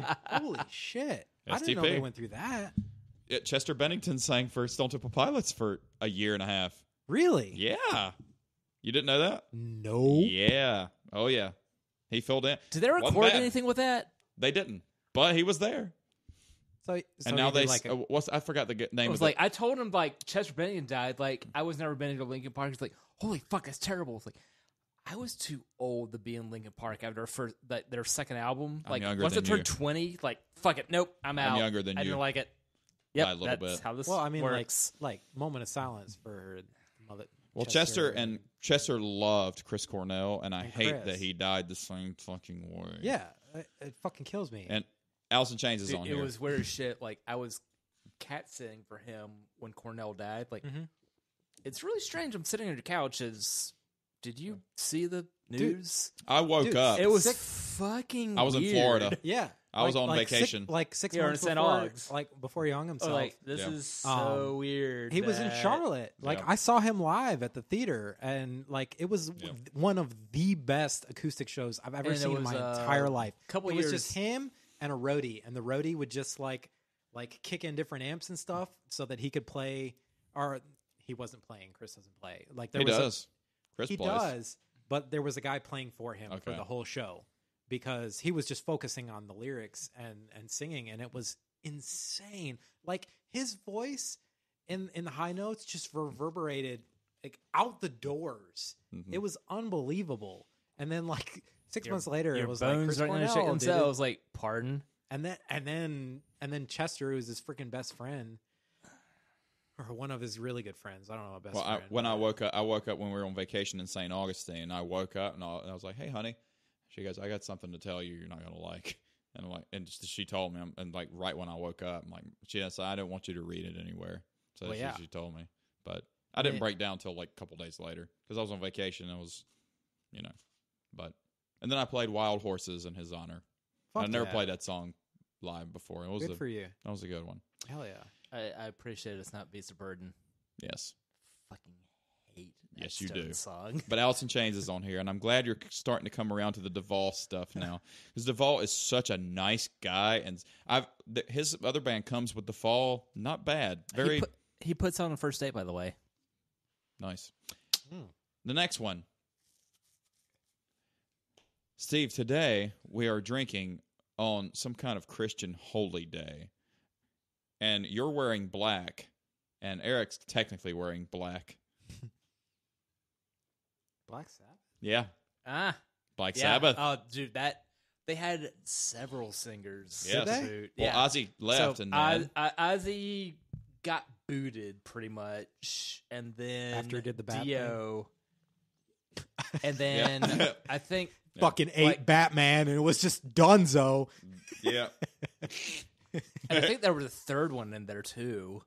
STP. Holy shit! I didn't know STP. they went through that. Chester Bennington sang for Stone Temple Pilots for a year and a half. Really? Yeah. You didn't know that? No. Yeah. Oh, yeah. He filled in. Did they Wasn't record bad. anything with that? They didn't, but he was there. So And now he did they like a, I forgot the name It was of like, I told him, like, Chester Bennington died. Like, I was never been to Linkin Park. He's like, holy fuck, that's terrible. It's like, I was too old to be in Linkin Park after their second album. I'm Like, younger once than it turned you. 20, like, fuck it. Nope, I'm out. younger than I you. didn't like it. Yep, By a little that's bit. how this well, I mean, works. like moment of silence for mother. Well, Chester loved Chris Cornell, and I And hate Chris. that he died the same fucking way. Yeah, it fucking kills me. And Alice in Chains is Dude, on it here. was weird as shit. Like, I was cat sitting for him when Cornell died. Like, it's really strange. I'm sitting on your couch. Did you see the news? I woke up. It was fucking I was weird. in Florida. Yeah. I was on vacation. 6 Yeah, months in St. before, Augs. like before he hung himself. Like, this Yeah. is so weird. He was in that- Charlotte. Like Yeah. I saw him live at the theater, and like it was one of the best acoustic shows I've ever And it seen in was, my entire life. couple it was years- just him and a roadie, and the roadie would just like kick in different amps and stuff so that he could play. Or he wasn't playing. Chris doesn't play. Like there He was does. Chris he plays. does, but there was a guy playing for him for Okay. the whole show because he was just focusing on the lyrics and singing, and it was insane. Like his voice in the high notes just reverberated like out the doors. Mm-hmm. It was unbelievable. And then like 6 months later, Your it was like bones Chris aren't going to Cornell shake did it. themselves. Like, pardon? And then Chester, who was his freaking best friend, or one of his really good friends. I don't know, a best Well, friend. when I woke up when we were on vacation in St. Augustine. I woke up and I was like, "Hey, honey," she goes, "I got something to tell you. You're not gonna like." And I'm like, and she told me, and like right when I woke up, I'm like, she said, "I don't want you to read it anywhere." So Well, yeah. she told me, but I didn't Yeah. break down until like a couple days later because I was on vacation. And it was, and then I played Wild Horses in his honor. Fuck I never yeah. played that song live before. It was Good for you. that was a good one. Hell yeah. I appreciate it's not Beast of Burden. Yes. Fucking hate that Yes, you Stone do. song. But Alice in Chains is on here, and I'm glad you're starting to come around to the Duvall stuff now, because Duvall is such a nice guy, and his other band Comes with the Fall, not bad, very He puts on a first date, by the way. nice. The next one, Steve. Today we are drinking on some kind of Christian holy day, and you're wearing black, and Eric's technically wearing black. Black Sabbath. Yeah, Ah. Black Yeah. Sabbath. Oh, dude, they had several singers. Yes. Did they? Dude. Well, Yeah. Ozzy left, so and then Ozzy got booted pretty much, and then After he did the bat Dio, and then Yeah. I think Fucking ate Like- Batman, and it was just Dunzo. yeah. and I think there was a third one in there too.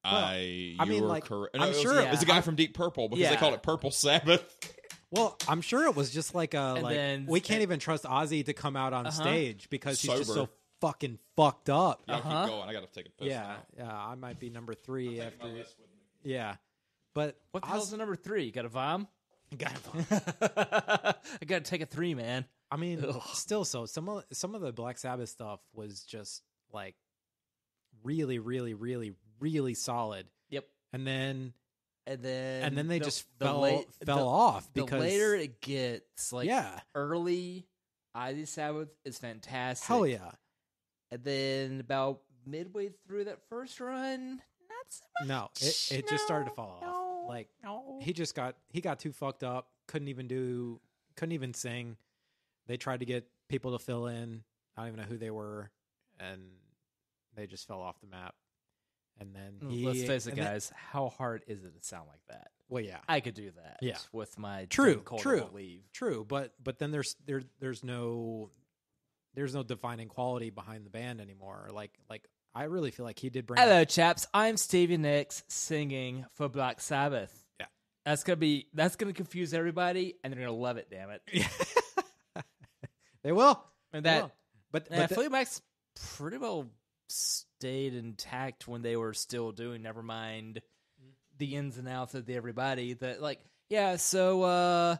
I I mean, were like, correct. I'm No, sure- it was the guy from Deep Purple because they Yeah. called it Purple Sabbath. Well, I'm sure it was just like a And like then- we can't even trust Ozzy to come out on stage because he's just Sober. so fucking fucked up. Y'all Uh-huh. keep going. I got to take a piss. Yeah, now. yeah, I might be number 3 after. Yeah, but What the hell's the number 3? You got a vom? God, I got to take a 3, man. I mean, Ugh. still, so some of the Black Sabbath stuff was just like really, really, really, really solid, Yep. and then And then they just the fell la- off the because later it gets, like yeah, early Ozzy Sabbath is fantastic. hell yeah, And then about midway through that first run, not so much. no, it just started to fall off. Like no. he got too fucked up. Couldn't even sing. They tried to get people to fill in. I don't even know who they were, and they just fell off the map. And then Let's face it, and then- guys. How hard is it to sound like that? well, yeah, I could do that. Yeah. with my True, Jim Cole true. won't leave. true. But then there's no defining quality behind the band anymore. Like I really feel like he did bring. Hello, chaps. I'm Stevie Nicks singing for Black Sabbath. Yeah. That's gonna confuse everybody, and they're gonna love it. Damn it! They will. And They that, will. But yeah, the- Flea Mac's pretty well stayed intact when they were still doing. Never mind the ins and outs of the everybody. That like, yeah. So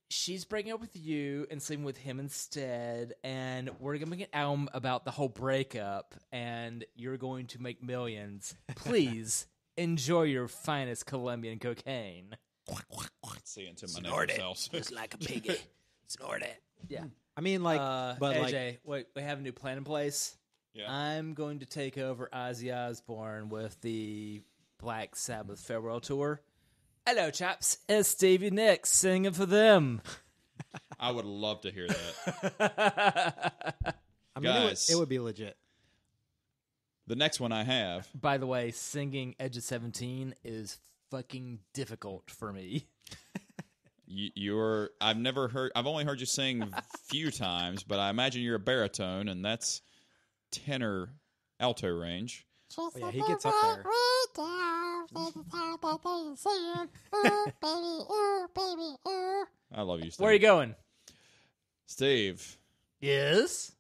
she's breaking up with you and sleeping with him instead, and we're gonna make an album about the whole breakup, and you're going to make millions. Please enjoy your finest Colombian cocaine. See into my neighbor's house. like a piggy. Snort it. Yeah. I mean, like, but AJ, wait, we have a new plan in place. Yeah. I'm going to take over Ozzy Osbourne with the Black Sabbath farewell tour. Hello, chaps. It's Stevie Nicks singing for them. I would love to hear that. I mean, Guys. it would be legit. The next one I have. By the way, singing Edge of 17 is fucking difficult for me. I've only heard you sing a few times, but I imagine you're a baritone, and that's tenor alto range. Oh, yeah, he gets up there. I love you, Steve. Where are you going? Steve. Yes.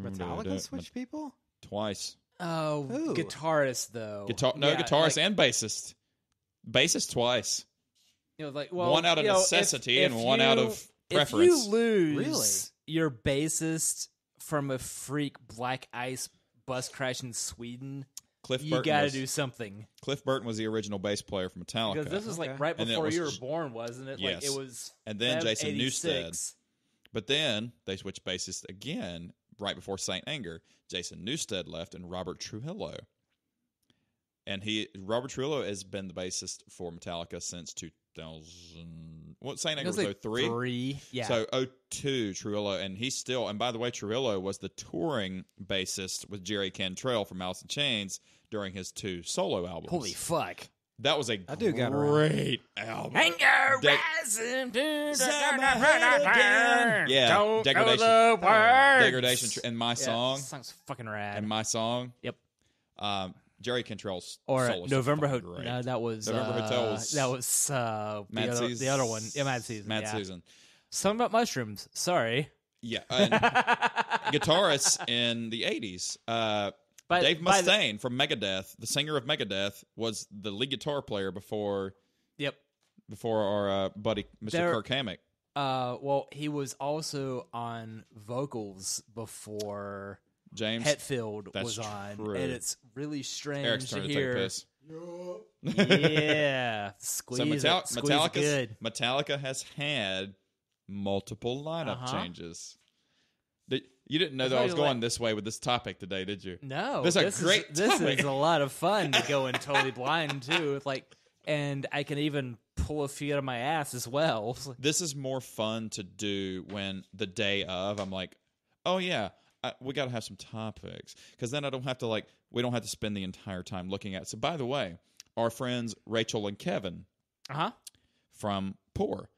Metallica switch people? Twice. Oh, Ooh. guitarist though. Guitarist and bassist. Bassist twice. One out of necessity and one out of preference. If you lose Really? your bassist from a freak black ice bus crash in Sweden, you got to do something. Cliff Burton was the original bass player for Metallica. Because this was like right And before it you was- were born, wasn't it? Yes. Like it was. And then Bev Jason 86. Newsted. But then they switched bassists again right before St. Anger. Jason Newsted left and Robert Trujillo. And Robert Trujillo has been the bassist for Metallica since 2000. What, St. Anger was like 03? 3, yeah. So 02, Trujillo, and he's still, and by the way, Trujillo was the touring bassist with Jerry Cantrell from Alice in Chains during his 2 solo albums. Holy fuck! That was a do got great album. Anger De- rising Yeah, Degradation, and My Song, song's fucking rad. and My Song. Yep. Jerry Cantrell's Or solo November Hotel. Hotel. No, that was November Hotel was that was the other one. Yeah, Mad Season. Mad yeah. Season. Something about mushrooms. Sorry. Yeah, and guitarists in the 80s. Dave Mustaine from Megadeth, the singer of Megadeth, was the lead guitar player before Yep. our buddy Mr. Kirk Hammett. Well, he was also on vocals before James Hetfield That's was on, true. and it's really strange Eric's to trying to take a hear. piss. Yeah, So squeeze it good. Metallica has had multiple lineup changes. You didn't know that I was going this way with this topic today, did you? No, This is a great This topic. is a lot of fun to go in totally blind too. And I can even pull a few out of my ass as well. This is more fun to do when the day of I'm like, oh yeah, we got to have some topics, because then I don't have to we don't have to spend the entire time looking at. So by the way, our friends Rachel and Kevin from Pour,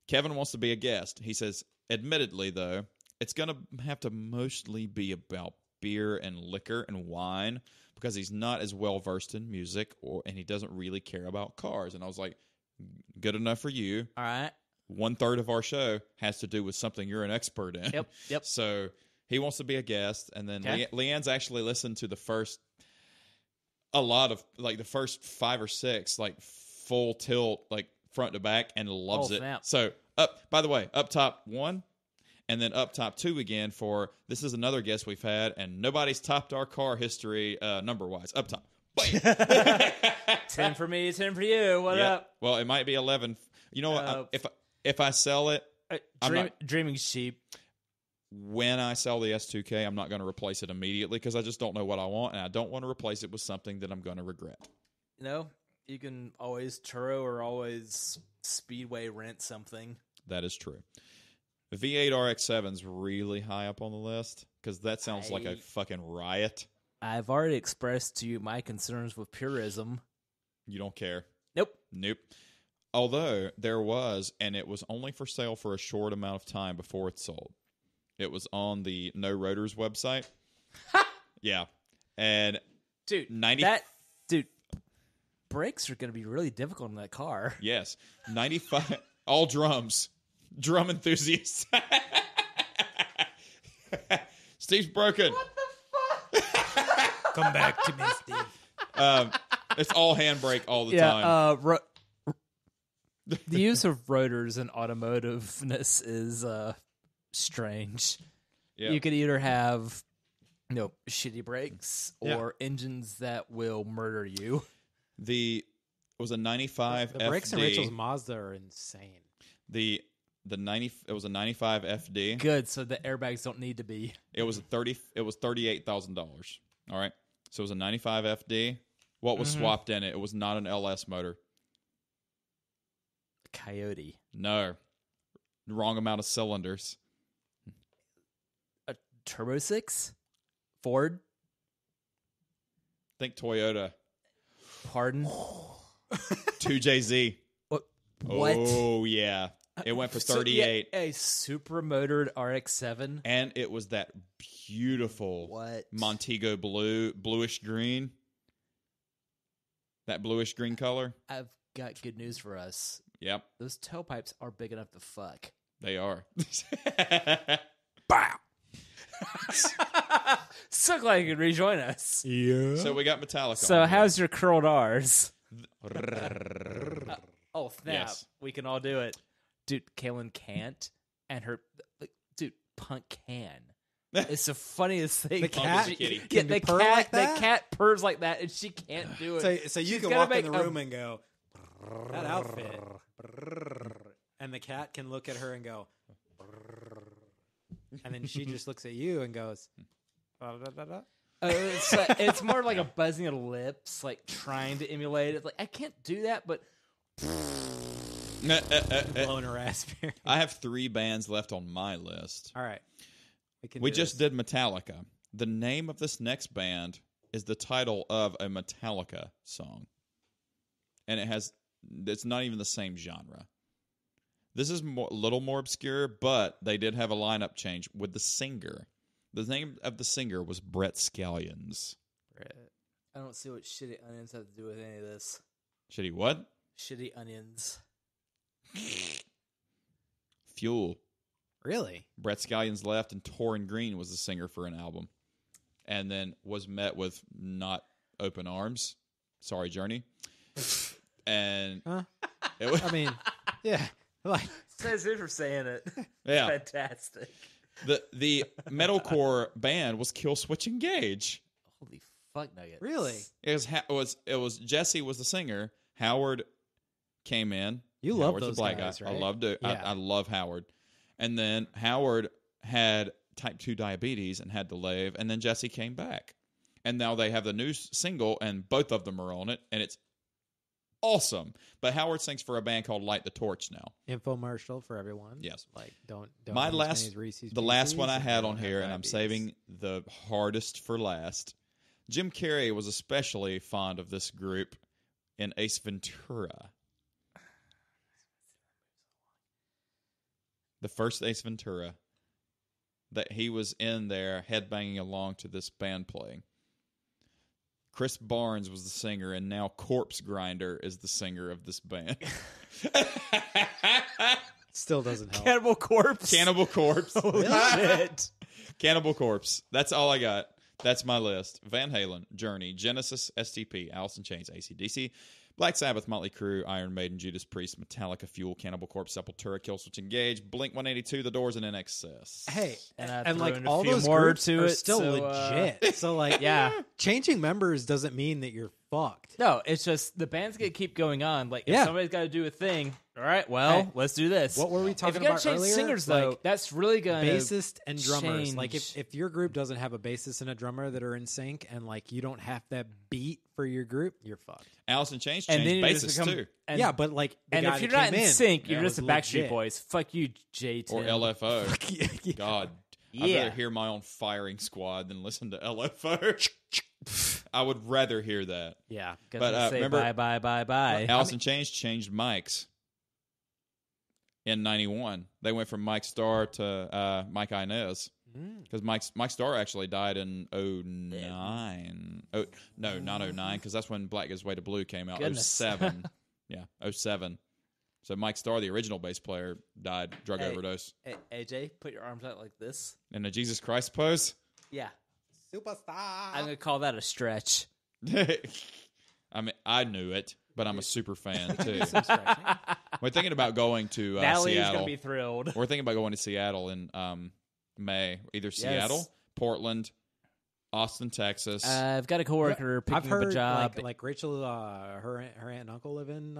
Kevin wants to be a guest. He says, admittedly though, it's going to have to mostly be about beer and liquor and wine, because he's not as well versed in music and he doesn't really care about cars. And I was like, good enough for you. All right. 1/3 of our show has to do with something you're an expert in. Yep. So he wants to be a guest. And then Leanne's actually listened to the first 5 or 6, full tilt, front to back, and loves it. Snap. So by the way, up top 1, and then up top 2 again for, this is another guest we've had, and nobody's topped our car history number-wise. Up top. Bam! 10 for me, 10 for you. What up? Well, it might be 11. You know what? If I sell it, Dreaming's cheap. when I sell the S2K, I'm not going to replace it immediately, because I just don't know what I want, and I don't want to replace it with something that I'm going to regret. You can always Turo or always Speedway rent something. That is true. The V8 RX-7's really high up on the list, because that sounds like a fucking riot. I've already expressed to you my concerns with purism. You don't care. Nope. Although there was, and it was only for sale for a short amount of time before it sold. It was on the No Rotors website. Yeah. And Dude, 90 brakes are going to be really difficult in that car. Yes. 95 all drums. Drum enthusiasts. Steve's broken. What the fuck? Come back to me, Steve. It's all handbrake all the time. The use of rotors in automotiveness is strange. Yeah. You could either have shitty brakes or engines that will murder you. It was a 95 The FD. brakes in Rachel's Mazda are insane. It was a 95 FD. Good, so the airbags don't need to be. It was $38,000. All right. So it was a 95 FD. What was swapped in it? It was not an LS motor. Coyote. No. Wrong amount of cylinders. A Turbo 6? Ford? Think Toyota. Pardon? 2JZ. What? Oh, yeah. It went for 38. A super motored RX-7. And it was that beautiful Montego bluish green. That bluish green color. I've got good news for us. Yep. Those tailpipes are big enough to fuck. They are. Bow! So glad you could rejoin us. Yeah. So we got Metallica. So on how's your curled R's? here. Oh, snap. Yes. We can all do it. Dude, Kailyns can't. And her... Dude, Punk can. It's the funniest thing. The cat Punk is a kitty. Yeah, can purr like that? The cat purrs like that, and she can't do it. So you She's can gotta walk in make the a- room and go, that outfit. And the cat can look at her and go, and then she just looks at you and goes, "Da-da-da-da." It's more like a buzzing of lips, like trying to emulate it. Like, I can't do that, but blowing her raspberry. I have 3 bands left on my list. All right. We just did Metallica. The name of this next band is the title of a Metallica song. And it's not even the same genre. This is a little more obscure, but they did have a lineup change with the singer. The name of the singer was Brett Scallions. I don't see what shitty onions have to do with any of this. Shitty what? Shitty onions. Fuel. Really? Brett Scallions left, and Torrin Green was the singer for an album. And then was met with not open arms. Sorry, Journey. And it was, I mean, yeah. Like, Says who for saying it. yeah. Fantastic. The metalcore band was Kill Switch Engage. Holy fuck nugget. really? It was Jesse was the singer. Howard came in. You love Howard's those a black guys, guy. right? I loved it. Yeah. I love Howard. And then Howard had type 2 diabetes and had to leave. And then Jesse came back. And now they have the new single, and both of them are on it. And it's awesome. But Howard sings for a band called Light the Torch now. Infomercial for everyone. Yes. Like, don't My eat as last, many Reese's the last Pieces one I and had don't on have here, and I'm diabetes. saving the hardest for last. Jim Carrey was especially fond of this group in Ace Ventura. The first Ace Ventura, that he was in there headbanging along to this band playing. Chris Barnes was the singer, and now Corpse Grinder is the singer of this band. Still doesn't help. Cannibal Corpse. Cannibal Corpse. Holy shit. Cannibal Corpse. That's all I got. That's my list. Van Halen, Journey, Genesis, STP, Alice in Chains, AC/DC, Black Sabbath, Motley Crue, Iron Maiden, Judas Priest, Metallica, Fuel, Cannibal Corpse, Sepultura, Killswitch Engage, Blink-182, The Doors, and NXS. Hey, And I and threw like in a all few those more groups to are it, still so, legit. So like, Yeah. changing members doesn't mean that you're fucked. No, it's just the band's going to keep going on. Like, if Yeah. somebody's got to do a thing, all right, well, Hey, let's do this. What were we If talking you got about to change earlier? singers, though, Like, that's really going to bassist and drummers. Like change. if your group doesn't have a bassist and a drummer that are in sync, and like you don't have that beat for your group, you're fucked. Alice in Chains And changed then you just bassists become, too. And, yeah, but like, the and guy if you're that not came in sync, you're was just a Backstreet legit. Boys. Fuck you, J10. Or LFO. Yeah. God. I'd Yeah. rather hear my own firing squad than listen to LFO. I would rather hear that. Yeah. But, Say remember- bye. Alice in Chains changed mics in 91. They went from Mike Starr to Mike Inez. Because Mike Starr actually died in 09. Oh, no, not 09, because that's when Black Gives Way to Blue came out. Goodness. 07. Yeah, 07. So Mike Starr, the original bass player, died, drug Hey. overdose. Hey, AJ, put your arms out like this. In a Jesus Christ pose? Yeah. Superstar. I'm going to call that a stretch. I mean, I knew it, but I'm a super fan, too. We're thinking about going to Natalie's Seattle. going to be thrilled. We're thinking about going to Seattle in May. Either Seattle, Portland, Austin, Texas. I've got a coworker picking I've up heard a job. like Rachel, her aunt and uncle live in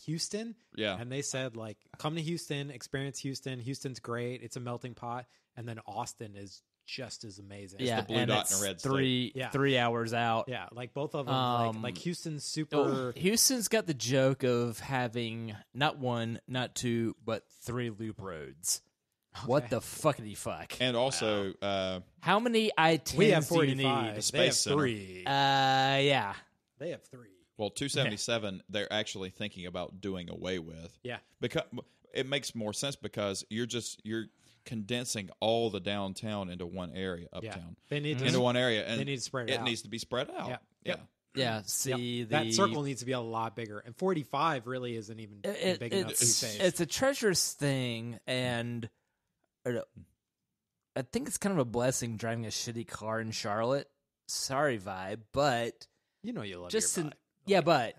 Houston. Yeah. And they said like, come to Houston, experience Houston. Houston's great. It's a melting pot. And then Austin is just as amazing. yeah, the blue and dot it's in a red three, Yeah. 3 hours out. Yeah, like both of them. Like Houston's super. Oh, Houston's got the joke of having not one, not two, but 3 loop roads. What the fuckity fuck? And also, How many I-10s We have do you 45. need? They Space have Center. 3. Yeah. They have 3. well, 277, they're actually thinking about doing away with. Yeah. Because it makes more sense because you're condensing all the downtown into one area, uptown. They need to into one area, and they need to spread it out. needs to be spread out. Yeah. Yeah. Yeah, see, that circle needs to be a lot bigger, and 45 really isn't even big enough to be safe. It's a treacherous thing, and I think it's kind of a blessing driving a shitty car in Charlotte. Sorry, vibe, but you know you love just your vibe.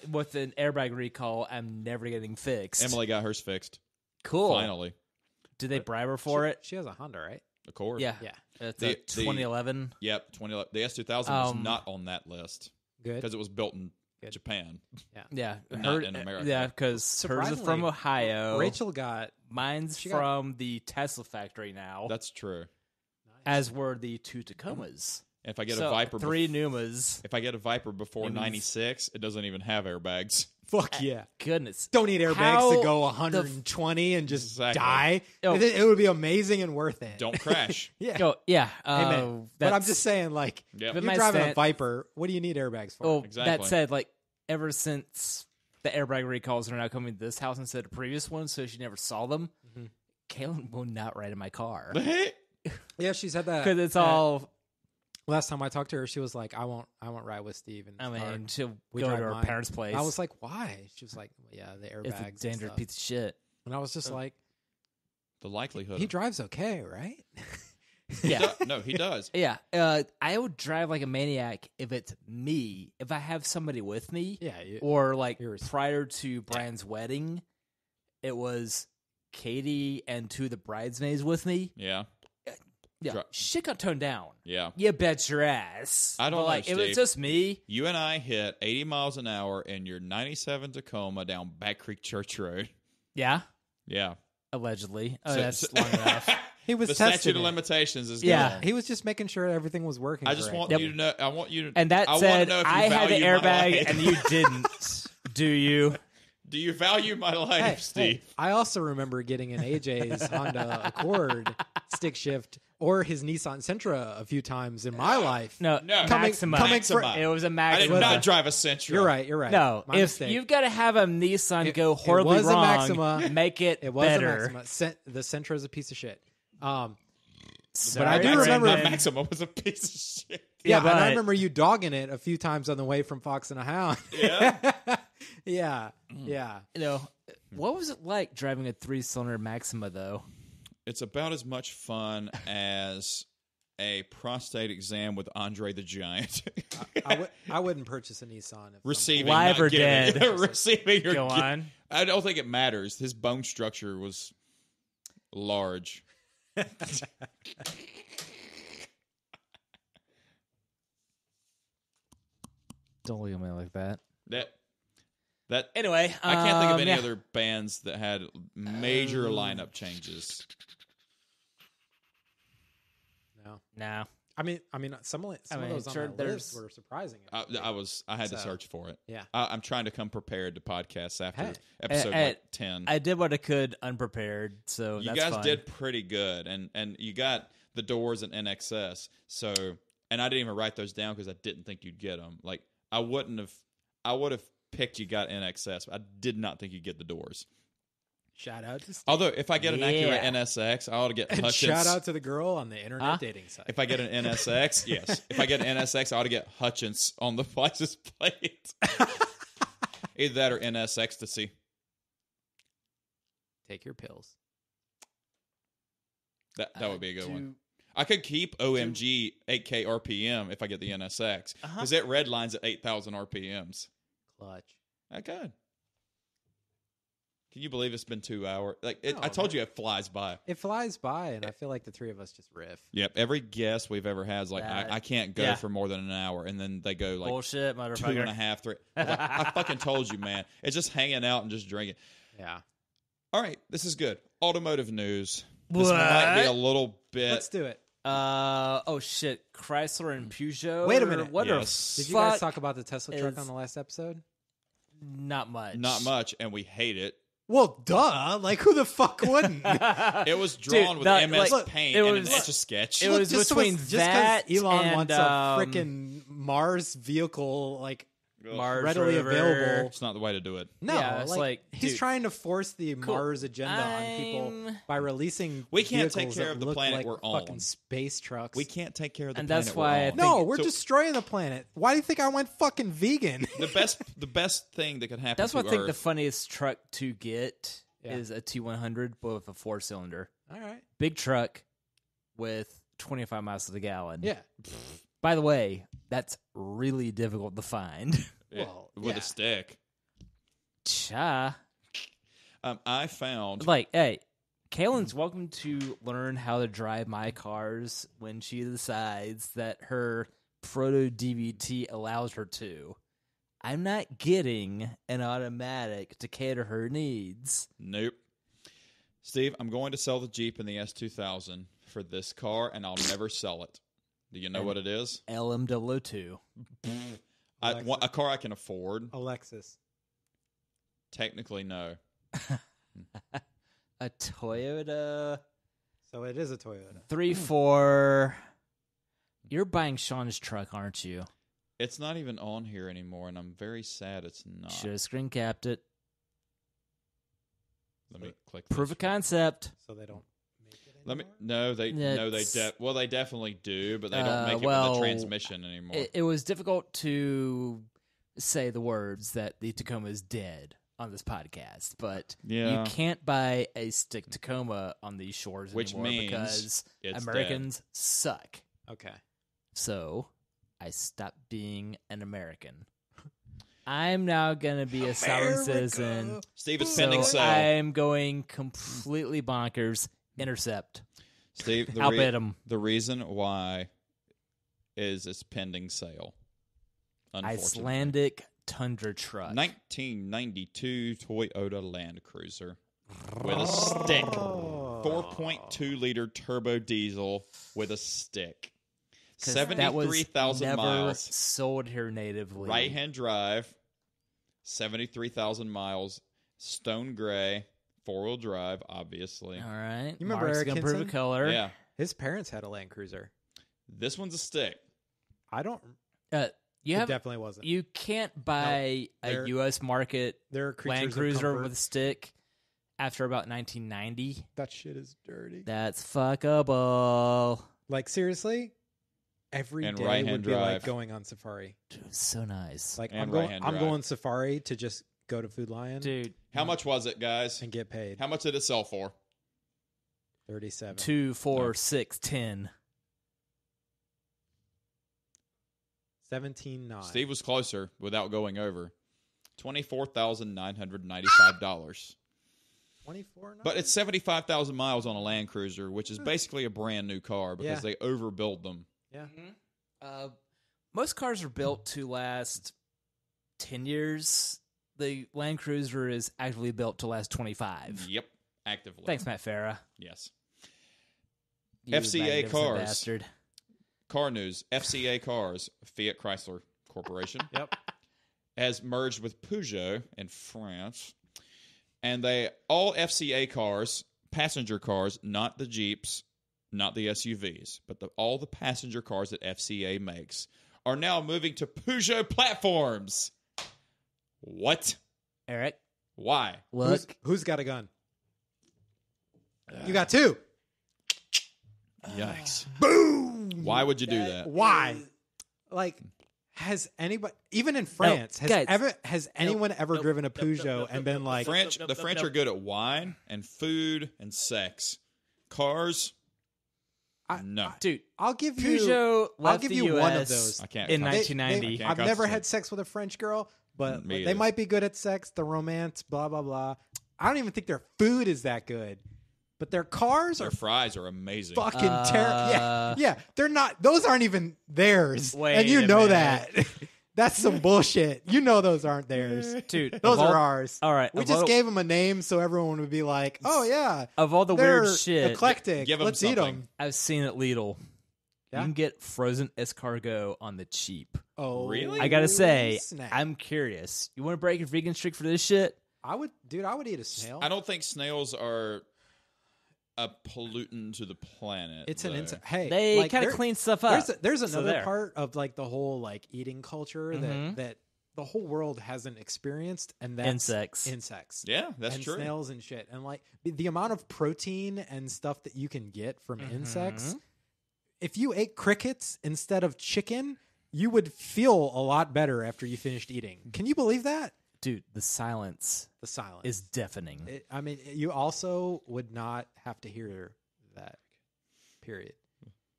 with an airbag recall, I'm never getting fixed. Emily got hers fixed. Cool. Finally. Did they bribe her for it? She has a Honda, right? Of course. Yeah. Yeah. It's a 2011. Yep, 2011. The S2000 was not on that list Good. because it was built in Japan. Yeah. Not in America. Yeah, because hers is from Ohio. Rachel got... Mine's from the Tesla factory now. That's true. As were the two Tacomas. And if I get a Viper, 3 Numas. If I get a Viper before 96, it doesn't even have airbags. Fuck yeah. Goodness. Don't need airbags to go 120 and just die. Oh. It would be amazing and worth it. Don't crash. Yeah. Oh, yeah. Amen. But I'm just saying, like, Yep. you're driving a Viper, what do you need airbags for? Oh, Exactly. that said, like, ever since the airbag recalls are now coming to this house instead of previous ones, so she never saw them, Kaitlyn will not ride in my car. Yeah, she's had that. Because it's all... Last time I talked to her, she was like, I won't ride with Steve in this car. she'll We go drive to her mine. parents' place. I was like, why? She was like, yeah, the airbags. it's a and dangerous stuff. piece of shit. And I was just like, The likelihood. he drives okay, right? Yeah. No, he does. Yeah. I would drive like a maniac if it's me. If I have somebody with me. Yeah. Or like You're prior to Brian's wedding, it was Katie and 2 of the bridesmaids with me. Yeah. Yeah, shit got toned down. Yeah. You bet your ass. I don't But, know, like, if Steve. it's just me. You and I hit 80 miles an hour in your 97 Tacoma down Back Creek Church Road. Yeah, Yeah. allegedly. So- That's long enough. He was The testing statute of it. limitations is Yeah. gone. He was just making sure everything was working. I just want Yep. you to know. I want you to. And that I want said, to know if you I had the value my airbag life. and you didn't. Do you? Do you value my life, Steve? I also remember getting an AJ's Honda Accord stick shift or his Nissan Sentra a few times in my life. No, Maxima. Maxima. It was a I Maxima. did not drive a Sentra. You're right. No, My if mistake. you've got to have a Nissan go it horribly was a wrong, Maxima. make it, It was better. a Maxima. The Sentra is a piece of shit. Sorry, But I do Brandon. remember- My Maxima was a piece of shit. Yeah, but and I remember you dogging it a few times on the way from Fox and a Hound. Yeah. yeah. You know, what was it like driving a 3-cylinder Maxima, though? It's about as much fun as a prostate exam with Andre the Giant. I wouldn't purchase a Nissan. If Receiving, Live not or giving. dead? Receiving or Go on. I don't think it matters. His bone structure was large. Don't look at me like that. That Anyway, I can't think of any yeah. other bands that had major lineup changes. No. I mean, some of those on sure, that list there's- were surprising. I had to So, search for it. Yeah. I'm trying to come prepared to podcasts after Hey. episode like 10. I did what I could unprepared, so You that's guys fine. did pretty good, and you got the Doors and NXS. So, and I didn't even write those down because I didn't think you'd get them. Like I would have picked you got NXS. But I did not think you'd get the Doors. Shout out to Steve. Although if I get an Acura Yeah. NSX, I ought to get And Hutchins. shout out to the girl on the internet dating site. If I get an NSX, yes. If I get an NSX, I ought to get Hutchins on the license plate. Either that or NS Ecstasy. Take your pills. That would be a good one. I could keep OMG 8K RPM if I get the NSX because it redlines at 8,000 RPMs. Clutch. I could. Can you believe it's been 2 hours? Like No, I told you, it flies by. It flies by, and I feel like the three of us just riff. Yep. Every guest we've ever had is like, I can't go Yeah. for more than an hour, and then they go like Bullshit, 2.5, motherfucker. 3. I fucking told you, man. It's just hanging out and just drinking. Yeah. All right, this is good. Automotive news. This might be a little bit. Let's do it. Oh shit, Chrysler and Peugeot. Wait a minute. What Yes. the Did you guys fuck? talk about the Tesla truck is- on the last episode? Not much. Not much, and we hate it. Well, duh. Like, who the fuck wouldn't? It was drawn Dude, with that- MS like, Paint it and was- an Etch-a-Sketch. it was between just that Elon and, wants a freaking Mars vehicle, like Mars readily rover. available. It's not the way to do it. No, Yeah, it's like, he's dude, trying to force the cool. Mars agenda on people by releasing. We can't take vehicles care that of the look planet like we're fucking on. space trucks. We can't take care of the And planet that's we're why I on. think- No, we're So- destroying the planet. Why do you think I went fucking vegan? the best thing that could happen That's to what I think the Earth. funniest truck to get Yeah. is a T100, but with a 4-cylinder. All right. Big truck with 25 miles to the gallon. Yeah. By the way, that's really difficult to find. Well, with yeah. a stick. Cha. I found Like, hey, Kailyns welcome to learn how to drive my cars when she decides that her proto DVT allows her to. I'm not getting an automatic to cater her needs. nope. Steve, I'm going to sell the Jeep and the S2000 for this car, and I'll never sell it. Do you know what it is? LM002. A car I can afford. Alexis. Technically, no. A Toyota So it is a Toyota. 3.4. You're buying Sean's truck, aren't you? It's not even on here anymore, and I'm very sad it's not. Should have screen capped it. Let me click. Proof this. of concept. So they don't make it anymore? Let me. No, they. No, they. It's- Well, they definitely do, but they don't make it with well, the transmission anymore. It was difficult to say the words that the Tacoma is dead on this podcast, but Yeah. you can't buy a stick Tacoma on these shores Which anymore means because it's Americans suck. Okay. So I stopped being an American. I'm now going to be a sovereign citizen. Steve, it's So pending sale. I'm going completely bonkers. Intercept. Steve, I'll bid 'em. The reason why is it's pending sale. Unfortunately. Icelandic Tundra truck. 1992 Toyota Land Cruiser with a stick. 4.2 liter turbo diesel with a stick. 'Cause that was 73,000 never miles. sold here natively. Right hand drive. 73,000 miles. Stone gray. 4-wheel drive, obviously. All right. You remember Mark's Eric gonna prove a Hinson? color. Yeah. His parents had a Land Cruiser. This one's a stick. I don't. You It have. definitely wasn't. You can't buy a they're- U.S. market They're creatures Land of Cruiser comfort. with a stick after about 1990. That shit is dirty. That's fuckable. Like seriously, every And day right-hand would be like drive. going on safari. Dude, it's so nice. Like And I'm going. right-hand I'm drive. going safari to just go to Food Lion Dude, How much was it, guys? and get paid. How much did it sell for? 37. 2, 4, 6, 10. 17.9. Steve was closer without going over. $24,995. 24. But it's 75,000 miles on a Land Cruiser, which is basically a brand new car because Yeah. they overbuild them. Yeah. Most cars are built to last 10 years. The Land Cruiser is actively built to last 25. Yep, actively. Thanks, Matt Farah. Yes. You FCA magnificent cars. Bastard. Car news. FCA Cars, Fiat Chrysler Corporation, Yep. has merged with Peugeot in France. And all FCA cars, passenger cars, not the Jeeps, not the SUVs, but all the passenger cars that FCA makes, are now moving to Peugeot platforms. What? Eric, Why? look. Who's got a gun? You got two. Yikes. Boom. Why would you do that? Why? Like, has anybody, even in France, guys. has anyone ever driven a Peugeot and been like, The French are good at wine and food and sex. Cars, no. Dude, I'll give you, Peugeot left I'll give the you US one of those. I can't. in I 1990. can't I've never concentrate. had sex with a French girl, but Me they either. might be good at sex, the romance, blah blah blah. I don't even think their food is that good, but their cars Their are fries are amazing. fucking terrible. Yeah, they're not. Those aren't even theirs, Wait and you a know minute. that. That's some bullshit. You know those aren't theirs. Dude, Those of all- are ours. All right, We of just all- gave them a name so everyone would be like, "Oh yeah, Of all the they're weird shit eclectic. Give 'em Let's eat something. them." I've seen at Lidl, Yeah? you can get frozen escargot on the cheap. Oh, Really? I gotta say, snap. I'm curious. You want to break your vegan streak for this shit? I would eat a snail. I don't think snails are a pollutant to the planet. It's an though. insect. Hey, They like, kind of there- clean stuff up. There's So another there. part of like the whole like eating culture Mhm. that the whole world hasn't experienced, and that's insects. Yeah, that's and true. Snails and shit, and like the amount of protein and stuff that you can get from insects. If you ate crickets instead of chicken, you would feel a lot better after you finished eating. Can you believe that? Dude, the silence is deafening. I mean, you also would not have to hear that. Period.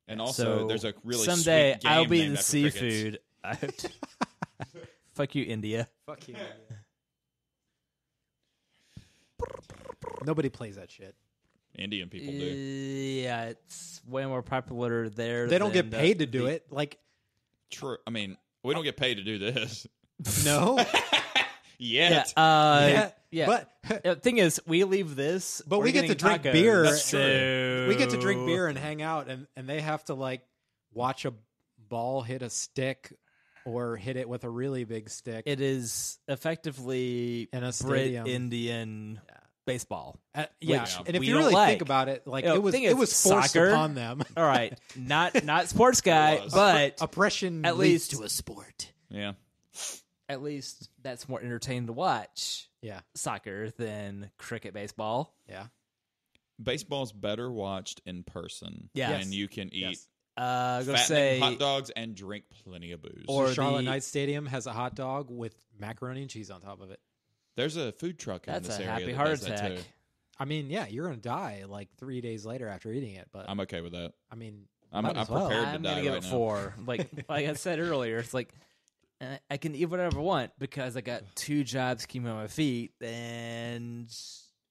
And also, there's a really someday sweet game I'll be named the after seafood. crickets. Fuck you, India. Fuck you. Nobody plays that shit. Indian people do. Yeah, it's way more popular there. They don't get paid to do it. Like, True. I mean, we don't get paid to do this. no. Yet. Yeah. But The thing is, we leave this, But we're we get to getting drink tacos, beer. That's true. so- we get to drink beer and hang out, and they have to like watch a ball hit a stick or hit it with a really big stick. It is effectively In a Brit stadium. Indian baseball. Yeah, which and if we you don't really like. think about it, like You know, it was thing is, forced soccer- upon them. All right, not sports guy, was. but Oppression at leads least to a sport. Yeah. at least that's more entertaining to watch Yeah, soccer than cricket, baseball. yeah. Baseball's better watched in person. Yes. And you can eat Yes. Go fattening say hot dogs and drink plenty of booze. Or The Charlotte the- Knights Stadium has a hot dog with macaroni and cheese on top of it. There's a food truck in that's this a area happy that heart does that attack. too. I mean, yeah, you're gonna die like 3 days later after eating it, but I'm okay with that. I mean, I'm might as well. prepared I'm to gonna die give right it now. 4. Like I said earlier, it's like I can eat whatever I want because I got 2 jobs keeping on my feet, and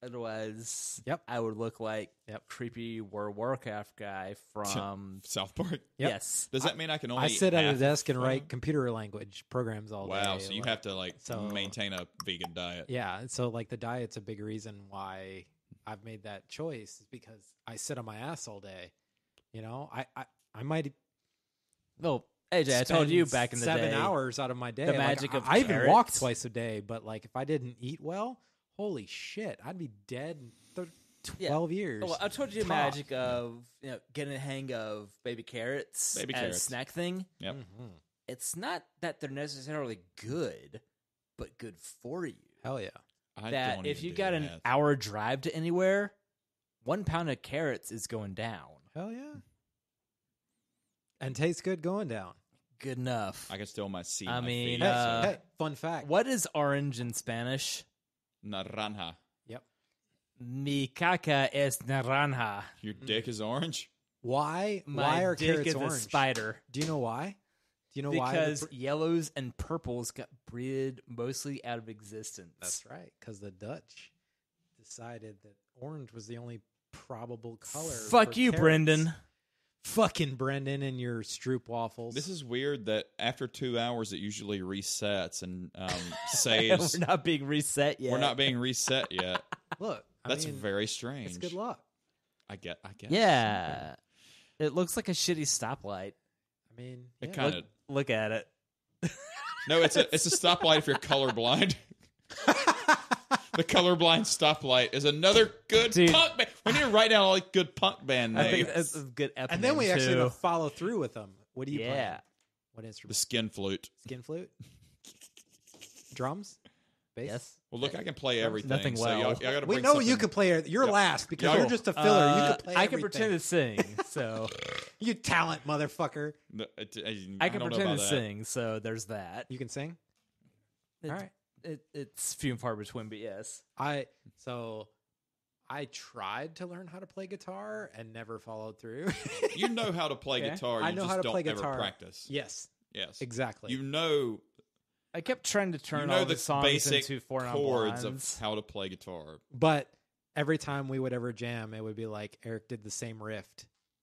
otherwise, Yep. I would look like creepy World of Warcraft guy from. South Park. Yep. Yes, Does that mean I can only I sit at a half desk and from- write computer language programs all day. Wow, so you like- have to like so- maintain a vegan diet. Yeah, so like the diet's a big reason why I've made that choice is because I sit on my ass all day. You know, I might well, AJ, I told spend you back in the 7 day. hours out of my day. the Like, magic of I even walk carrots. twice a day, but like if I didn't eat well, holy shit, I'd be dead in 12 years. Well, I told you the Tops. magic of getting a hang of baby carrots Baby as carrots. a snack thing. Yep. Mhm. It's not that they're necessarily good, but good for you. Hell yeah. I That don't if even you do got the an math. hour drive to anywhere, 1 pound of carrots is going down. Hell yeah. And tastes good going down. Good enough. I can still my see. I my mean, feet, so- Hey, fun fact. What is orange in Spanish? naranja. Yep. Mi caca es naranja. Your dick is orange. Why My are dick carrots is orange? a spider. Do you know why? Do you know why? Because yellows and purples got bred mostly out of existence. That's right. Because the Dutch decided that orange was the only probable color. Fuck for you, carrots. Brendan. Fucking Brendan and your Stroop waffles. This is weird that after 2 hours it usually resets and saves. We're not being reset yet. We're not being reset yet. Look. I That's mean, very strange. It's good luck. I guess. Yeah. It looks like a shitty stoplight. I mean, It yeah. kind of. Look at it. No, it's a stoplight if you're colorblind. The colorblind stoplight is another good Dude. punk band. We need to write down all the good punk band I names. think that's a good eponym, And then we actually too. have to follow through with them. What do you play? Yeah. What The instrument? skin flute. Skin flute? Drums? Bass? Yes. Well, look, I can play everything. Nothing so well. y'all gotta We bring know you something- can play it. You're Yep. last because Yo. you're just a filler. You can play I can everything. pretend to sing, so You talent, motherfucker. No, I can don't know pretend about to that. sing. So there's that. You can sing? It- All right. It's few and far between, but yes. I tried to learn how to play guitar and never followed through. You know how to play Okay. guitar. You I know just how to don't play ever guitar. practice. Yes, Yes. exactly. You know. I kept trying to turn You know all the the songs basic into four chords non-blinds. of how to play guitar. But every time we would ever jam, it would be like Eric did the same riff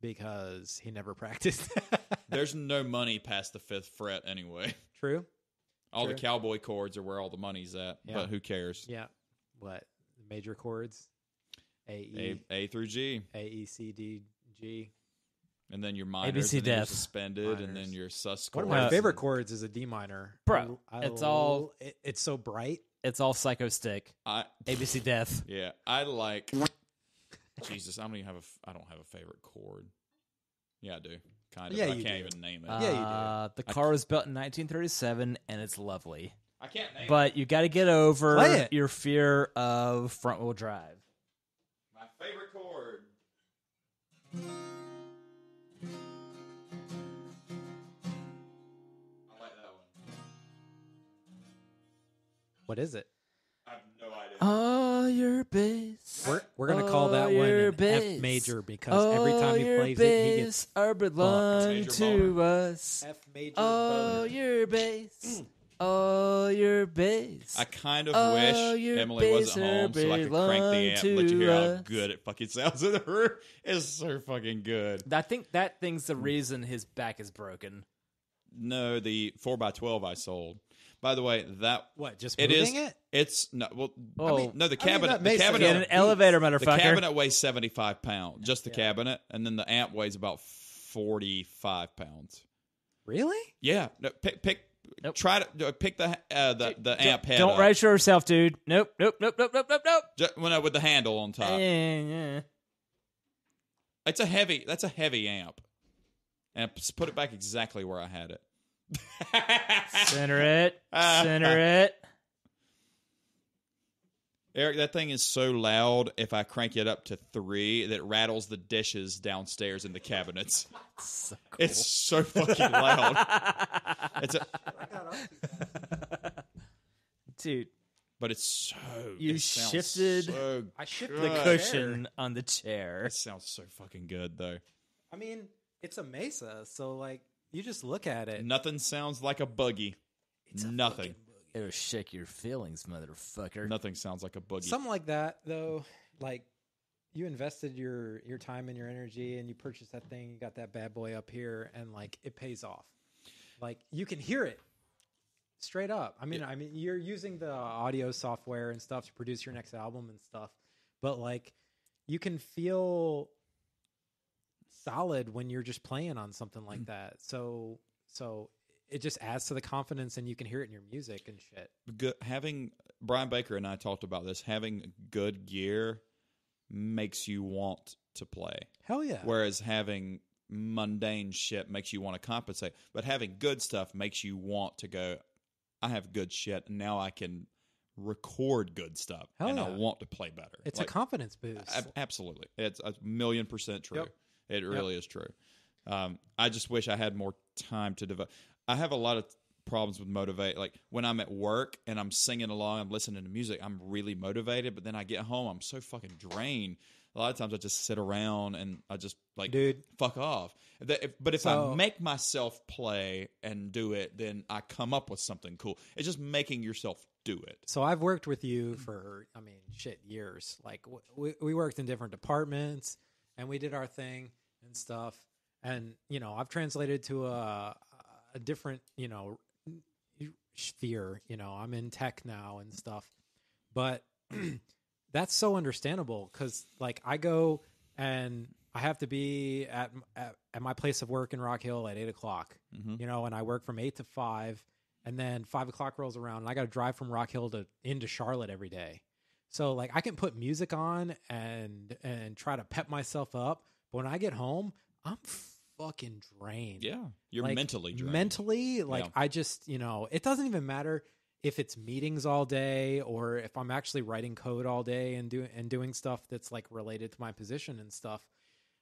because he never practiced. There's no money past the 5th fret anyway. True? All the True. cowboy chords are where all the money's at. Yeah. But who cares? Yeah. What? Major chords? A, E, A through G. A, E, C, D, G. And then your minors, ABC and then your def. suspended, and Minors. then your sus One of chords. my favorite chords is a D minor. Bro, it's all- It's so bright. It's all psycho stick. I ABC Death. yeah, I like. Jesus, I don't have a favorite chord. Yeah, I do. Kind of. Yeah, but I you can't do. even name it. Yeah, you do. The car was built in 1937, and it's lovely. I can't name but you got to get over Play it. your fear of front wheel drive. my favorite chord. I like that one. What is it? I have no idea. Oh, your bass. We're gonna call that one your an bass. F major because every time he plays it, he gets are belong Major to boner. us. F major. Oh, boner. your bass. Oh, your bass. I kind of Oh, wish your Emily wasn't home so I could crank the amp and let you hear how belong to good it fucking sounds in the room. It's so fucking good. I think that thing's the reason his back is broken. No, the 4x12 I sold. By the way, that What? Just it moving is. it? It's no. Well, Oh. I mean, no. The I mean, cabinet. that the makes sense. cabinet. Get an elevator, The motherfucker. cabinet weighs 75 pounds. Just the cabinet, and then the amp weighs about 45 pounds. Really? Yeah. No, pick. Nope. Try to pick the amp head. Don't up. race yourself, dude. Nope. Well, no, with the handle on top. Yeah. It's a heavy. That's a heavy amp. And just put it back exactly where I had it. Center it. Center it. Eric, that thing is so loud. If I crank it up to 3, that rattles the dishes downstairs in the cabinets. So cool. It's so fucking loud. It's a, Dude, but it's so. You it sounds shifted So I shifted the the cushion on the chair. It sounds so fucking good though. I mean, it's a Mesa, so like you just look at it. Nothing sounds like a buggy. Nothing. It'll shake your feelings, motherfucker. Nothing sounds like a buggy. Something like that, though. Like you invested your time and your energy, and you purchased that thing. You got that bad boy up here, and like it pays off. Like you can hear it straight up. I mean, you're using the audio software and stuff to produce your next album and stuff, but like you can feel solid when you're just playing on something like that. So it just adds to the confidence, and you can hear it in your music and shit. Having Brian Baker and I talked about this. Having good gear makes you want to play. Hell yeah. Whereas having mundane shit makes you want to compensate. But having good stuff makes you want to go, I have good shit, and now I can record good stuff, Hell and yeah. I want to play better. It's a confidence boost. Absolutely. It's 1,000,000% true. Yep. It really is true. I just wish I had more time to devote. I have a lot of problems with motivate. Like when I'm at work and I'm singing along, I'm listening to music, I'm really motivated. But then I get home, I'm so fucking drained. A lot of times I just sit around and I just like, Dude. fuck off. But if I make myself play and do it, then I come up with something cool. It's just making yourself do it. So I've worked with you for, years. Like we worked in different departments, and we did our thing and stuff. And I've translated to a different sphere. I'm in tech now and stuff, but that's so understandable because like I go and I have to be at my place of work in Rock Hill at 8:00. And I work from 8 to 5. And then 5 o'clock rolls around, and I got to drive from Rock Hill into Charlotte every day. So like I can put music on and try to pep myself up, but when I get home, I'm fucking drained. Yeah, you're like, mentally drained. Mentally, like I just it doesn't even matter if it's meetings all day or if I'm actually writing code all day and doing stuff that's like related to my position and stuff.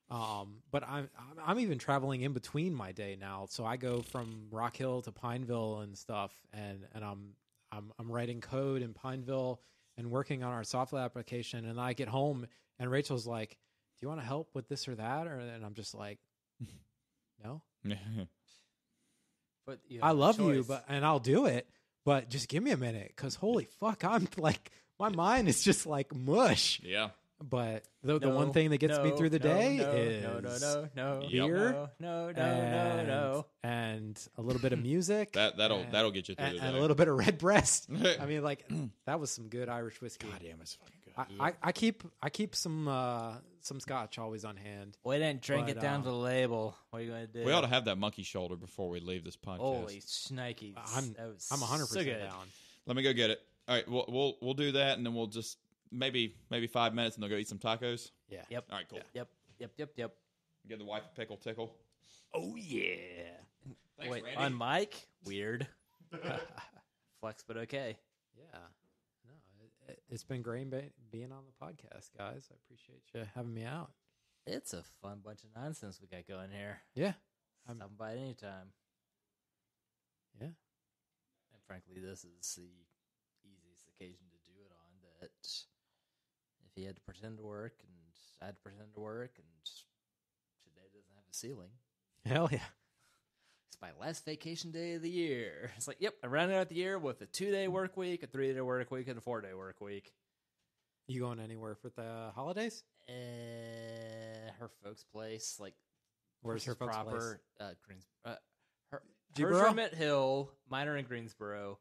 But I'm even traveling in between my day now. So I go from Rock Hill to Pineville and stuff, and I'm writing code in Pineville and working on our software application. And I get home and Rachel's like, "Do you want to help with this or that?" And I'm just like, "No." But I love you, and I'll do it, but just give me a minute, because holy fuck, I'm like my mind is just like mush. Yeah. But the one thing that gets me through the day is beer, no, and a little bit of music. That'll get you through the day. And a little bit of red breast. I mean, like that was some good Irish whiskey. God damn, it's fucking good. I keep some scotch always on hand. We didn't drink it down to the label. What are you going to do? We ought to have that monkey shoulder before we leave this podcast. Holy shnikes. I'm 100% down. Let me go get it. All right, we'll do that, and then we'll just maybe 5 minutes, and they'll go eat some tacos. Yeah. Yep. All right, cool. Yep. Give the wife a pickle tickle. Oh yeah. Thanks, Wait, Randy. on mic? Weird. flex, but okay. Yeah. No, it's been great being on the podcast, guys. I appreciate you having me out. It's a fun bunch of nonsense we got going here. Yeah. Stop by anytime. Yeah. And frankly, this is the easiest occasion to do it on. That if he had to pretend to work and I had to pretend to work and today doesn't have a ceiling. Hell yeah. It's my last vacation day of the year. It's like, yep, I rounded out the year with a 2-day work week, a 3-day work week, and a 4-day work week. You going anywhere for the holidays? Her folks' place, like Where's her folks' place? Hers are in Mint Hill, mine are in Greensboro.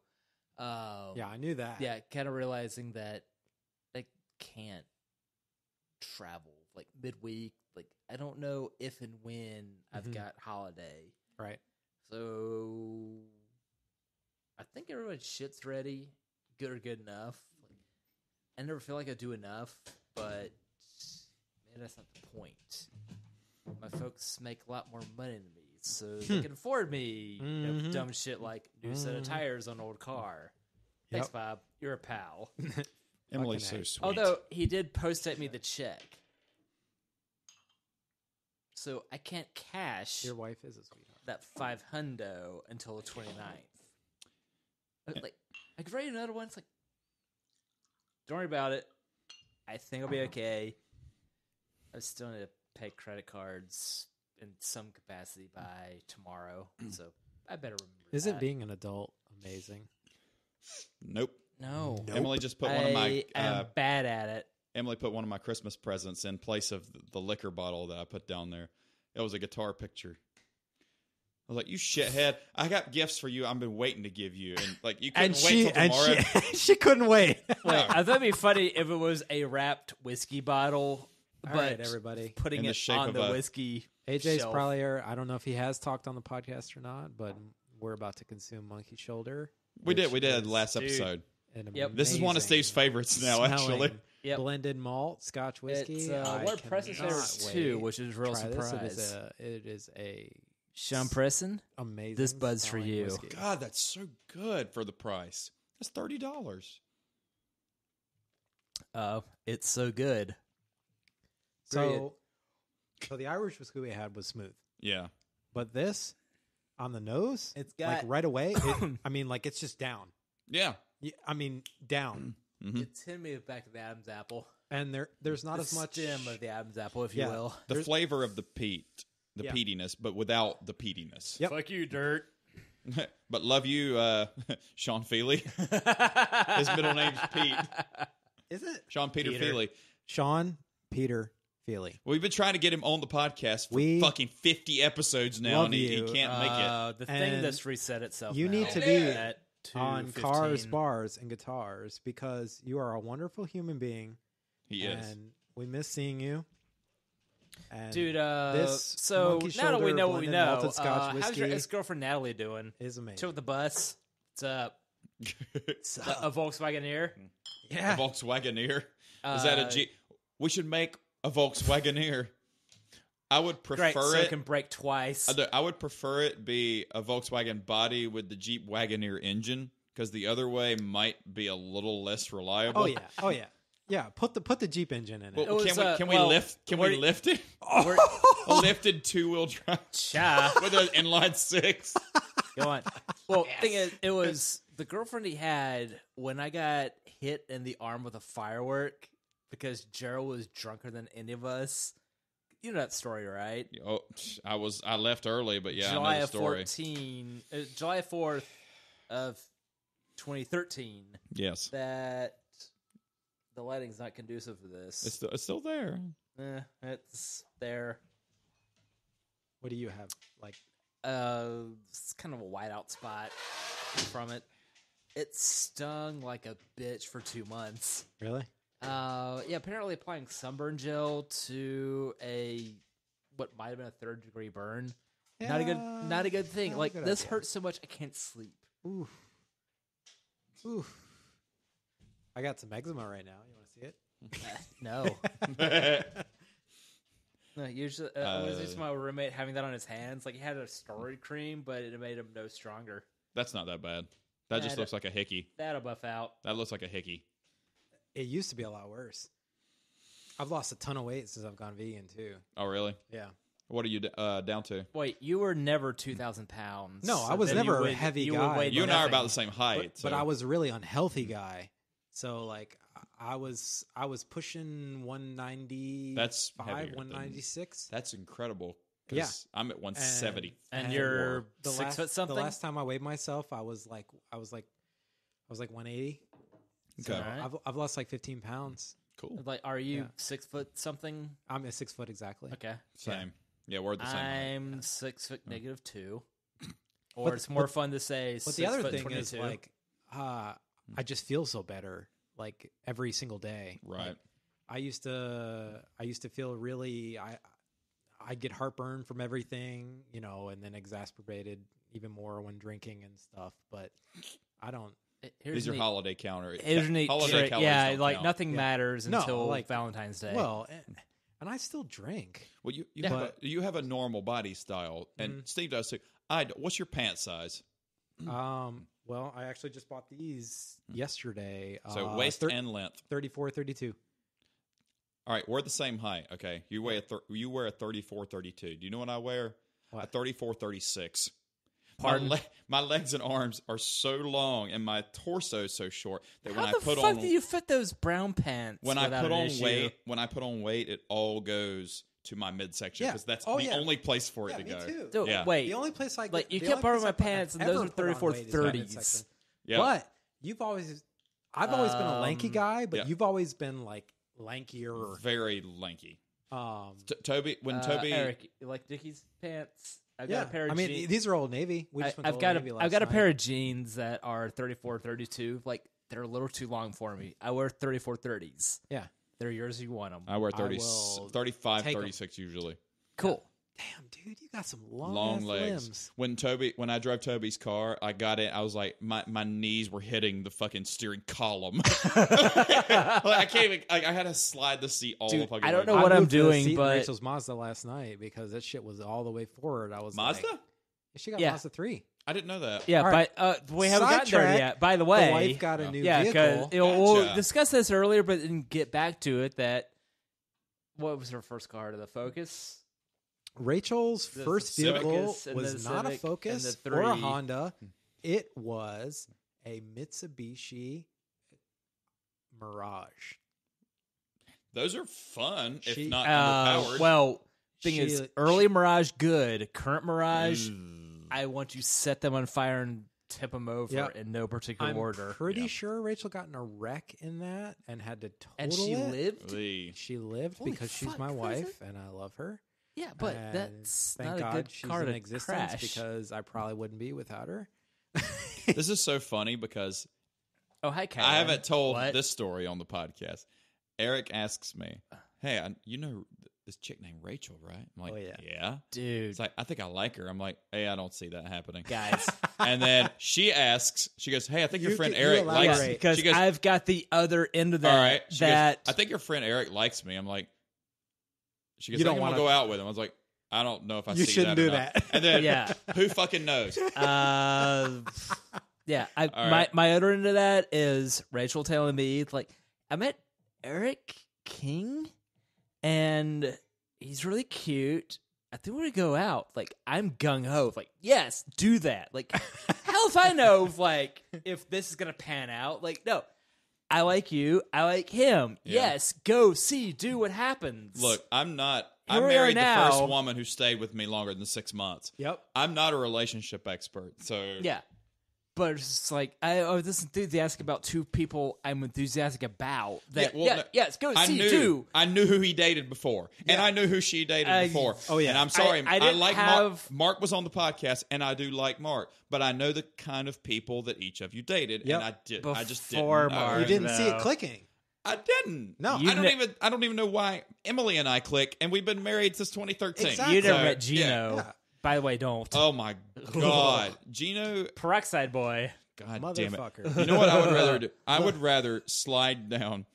Yeah, I knew that. Yeah, kind of realizing that I can't travel like midweek. Like I don't know if and when I've got holiday. Right. So I think everybody's shit's ready, good or good enough. Like, I never feel like I do enough, but man, that's not the point. My folks make a lot more money than me, so they can afford me dumb shit like new set of tires on old car. Thanks, Bob. You're a pal. Emily's so sweet. Although he did post at me the check. So I can't cash Your wife is a sweetheart. that $500 until the 29th. Like, I could write another one. It's like, don't worry about it. I think I'll be okay. I still need to pay credit cards in some capacity by tomorrow. So I better remember that. Isn't being an adult amazing? Nope. No. Emily just put one of my. I'm bad at it. Emily put one of my Christmas presents in place of the liquor bottle that I put down there. It was a guitar picture. I was like, "You shithead! I got gifts for you. I've been waiting to give you, and like you couldn't wait till tomorrow." She couldn't wait. Wait, I thought it'd be funny if it was a wrapped whiskey bottle, All but right, everybody. putting In the it shape on of the a- whiskey. AJ's shelf. probably here. I don't know if he has talked on the podcast or not, but we're about to consume Monkey Shoulder. We did which is last Dude. episode. an Yep. This is one of amazing Steve's favorites now. smelling Actually, Yep. blended malt Scotch whiskey. It's I Lord Preston's cannot favorite too, wait which is a real to try this. surprise. It is a Sean Preston, amazing. this bud's for smelling you. whiskey. God, that's so good for the price. That's $30. It's so good. So the Irish whiskey we had was smooth, Yeah, but this on the nose, It's like got right away. I mean, like it's just down. yeah. I mean, down, it's hitting me back to the Adam's apple. and there's not The as much stem of the Adam's apple, if you Yeah. will. The flavor of the peat, the Yeah. peatiness, but without the peatiness. Yep. Fuck you, dirt. But love you, Sean Feely. His middle name's Pete. Is it Sean Peter Peter. Feely. Sean Peter Feely? We've been trying to get him on the podcast for We fucking 50 episodes now, love and he you. can't make it. The thing And that's reset itself. you now need to be at on 2:15. cars, bars, and guitars because you are a wonderful human being. He is. And we miss seeing you. And Dude, this so Monkey now that we Shoulder know what we blended know, malted Scotch how's whiskey your ex-girlfriend Natalie doing? is amazing. Chill with the bus. What's up? A Volkswageneer? Yeah. A Volkswageneer. Is that a Jeep? We should make a Volkswageneer. I would prefer Great, so it. it can break twice. I would prefer it be a Volkswagen body with the Jeep Wagoneer engine because the other way might be a little less reliable. Oh yeah. Oh yeah. Yeah. Put the Jeep engine in it. Well, It was, can we well, lift? Can where we do- lift it? We're- A lifted 2-wheel drive Cha. with an inline 6. Go on. Well, thing is, it was the girlfriend he had when I got hit in the arm with a firework because Gerald was drunker than any of us. You know that story, right? Oh, I left early, but yeah, I July know the of story. July 4th of 2013. Yes, That the lighting's not conducive for this. it's still there. It's there. What do you have? Like It's kind of a whiteout spot from it. It stung like a bitch for 2 months. really? Yeah, apparently applying sunburn gel to what might have been a 3rd-degree burn. Not a good thing. not a Like good this idea. hurts so much I can't sleep. Oof. Oof. I got some eczema right now. You want to see it? No. No, usually I was just my roommate having that on his hands. Like he had a steroid cream, but it made him no stronger. That's not that bad. That just looks like a hickey. That'll buff out. That looks like a hickey. It used to be a lot worse. I've lost a ton of weight since I've gone vegan too. Oh, really? Yeah. What are you down to? Wait, you were never 2,000 pounds. No, I was then never you a would- heavy you would guy. weigh You and I are nothing. about the same height. But I was a really unhealthy guy. So like I was pushing 195, That's heavier than- 196. That's incredible. Yeah. I'm at 170. And you're The 6 last, foot something? The last time I weighed myself, I was like 180. So Okay. Alright. I've lost like 15 pounds. Cool. Like, are you Yeah. 6 foot something? I'm at 6 foot exactly. Okay. Same. Yeah, we're the same height. I'm 6 foot -2. Or it's more fun to say But 6 the other foot thing 22. is like, I just feel so better like every single day. Right. Like, I used to feel really I get heartburn from everything, and then exacerbated even more when drinking and stuff. But I don't. Here's These are neat- holiday counter. Here's a neat holiday trick. calories Yeah, don't like count. nothing Yeah. matters No, until like- Valentine's Day. Well, and I still drink. Well, you Yeah. you have a normal body style, and Steve does too. What's your pant size? Well, I actually just bought these yesterday. So waist and length. 34, 32. All right, we're the same height. Okay, you wear you wear a 34, 32. Do you know what I wear? What? A 34, 36. Pardon? My legs and arms are so long, and my torso is so short that when How I the put fuck on do you fit those brown pants? when I without put an on issue? weight, it all goes to my midsection Yeah. because that's Oh, the yeah. only place for it Yeah, to me go. too. Dude, Yeah. wait. The only place I Like, you the kept only borrowing place my I've pants, and ever those are put on 34, weight is my 30s. midsection. Yeah. But I've always been a lanky guy, but yeah. you've always been like lankier. Very lanky. Um, Toby, Eric, you like Dickies pants? I've yeah, got a pair of I mean jeans. these are Old Navy. We just went to I've Old got Navy a last I've got a night. pair of jeans that are 34, 32. Like, they're a little too long for me. I wear 34, 30s. Yeah, They're yours if you want them. I wear I 30, will 35, take 'em. 36 usually. Cool. damn, dude, you got some long, Long ass legs. limbs. When I drove Toby's car, I got it. I was like, my knees were hitting the fucking steering column. I can't even. I had to slide the seat all Dude, the fucking I don't way know back. what I I'm moved to the doing, seat in but- Rachel's Mazda last night because that shit was all the way forward. I was Mazda? like, she got Yeah. Mazda 3. I didn't know that. Yeah, All right. but we haven't gotten there Sidetrack. yet. By the way, The wife got a new yeah, vehicle. because we'll Gotcha. discuss this earlier, but didn't get back to it. That what was her first car? The Focus. Rachel's The first Focus vehicle and was the not a Civic Focus and the or a 3. Honda. It was a Mitsubishi Mirage. Those are fun, if She- not underpowered. Well, thing She- is, early Mirage good. Current Mirage, Mm. I want to set them on fire and tip them over Yep. in no particular I'm order. pretty Yeah. sure Rachel got in a wreck in that and had to total And she it. lived. Lee. She lived Holy because she's fuck, my cousin. wife and I love her. Yeah, but And that's thank not God a good she's car in to existence crash. because I probably wouldn't be without her. This is so funny because Oh, hi, Kailyns. I haven't told What? this story on the podcast. Eric asks me, "Hey, you know this chick named Rachel, right?" I'm like, Oh, yeah. "Yeah." Dude, It's like, I think I like her. I'm like, "Hey, I don't see that happening." guys. And then she asks, she goes, "Hey, I think your You friend can- you Eric elaborate. likes Yeah, me." because She goes, I've got the other end of that. "All right." She that goes, "I think your friend Eric likes me." I'm like, she goes, You "I don't want to wanna- go out with him." I was like, "I don't know if I You see shouldn't that or do not." that. And then, Yeah. who fucking knows? Yeah, All right. my other end of that is Rachel telling me, like, I met Eric King, and he's really cute. I think we're gonna go out. Like, I'm gung ho. Like, yes, do that. Like, hell if I know, if this is gonna pan out. Like, no, I like you. I like him. Yeah. Yes, go see, do what happens. Look, I'm not. Here I we are married the now. first woman who stayed with me longer than 6 months. Yep. I'm not a relationship expert, so yeah. But it's just like I was this enthusiastic about two people I'm enthusiastic about. That no, yes, go I see knew, do. I knew who he dated before, and I knew who she dated before. Oh, yeah. And I'm sorry, I I didn't like have- Mark. Mark was on the podcast, and I do like Mark, but I know the kind of people that each of you dated, Yep. and I just didn't Before know. Mark. You didn't see No. it clicking. I didn't. No. You I don't even know why Emily and I click, and we've been married since 2013. Exactly. You never So, met Gino. Yeah. By the way, don't. Oh my god, Gino! Peroxide boy. God damn it! Motherfucker. You know what I would rather do? I would rather slide down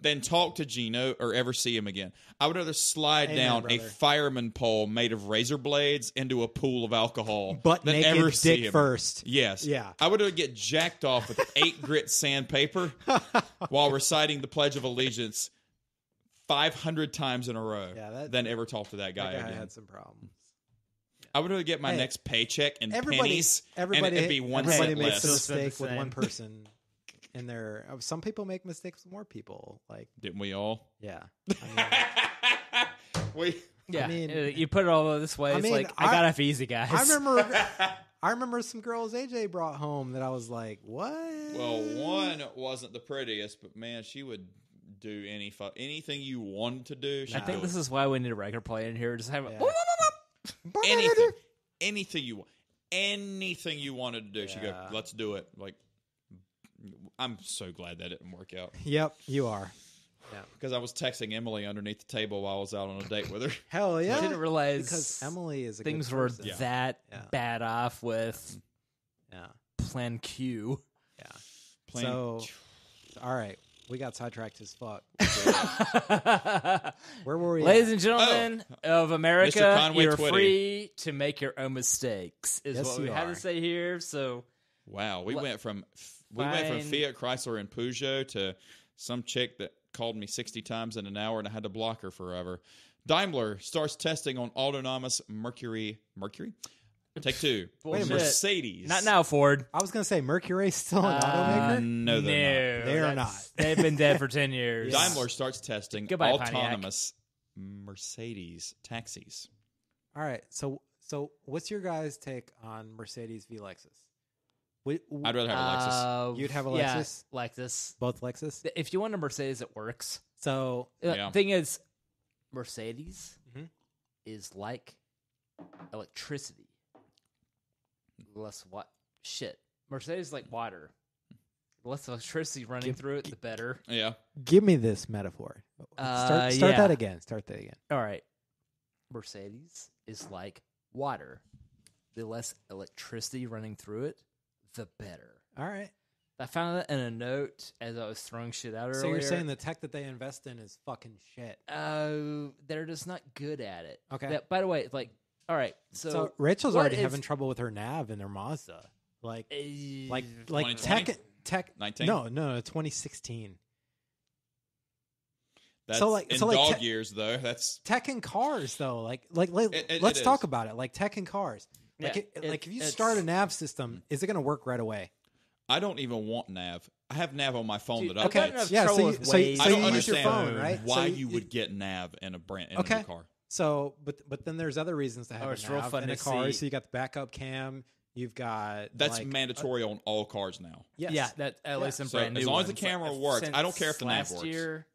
than talk to Gino or ever see him again. I would rather slide Amen, down a brother. fireman pole made of razor blades into a pool of alcohol Butt than naked, ever see dick him. first. Yes. Yeah. I would get jacked off with 8 grit sandpaper while reciting the Pledge of Allegiance 500 times in a row than ever talk to that guy That guy again. had some problems. I would rather get my next paycheck in Everybody, pennies everybody, and it'd be 1 everybody cent makes a less. mistake with Same. one person in there. Some people make mistakes with more people. Like, Didn't we all? yeah. I mean, Yeah, I mean- you put it all this way. I It's mean, like I got off easy, guys. I remember some girls AJ brought home that I was like, what? Well, one wasn't the prettiest, but man, she would do anything you wanted to do. I think this is why we need a record player in here. Just have Yeah. anything you want, anything you wanted to do. She go, Yeah. let's do it. Like, I'm so glad that didn't work out Yep, you are. Yeah. because I was texting Emily underneath the table while I was out on a date with her. Hell yeah. I didn't realize Because Emily is a things good were person. that Yeah. bad off with Yeah. Plan Q. Yeah. Playing- So, all right. We got sidetracked as fuck. Where were we Ladies at? and gentlemen of Mr. America, Conway you're Twitty. free to make your own mistakes, is Yes, what we you had are. to say here. So, Wow, we What- went from Fine. Fiat, Chrysler, and Peugeot to some chick that called me 60 times in an hour, and I had to block her forever. Daimler starts testing on autonomous Mercury. Take 2. Bullshit. Mercedes. not now, Ford. I was going to say Mercury's still an automaker. No, they're not. They are that's- They've been dead for 10 years. Daimler starts testing Goodbye, Pontiac. autonomous Mercedes taxis. All right. So what's your guys' take on Mercedes v Lexus? I'd rather have a Lexus. You'd have a Yeah, Lexus? Lexus. Both Lexus? If you want a Mercedes, it works. So, Yeah. Thing is, Mercedes Mhm. is like electricity. Less what? Shit. Mercedes is like water. The less electricity running through it, the better. Yeah. give me this metaphor. Start yeah. that again. Start that again. All right. Mercedes is like water. The less electricity running through it, the better. All right. I found that in a note as I was throwing shit out earlier. So you're saying the tech that they invest in is fucking shit. they're just not good at it. Okay. That, by the way, like, all right. So Rachel's what already if- having trouble with her nav in their Mazda. Like 2020? tech 19? No, 2016. That's So, like- in so, like, dog te- years, though. That's Tech in cars though. Like It let's talk is. about it. Like tech in cars. Like Yeah, if you it's- start a nav system, is it going to work right away? I don't even want nav. I have nav on my phone Dude, that I've gotten updates. enough Yeah, trouble so with you- so you- Waze. so I don't you use your understand phone, right? why So you would get nav in a in Okay. a new car. So, but then there's other reasons to have Oh, a it's real nav fun in a to car. see. So you got the backup cam. You've got That's like, mandatory on all cars now. yes. Yeah, that at least in So brand new as long as ones. the camera Like, works, I don't since care if the nav last works. year,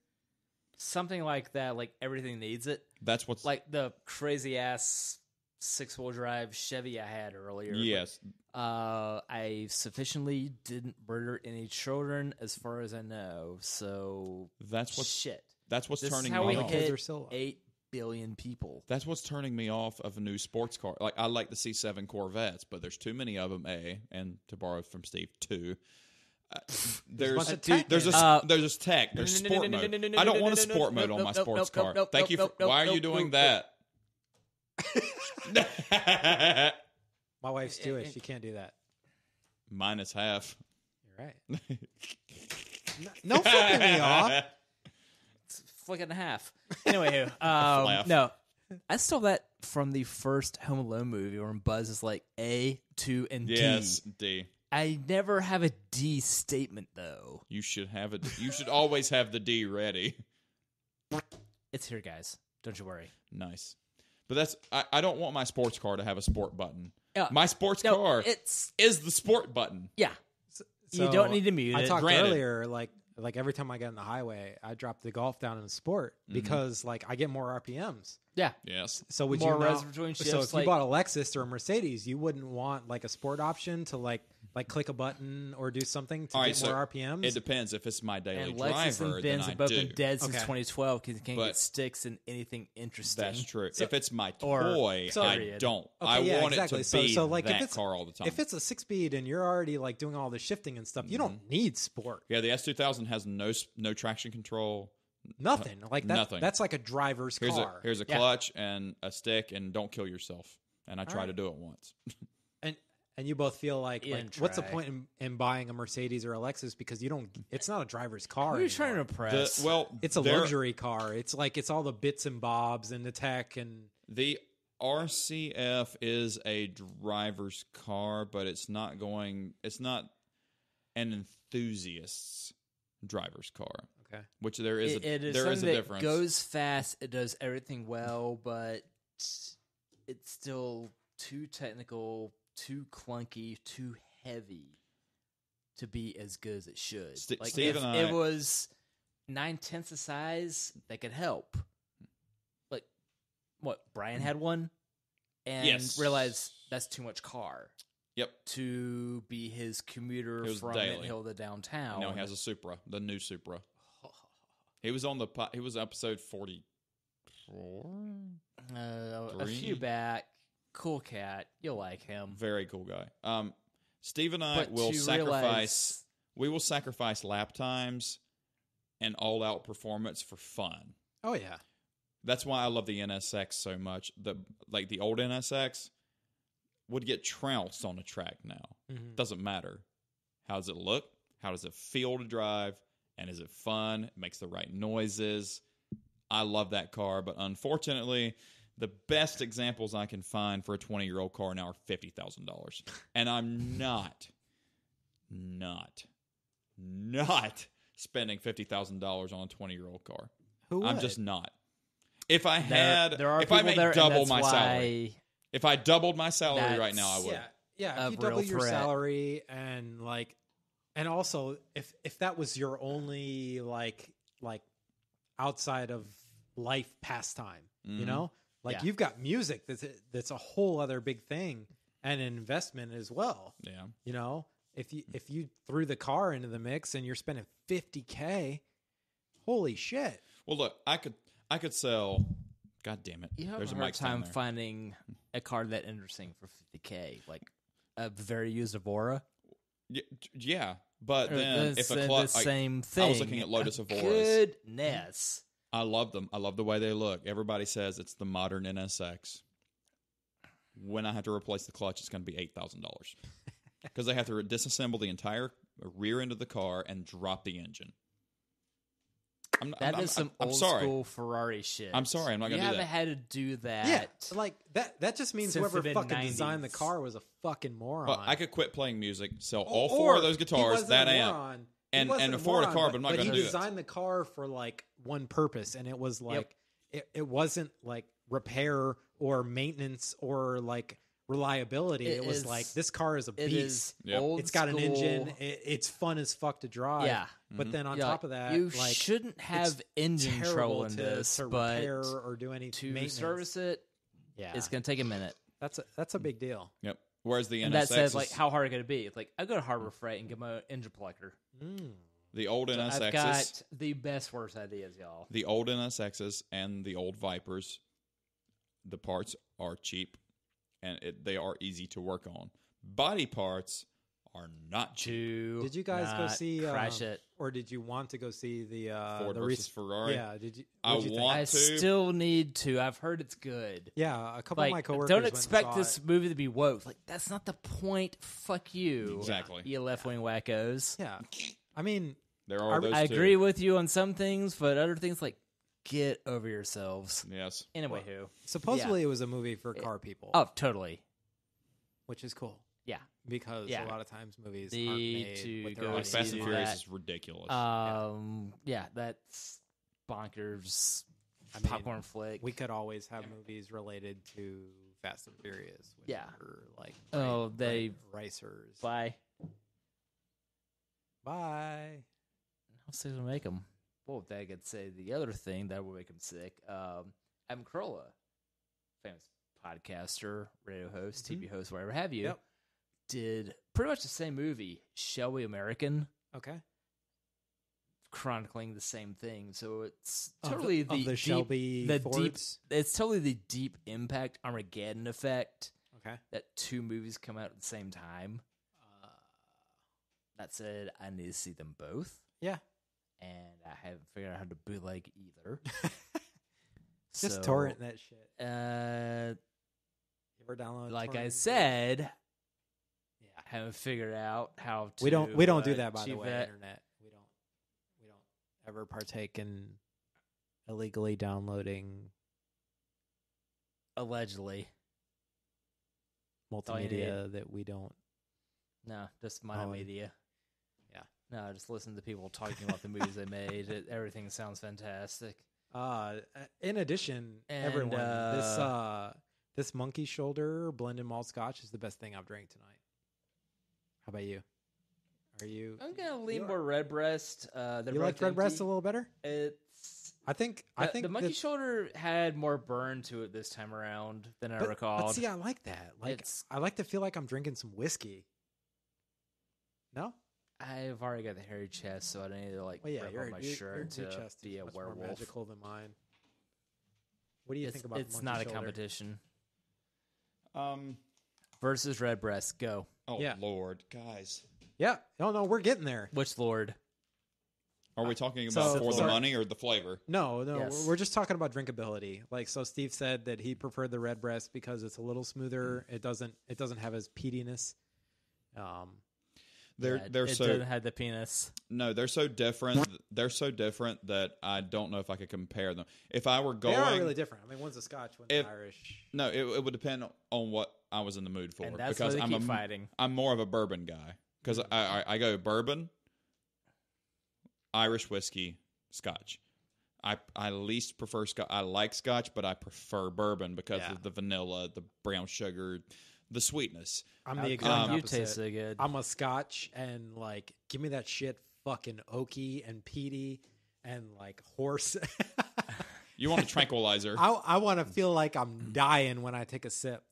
something like that, like everything needs it. That's what's Like the crazy ass 6-wheel drive Chevy I had earlier. yes. I sufficiently didn't murder any children, as far as I know. So That's what's shit. that's what's This is turning how me we off. kids hit are still- 8 billion people. That's what's turning me off of a new sports car. Like I like the C7 Corvettes, but there's too many of them. And to borrow from Steve, 2. There's bunch of tech there's in a it. there's tech. There's sport mode. I don't want a sport mode on my sports car. Thank you. Why are you doing that? My wife's Jewish. She can't do that. Minus half. You're right. No flipping me off. Flick it in half. Anyway, Laugh. no. I stole that from the first Home Alone movie where Buzz is like A, 2, and Yes, D. D. I never have a D statement, though. You should have it. You should always have the D ready. It's here, guys. Don't you worry. Nice. But that's I don't want my sports car to have a sport button. Yeah. My sports No, car it's... is the sport button. Yeah. You So, don't need to mute I it. talked Granted. earlier, like every time I get on the highway, I drop the golf down in sport because like I get more RPMs. Yeah. Yes. So would More you not, res between so shifts, if you like- bought a Lexus or a Mercedes, you wouldn't want like a sport option to like like click a button or do something to All right, get so more RPMs? It depends. If it's my daily And Lexus driver, and then Benz I have both do. been dead since Okay. 2012 because you can't But- get sticks in anything interesting. That's true. So- if it's my or- toy, so- I don't. Okay, I yeah, want exactly. it to be So, like, if that it's- car all the time. If it's a 6-speed and you're already like doing all the shifting and stuff, you don't need sport. Yeah, the S2000 has no traction control. Nothing. Like that. Nothing. That's like a driver's car. Here's a Yeah. clutch and a stick, and don't kill yourself. And I tried right. to do it once. And you both feel like You didn't what's the try. point in buying a Mercedes or a Lexus because you don't? It's not a driver's car. Who are you trying to anymore. impress? It's a there- luxury car. It's like it's all the bits and bobs and the tech and The RCF is a driver's car, but it's not an enthusiast's driver's car. okay. Which there is it is there is a something that difference. goes fast. It does everything well, but it's still too technical, too clunky, too heavy to be as good as it should. Like Steve if and it I- was 9/10 the size, that could help. Like what Brian had one, and Yes. realized that's too much car Yep. to be his commuter It was from daily. Mint Hill to downtown. Now he has a Supra, the new Supra. He was on he was episode 44. a few Three. back. Cool cat. You'll like him. Very cool guy. Steve and I But will to sacrifice. realize- We will sacrifice lap times and all-out performance for fun. Oh yeah. That's why I love the NSX so much. The old NSX would get trounced on a track now. Mhm. Doesn't matter. How does it look? How does it feel to drive? And is it fun? It makes the right noises. I love that car, but unfortunately, the best examples I can find for a 20-year-old car now are $50,000. And I'm not spending $50,000 on a 20-year-old car. Who I'm would? just not. If I had, there are if I people made there, and double that's my why salary, if I doubled my salary right now, I That's- would. Yeah. Of If you double real your threat. salary and also if that was your only like outside of life pastime, you Mhm. know, like Yeah. you've got music that's a whole other big thing and an investment as well. Yeah. You know, if you threw the car into the mix and you're spending $50K, holy shit. Well, look, I could sell. God damn it! You have There's a a hard mic stand time there. finding a car that interesting for $50K, like a very used Evora. Yeah, but Or then the- if a the club, same thing. I was looking at Lotus Evoras. Goodness. I love them. I love the way they look. Everybody says it's the modern NSX. When I have to replace the clutch, it's going to be $8,000 because they have to disassemble the entire rear end of the car and drop the engine. That is some I'm old sorry. school Ferrari shit. I'm sorry, I'm not gonna You do haven't that. had to do that. Yeah, like that just means Since whoever the fucking designed the mid-90s. car was a fucking moron. But I could quit playing music, sell Or- all four of those he guitars, wasn't that a amp, moron. He and wasn't afford a moron, car, but I'm not but gonna he do it. designed the car for like one purpose, and it was like it wasn't like repair or maintenance or like reliability. It was is- like this car is a It beast. is Yep. old It's got an engine. school. It's fun as fuck to drive. Yeah. But then on Yeah, top of that, you like shouldn't have engine terrible trouble in to, this, to but repair or do any to maintenance. service it, Yeah, it's going to take a minute. that's a big deal. Yep. Whereas the And NSX that says, is, like, how hard could it be? It's like, I go to Harbor Freight and get my engine collector. the old So NSXs, I've got the best worst ideas, y'all. the old NSXs and the old Vipers, the parts are cheap and they are easy to work on. Body parts are not cheap. Did you guys go not see crash it? or did you want to go see the Ford the versus Ferrari. Yeah, did you? I what'd you think? want I to. still need to. I've heard it's good. Yeah, a couple of my Like, coworkers don't went and expect saw this it. movie to be woke. Like, that's not the point. Fuck you. Exactly. You left wing wackos. Yeah, I mean, There are those I two. agree with you on some things, but other things, like, get over yourselves. Yes. Anyway, who? supposedly it was a movie for car people, Oh, totally. which is cool Yeah. because Yeah. a lot of times movies Need aren't made to with go their Like see Fast and that. Furious is ridiculous. Yeah, that's bonkers. I mean, Popcorn flick. We could always have movies related to Fast and Furious. Which Yeah. are like Oh, they- racers. Bye. Bye. How sick would make them? Well, they could say the other thing that would make them sick. Adam Carolla, famous podcaster, radio host, TV host, whatever have you, Yep. did pretty much the same movie, Shall We American, Okay. chronicling the same thing. So it's Of totally the deep, Shelby the deep. Fords? It's totally the Deep Impact Armageddon effect Okay. that two movies come out at the same time. That said, I need to see them both, Yeah. and I haven't figured out how to bootleg either. Just torrent that shit. Uh, You ever download? like I torrent? said, Yeah. I haven't figured out how to. We don't do that, by the achieve way. that. Internet. We don't ever partake in illegally downloading Allegedly, all you multimedia that we don't. no, just monomedia. Yeah. No, just listen to people talking about the movies they made. Everything sounds fantastic. In addition, And, everyone, this monkey shoulder blended malt scotch is the best thing I've drank tonight. How about you? Are you? I'm gonna lean more Redbreast. You like Redbreast a little better? It's. I think The monkey shoulder had more burn to it this time around than I recalled. But see, I like that. Like, I like to feel like I'm drinking some whiskey. No? I've already got the hairy chest, so I don't need to Well, yeah, rip your on my shirt your to chest be is a much more werewolf. magical than mine. What do you think about the It's monkey not a shoulder? competition. Um. Versus Redbreast, go. Oh Yeah. Lord, guys, Yeah. No, we're getting there. Which Lord? are we talking So- about for the so- money or the flavor? No, Yes. we're just talking about drinkability. Like, so Steve said that he preferred the Redbreast because it's a little smoother. It doesn't have as peatiness. They're Yeah, they're it so doesn't have the penis. no, they're so different. They're so different that I don't know if I could compare them. If I were going, They are really different. I mean, one's a Scotch, one's If- Irish. no, it would depend on what I was in the mood for. And that's because why they I'm keep fighting. I'm more of a bourbon guy because I go bourbon, Irish whiskey, Scotch. I least prefer Scotch. I like Scotch, but I prefer bourbon because Yeah. of the vanilla, the brown sugar, the sweetness. I'm the exact You opposite. taste so good. I'm a Scotch, and like, give me that shit fucking oaky and peaty and like horse. You want a tranquilizer? I want to feel like I'm dying when I take a sip.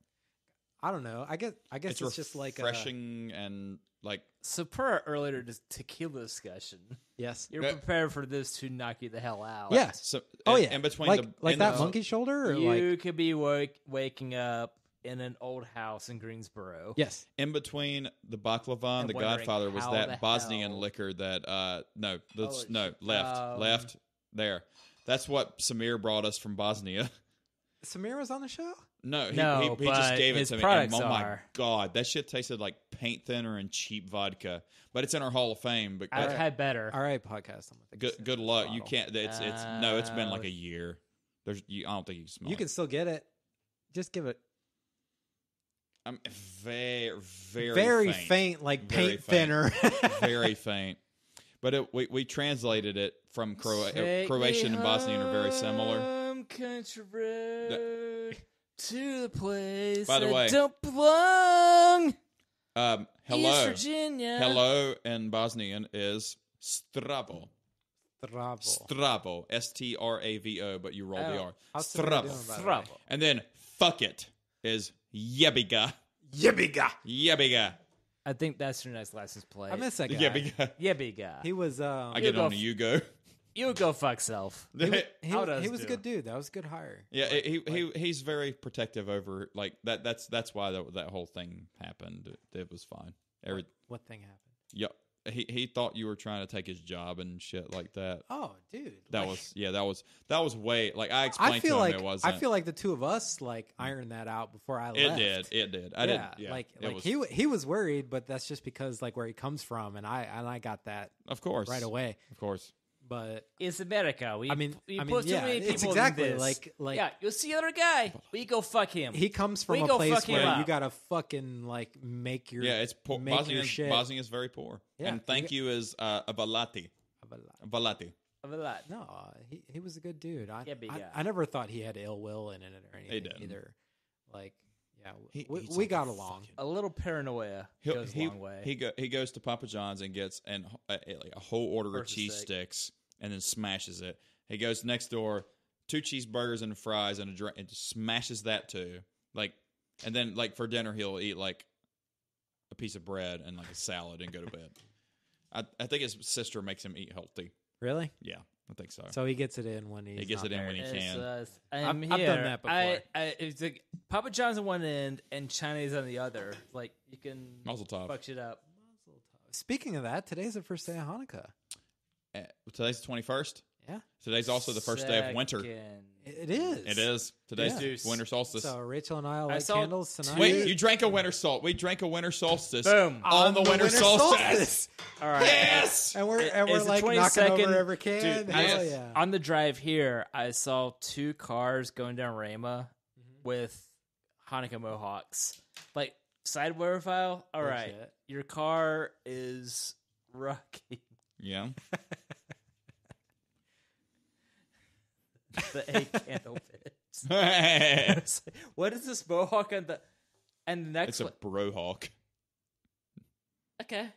I don't know. I guess it's just like refreshing and like So per our earlier tequila discussion, yes. you're Yeah. prepared for this to knock you the hell out. Yeah. so. Oh in, yeah. in between like the in that the, monkey shoulder, or You like could be waking up in an old house in Greensboro. yes. In between the baklava and the wondering Godfather was how that the Bosnian hell- liquor that Oh, left there. That's what Samir brought us from Bosnia. Samir was on the show. No, he but just gave it his to me. products And, oh my are- god, that shit tasted like paint thinner and cheap vodka. But it's in our Hall of Fame. But I've had better. All right, podcast. I'm gonna take a sip good of luck. this You bottle. can't. It's been like a year. I don't think you can smell. You can it. still get it. Just give it I'm very very faint, like Very paint faint. thinner. very faint. But we translated it from Croatian and Bosnian are very similar. Country road to the place By the that way, don't belong. Hello, East Virginia. hello in Bosnian is stravo. Bravo. Stravo, Stravo, but you roll the R. How's Samir doing, Stravo. by the way? Bravo. And then fuck it is yebiga. Yebiga. Yebiga. I think that's your next license plate. I miss that guy. Yebiga. Yeah, big guy. He was. I get on to you go. You go fuck self. He How does was a do? good dude. That was a good hire. Yeah, he's very protective over like that. That's why that whole thing happened. It was fine. What thing happened? Yeah, he thought you were trying to take his job and shit like that. Oh, dude. That like, was way like I explained I feel to him like it wasn't. I feel like the two of us like ironed that out before I it left. did. I didn't. Yeah, like it was, he was worried, but that's just because like where he comes from, and I got that of course right away. Of course. But It's America. We put too yeah, many people it's exactly in this. like yeah, you'll see other guy. We go fuck him. he comes from We a go place fuck him where up. you gotta fucking like make your Yeah, it's poor. make your shit. Bosnia is very poor. Yeah, and thank you is Avalati. Avalati. Of a lot. No, he was a good dude. Yeah, big guy. I never thought he had ill will in it or anything didn't. either. Like, yeah, He's we like got a along. A little paranoia goes a long way. He goes to Papa John's and gets a whole order of Versus cheese steak. sticks and then smashes it. He goes next door, 2 cheeseburgers and fries and a drink, and just smashes that too. Like, and then like for dinner he'll eat like a piece of bread and like a salad and go to bed. I think his sister makes him eat healthy. Really? Yeah, I think so. So he gets it in when he's He gets not it in there. when he can. I'm I've here. done that before. It's like Papa John's on one end and Chinese on the other. Like you can Mazel tov. fuck shit up. Speaking of that, today's the first day of Hanukkah. Today's the 21st. Yeah. Today's also the first day of winter. It is. It is. Today's Yeah. winter solstice. So Rachel and I light saw candles tonight. Wait, you drank a winter solstice. We drank a winter solstice. Boom. On the winter solstice. All right. Yes. And we're It's the like knocking 22nd. over every can. Dude, Hell yes. yeah. On the drive here, I saw 2 cars going down Rama with Hanukkah mohawks. Like, side profile, all right. Legit. Your car is rocking Yeah. the 8 candle bits. It's What is this mohawk on the... And the next a one... brohawk. Okay.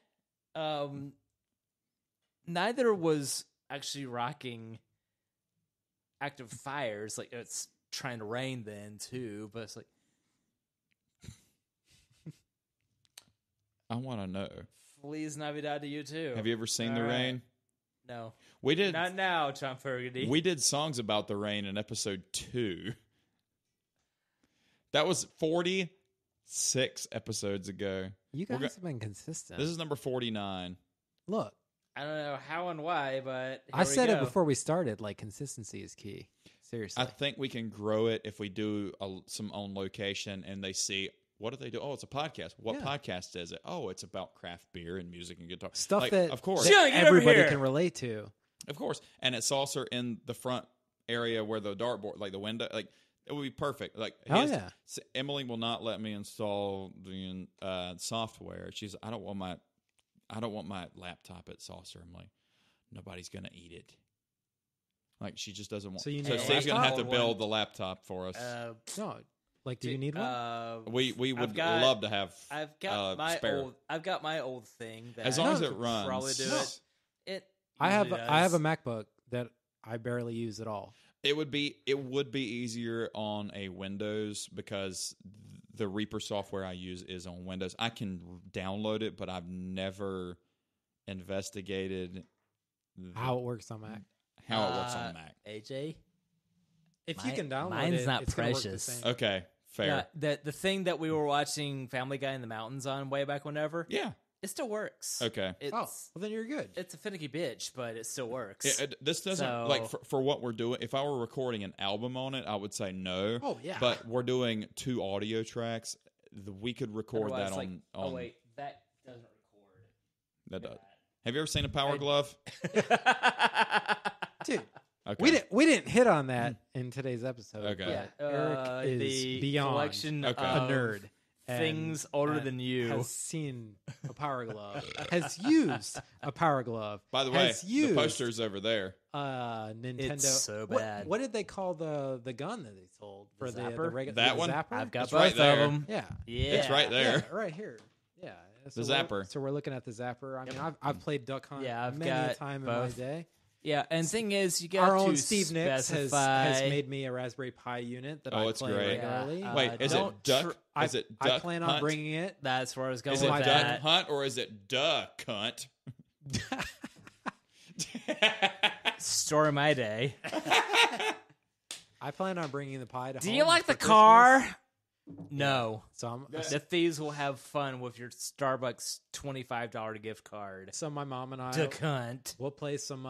Neither was actually rocking active fires. Like, it's trying to rain then, too. But it's like... I want to know. Flea's Navidad to you, too. Have you ever seen the All right. rain? No. We did. Not now, John Fergudy. We did songs about the rain in episode 2. That was 46 episodes ago. You We're guys have been consistent. This is number 49. Look, I don't know how and why, but I said it before we started. Like, consistency is key. Seriously. I think we can grow it if we do some on location and they see, what do they do? Oh, it's a podcast. What Yeah. podcast is it? Oh, it's about craft beer and music and guitar. Stuff Like, that, of course. that Sheila, get over everybody here. can relate to. Of course. And it's also in the front area where the dartboard, like the window, like it would be perfect. Like, Hell yeah. Emily will not let me install the software. She's, I don't want my laptop at Saucer. I'm like, nobody's gonna eat it. Like, she just doesn't want. So you So need a Steve's gonna have to laptop? build the laptop for us. No, like, do you need one? we would I've got- love to have. I've got my spare. old. I've got my old thing. That As long as I it could runs. Probably do No. it. It. I have usually I have a does. MacBook that I barely use at all. It would be easier on a Windows because the Reaper software I use is on Windows. I can download it, but I've never investigated How it works on Mac. how it works on Mac. AJ. If you can download mine's it, not it's gonna work the precious. same. Okay, fair. The thing that we were watching Family Guy in the Mountains on way back whenever, Yeah. it still works. Okay. It's, Oh, well then you're good. it's a finicky bitch, but it still works. This doesn't So- like for what we're doing. If I were recording an album on it, I would say no. Oh, yeah. But we're doing 2 audio tracks. We could record Otherwise, that like, on. oh wait, that doesn't record. That does. Have you ever seen a Power Glove? Dude, Okay. we didn't hit on that in today's episode. Okay. Yeah, but Eric is the beyond collection Okay. a of nerd. things and older than you. Has seen a Power Glove. Has used a Power Glove. By the way, has the used poster's over there. Nintendo. It's so What- bad. What did they call the gun that they sold for the zapper? regular That one? Zapper? I've got It's both right of there. them. Yeah. Yeah, It's right there. Yeah, right here. Yeah. The we're- Zapper. So we're looking at the Zapper. I mean, I've played Duck Hunt Yeah, I've many a got time both. in my day. Yeah, and thing is, you got Our to own Steve Nicks specify. has made me a Raspberry Pi unit that Oh, I it's play great. regularly. Yeah, Wait, is don't it duck? I, Is it I duck plan hunt? on bringing it. That's where I was going Is with it my duck that. hunt or is it duck hunt? Story of my day. I plan on bringing the Pi to Do home you like for the car? Christmas. No. So I'm, The thieves will have fun with your Starbucks $25 gift card. so my mom and I Duck hunt. we'll play some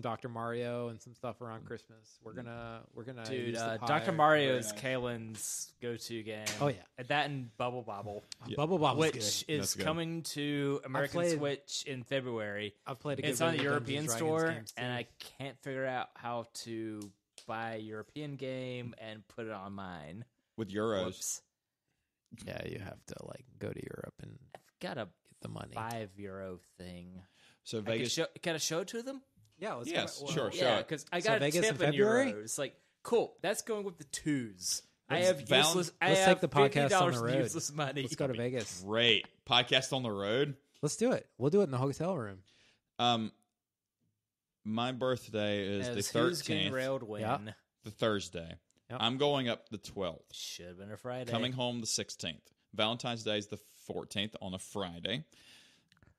Dr. Mario and some stuff around Christmas. We're gonna Dude, use the Pi. Dr. Mario is Very Kailyns' go-to game. Oh, yeah. That and Bubble Bobble, Bubble Bobble's which good. is That's good. coming to American played- Switch in February. I've played a good It's bit on of the the European Dungeons & store, Dragons games, and too. I can't figure out how to buy a European game and put it on mine. With euros. Whoops. Yeah, you have to like go to Europe and I've got a get the money. €5 thing. So I could Vegas. can I show it to them? Yeah, let's Yes, go. sure. Yeah, it. because I So got a Vegas tip in in February? euros. Like, cool. That's going with the twos. I Let's have useless. I let's have take the podcast on $50 the road. Useless money. Let's go to Vegas. Great. Podcast on the road. Let's do it. We'll do it in the hotel room. My birthday is As the who's getting 13th. railed when? Yeah. The Thursday. Yep. I'm going up the 12th. Should have been a Friday. Coming home the 16th. Valentine's Day is the 14th on a Friday.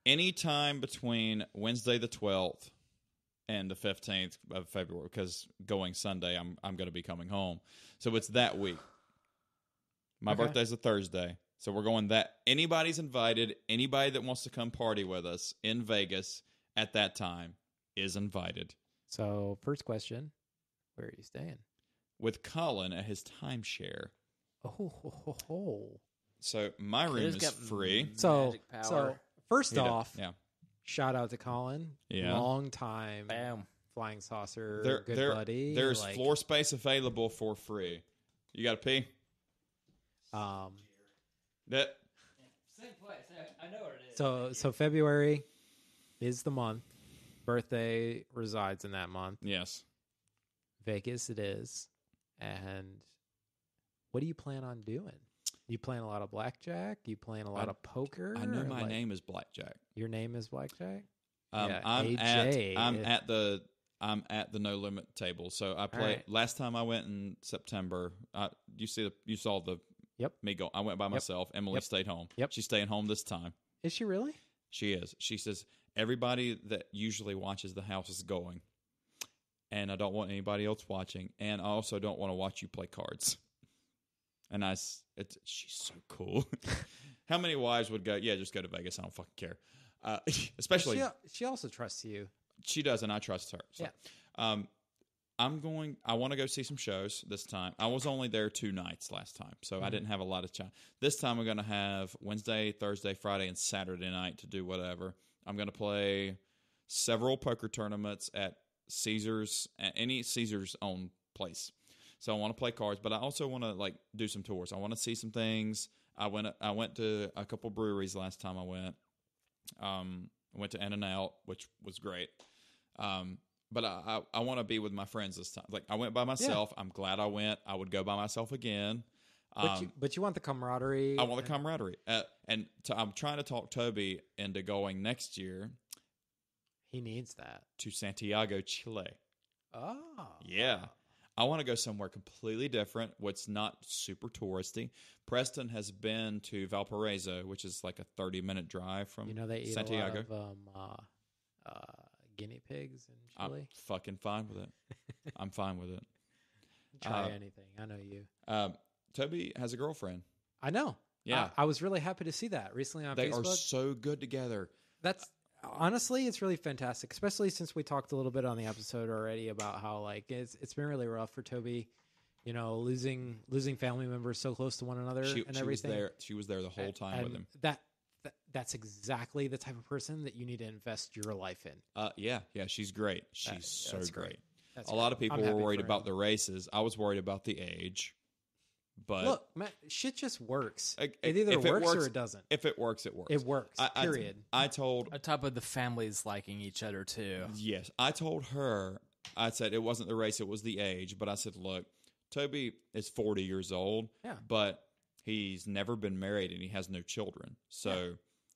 Anytime between Wednesday the 12th and the 15th of February, because going Sunday, I'm going to be coming home. So it's that week. My birthday's a Thursday. So we're going that. Anybody's invited. Anybody that wants to come party with us in Vegas at that time is invited. So, first question, where are you staying? With Colin at his timeshare. Oh. So my room is free. So, magic power. first off, Yeah. shout out to Colin. Yeah. Long time Bam. flying saucer, good buddy. There's floor space available for free. You got to pee? That Same place. I know what it is. So February is the month. Birthday resides in that month. yes. Vegas it is. And what do you plan on doing? You playing a lot of blackjack? You playing a lot of poker? I know my Like, name is Blackjack. Your name is Blackjack? Yeah, I'm AJ. at the No Limit table. So I played right. last time I went in September. You saw the Yep. me go. I went by myself. Emily Yep. stayed home. Yep. She's staying home this time. Is she really? She is. She says everybody that usually watches the house is going, and I don't want anybody else watching, and I also don't want to watch you play cards. And she's so cool. How many wives would go? Yeah, just go to Vegas. I don't fucking care. Especially She also trusts you. she does, and I trust her. So, Yeah. I want to go see some shows this time. I was only there 2 nights last time, so I didn't have a lot of time. This time I'm going to have Wednesday, Thursday, Friday, and Saturday night to do whatever. I'm going to play several poker tournaments at Caesars, at any Caesars owned place. So I want to play cards, but I also want to do some tours. I want to see some things. I went to a couple breweries last time I went. I went to In-N-Out, which was great. But I want to be with my friends this time. I went by myself. Yeah. I'm glad I went. I would go by myself again. But you want the camaraderie. I want the camaraderie. I'm trying to talk Toby into going next year. He needs that. To Santiago, Chile. Oh. Yeah. I want to go somewhere completely different, what's not super touristy. Preston has been to Valparaiso, which is like a 30-minute drive from they eat Santiago. a lot of guinea pigs in Chile. I'm fucking fine with it. I'm fine with it. Try anything. I know you. Toby has a girlfriend. I know. Yeah. I was really happy to see that recently on They Facebook. are so good together. That's honestly, it's really fantastic, especially since we talked a little bit on the episode already about how it's been really rough for Toby, losing family members so close to one another and everything. She was there the whole time with him. That's exactly the type of person that you need to invest your life in. Yeah, she's great. She's so great. That's a lot of people I'm were happy worried for about him. the races. I was worried about the age. But look, man, shit just works. It either works or it doesn't. If it works, it works. It works. Period. I told On top of the families liking each other too. Yes, I told her. I said it wasn't the race; it was the age. But I said, look, Toby is 40 years old. Yeah. But he's never been married and he has no children. So.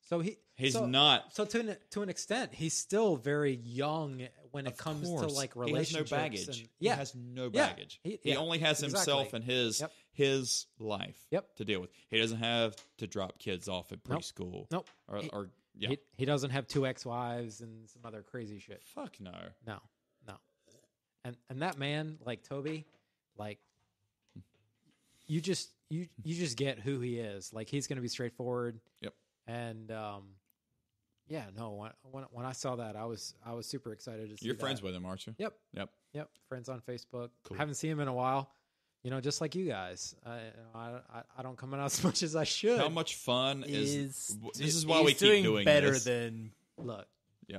So he's not. So to an extent, he's still very young when it comes to relationships. He has no baggage. He has no baggage. He only has himself and his life to deal with. He doesn't have to drop kids off at preschool. Nope. He doesn't have 2 ex-wives and some other crazy shit. Fuck no. No. And that man, like Toby, you just get who he is. Like, he's going to be straightforward. Yep. And when I saw that, I was super excited to see. You're friends with him, aren't you? Yep. Friends on Facebook. Cool. Haven't seen him in a while. Just like you guys. I don't come out as much as I should. How much fun is this? Is why he's we keep doing better this. than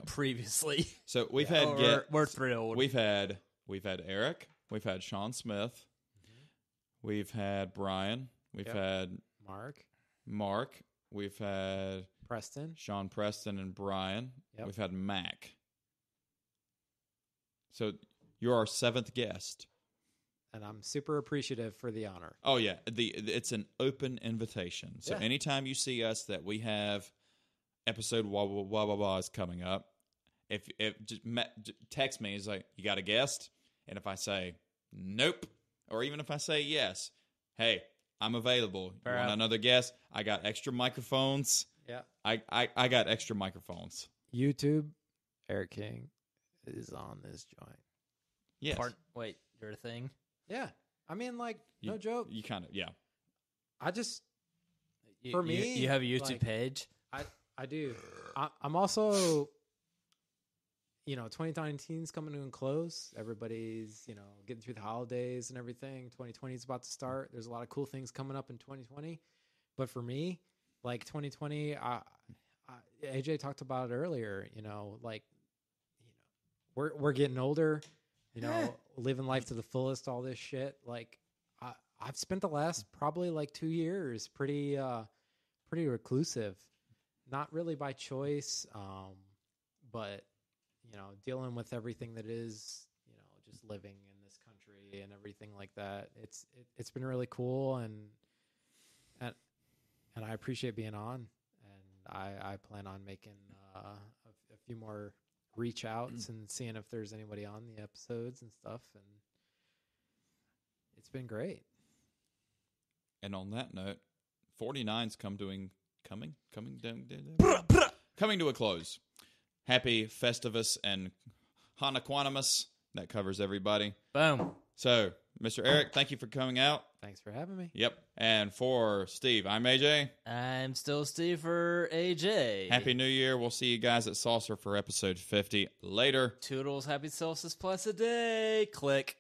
previously. So we've had we're thrilled. We've had Eric. We've had Sean Smith. Mm-hmm. We've had Brian. We've had Mark. We've had Sean Preston and Brian. Yep. We've had Mac. So you're our 7th guest. And I'm super appreciative for the honor. Oh, yeah. It's an open invitation. So anytime you see us that we have episode blah, blah, blah, blah, blah is coming up, if just text me, it's like, you got a guest? And if I say, nope, or even if I say yes, hey, I'm available. You All want right. another guest? I got extra microphones. Yeah. I got extra microphones. YouTube, Eric King is on this joint. Yes. Wait, you're a thing? Yeah. I mean, like, no joke. You kind of, yeah. I just, You- For me, you have a YouTube like- page? I do. I'm also, 2019's coming to a close. Everybody's, getting through the holidays and everything. 2020 is about to start. There's a lot of cool things coming up in 2020. But for me, like 2020, AJ talked about it earlier, we're getting older, living life to the fullest, all this shit. Like, I've spent the last probably like 2 years pretty reclusive, not really by choice, but dealing with everything that is, just living in this country and everything like that. It's been really cool, and I appreciate being on, and I plan on making a few more reach outs and seeing if there's anybody on the episodes and stuff, and it's been great. And on that note, 49's coming to a close. Happy Festivus and Hanukkah. That covers everybody. Boom. So, Mr. Eric, thank you for coming out. Thanks for having me. Yep. And for Steve, I'm AJ. I'm still Steve for AJ. Happy New Year. We'll see you guys at Saucer for episode 50. Later. Toodles, happy solstice plus a day. Click.